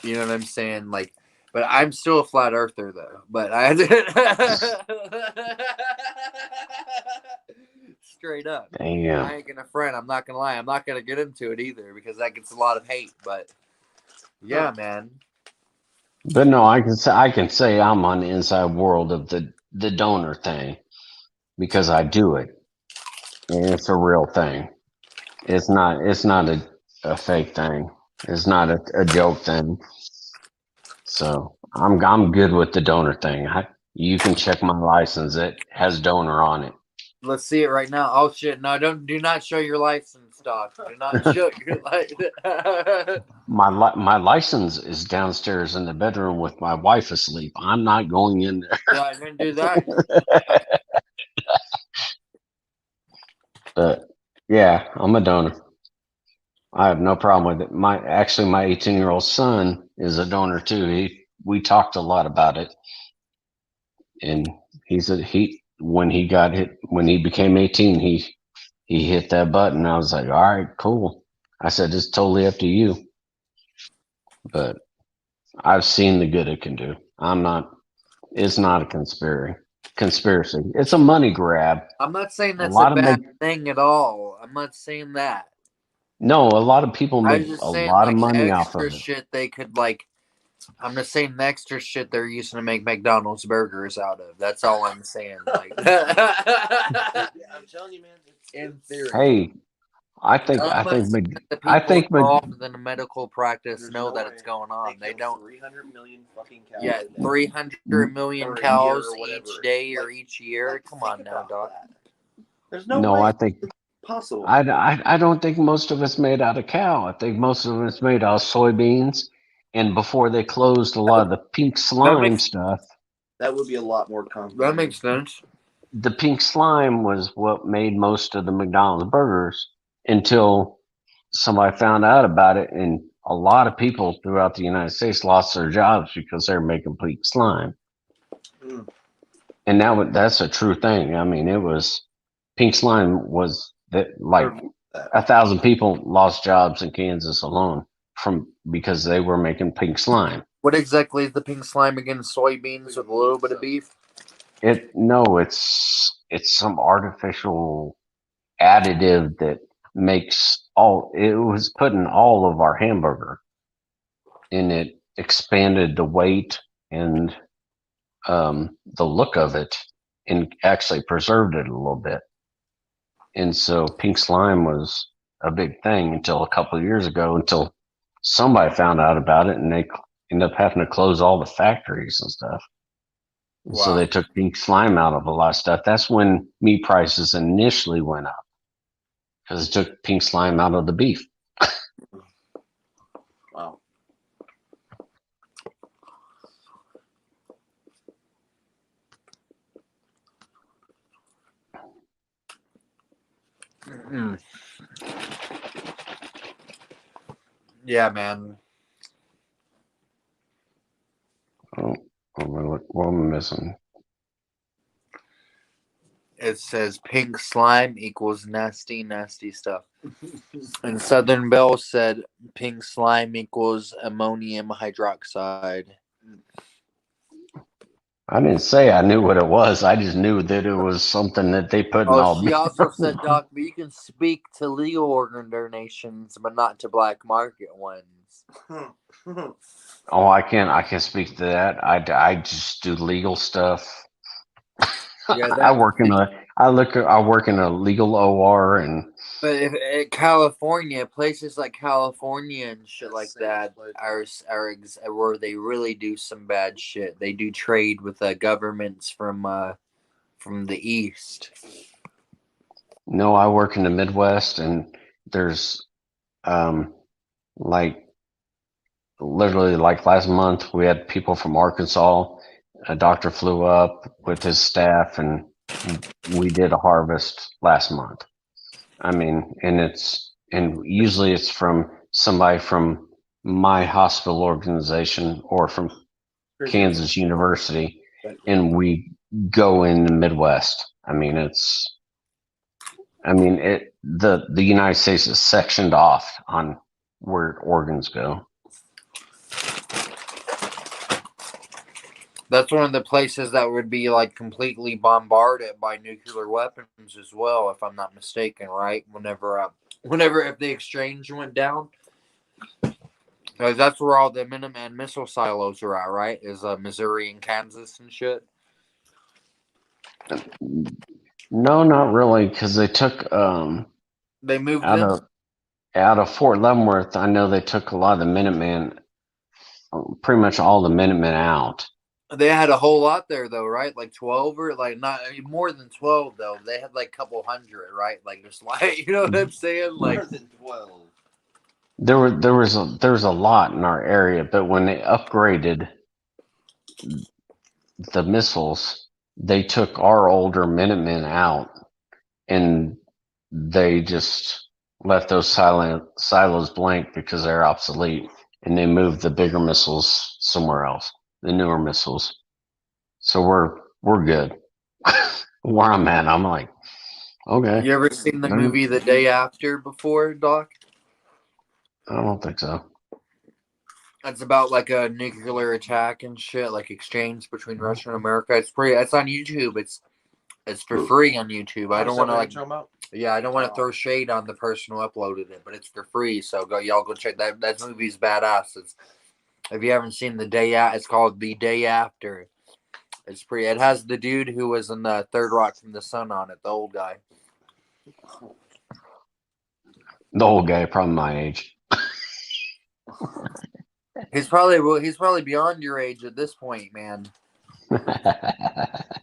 You know what I'm saying? Like, but I'm still a flat earther though. But I had to straight up. Damn. I ain't gonna front. I'm not gonna lie. I'm not gonna get into it either because that gets a lot of hate. But yeah, man. But no, I can say I'm on the inside world of the donor thing because I do it, and it's a real thing. It's not a fake thing. It's not a joke thing. So I'm good with the donor thing. You can check my license; it has donor on it. Let's see it right now. Oh shit! No, do not show your license, doc. Do not show your license. My license is downstairs in the bedroom with my wife asleep. I'm not going in there. Yeah, I didn't do that. But yeah, I'm a donor. I have no problem with it. My 18-year-old son is a donor too. We talked a lot about it, and when he became 18, he hit that button. I was like, all right, cool. I said, it's totally up to you. But I've seen the good it can do. It's not a conspiracy. It's a money grab. I'm not saying that's a bad thing at all. I'm not saying that. No, a lot of people I make was just a saying, lot of like, money the off of extra it. shit they could, like, I'm just saying the extra shit they're using to make McDonald's burgers out of. That's all I'm saying. Like, I'm telling you, man. In theory. Hey, I think the people involved in the medical practice know that it's going on. They don't. 300 million fucking cows. Yeah, 300 million cows each day or each year. Come on now, dog. There's no way I think possible. I don't think most of it's made out of cow. I think most of it's made out of soybeans. And before they closed a lot of the pink slime stuff, that would be a lot more complicated. That makes sense. The pink slime was what made most of the McDonald's burgers until somebody found out about it, and a lot of people throughout the United States lost their jobs because they're making pink slime. Mm. And that's a true thing. I mean, pink slime was that, like 1,000 people lost jobs in Kansas alone because they were making pink slime. What exactly is the pink slime again? Soybeans with a little bit of beef? It's some artificial additive that it was put in all of our hamburger, and it expanded the weight and the look of it, and actually preserved it a little bit. And so pink slime was a big thing until a couple of years ago, until somebody found out about it, and they ended up having to close all the factories and stuff. Wow. So they took pink slime out of a lot of stuff. That's when meat prices initially went up, because it took pink slime out of the beef. Wow. Mm-hmm. Yeah, man. Oh what am I missing? It says pink slime equals nasty, nasty stuff. And Southern Belle said pink slime equals ammonium hydroxide. I didn't say I knew what it was. I just knew that it was something that they put in Oh, all. she also said, Doc, but you can speak to legal organ donations, but not to black market ones. Oh, I can't speak to that. I just do legal stuff. Yeah, I work in a legal OR, and but if California, places like California and shit like that are where they really do some bad shit. They do trade with governments from the east. no, I work in the Midwest, and there's like literally like last month we had people from Arkansas. A doctor flew up with his staff, and we did a harvest last month. I mean, and usually it's from somebody from my hospital organization or from Kansas University, and we go in the Midwest. I mean, the United States is sectioned off on where organs go. That's one of the places that would be like completely bombarded by nuclear weapons as well, if I'm not mistaken, right? Whenever if the exchange went down, because that's where all the Minuteman missile silos are at, right? Is Missouri and Kansas and shit. No, not really, because they took They moved out of Fort Leavenworth. I know they took a lot of the Minutemen, pretty much all the Minutemen out. They had a whole lot there, though, right? Like 12 or like not more than 12, though. They had like a couple hundred, right? Like just like you know what I'm saying? Like More than 12. There was a lot in our area, but when they upgraded the missiles, they took our older Minutemen out, and they just left those silos blank because they're obsolete, and they moved the bigger missiles somewhere else, the newer missiles. So we're good. Where I'm at, I'm like, okay. You ever seen the movie The Day After before, Doc? I don't think so. It's about like a nuclear attack and shit, like exchange between Russia and America. It's on YouTube. It's for free on YouTube. I don't want to I don't want to throw shade on the person who uploaded it, but it's for free. So y'all go check that. That movie's badass. If you haven't seen it's called The Day After. It's pretty. It has the dude who was in the Third Rock from the Sun on it, the old guy. The old guy, probably my age. He's probably beyond your age at this point, man.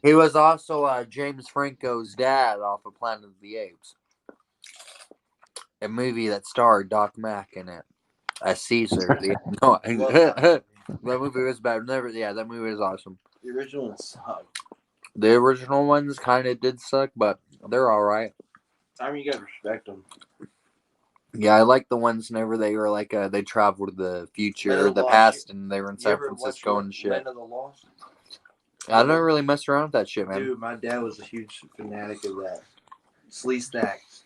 He was also James Franco's dad off of Planet of the Apes, a movie that starred Doc Mack in it as Caesar. That movie was bad. That movie was awesome. The original one sucked. The original ones kind of did suck, but they're all right. I mean, you gotta respect them. Yeah, I like the ones whenever they were like they traveled to the future or the past, and they were in San Francisco and shit. Land of the Lost? I don't really mess around with that shit, man. Dude, my dad was a huge fanatic of that. Slee Stacks.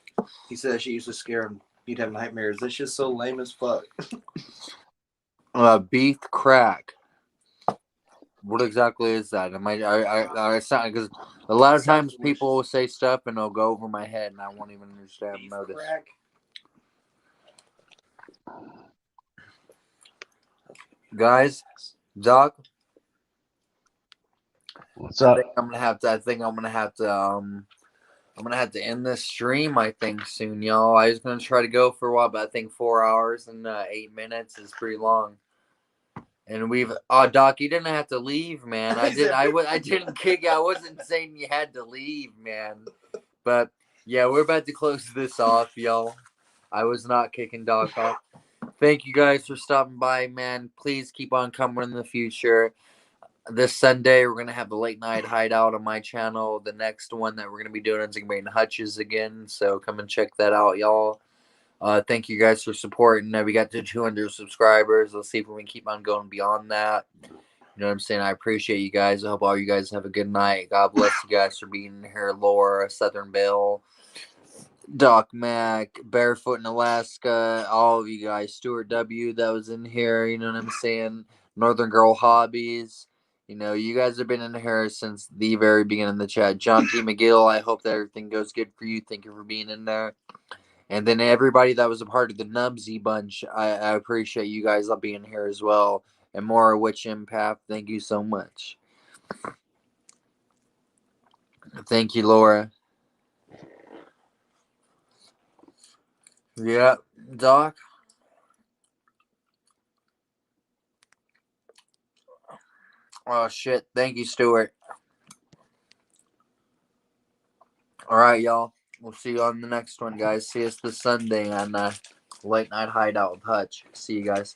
He said that shit used to scare him. He'd have nightmares. This shit's so lame as fuck. Beef crack. What exactly is that? I sound because a lot of times people will say stuff and it'll go over my head and I won't even understand. Beef Notice. crack. Guys, Doc. What's up? I think I'm gonna have to end this stream. I think soon, y'all. I was gonna try to go for a while, but I think 4 hours and 8 minutes is pretty long. And Doc, you didn't have to leave, man. I didn't kick. I wasn't saying you had to leave, man. But yeah, we're about to close this off, y'all. I was not kicking Doc off. Thank you guys for stopping by, man. Please keep on coming in the future. This Sunday, we're going to have the late night hideout on my channel. The next one that we're going to be doing is going to be in Hutch's again. So come and check that out, y'all. Thank you guys for supporting. We got to 200 subscribers. Let's see if we can keep on going beyond that. You know what I'm saying? I appreciate you guys. I hope all you guys have a good night. God bless you guys for being here. Laura, Southern Bill, Doc Mac, Barefoot in Alaska, all of you guys. Stuart W. that was in here. You know what I'm saying? Northern Girl Hobbies. You know, you guys have been in here since the very beginning of the chat. John T. McGill, I hope that everything goes good for you. Thank you for being in there. And then everybody that was a part of the Nubsy bunch, I appreciate you guys all being here as well. And more Witch Empath, thank you so much. Thank you, Laura. Yep, Doc. Oh, shit. Thank you, Stuart. All right, y'all. We'll see you on the next one, guys. See us this Sunday on Late Night Hideout with Hutch. See you guys.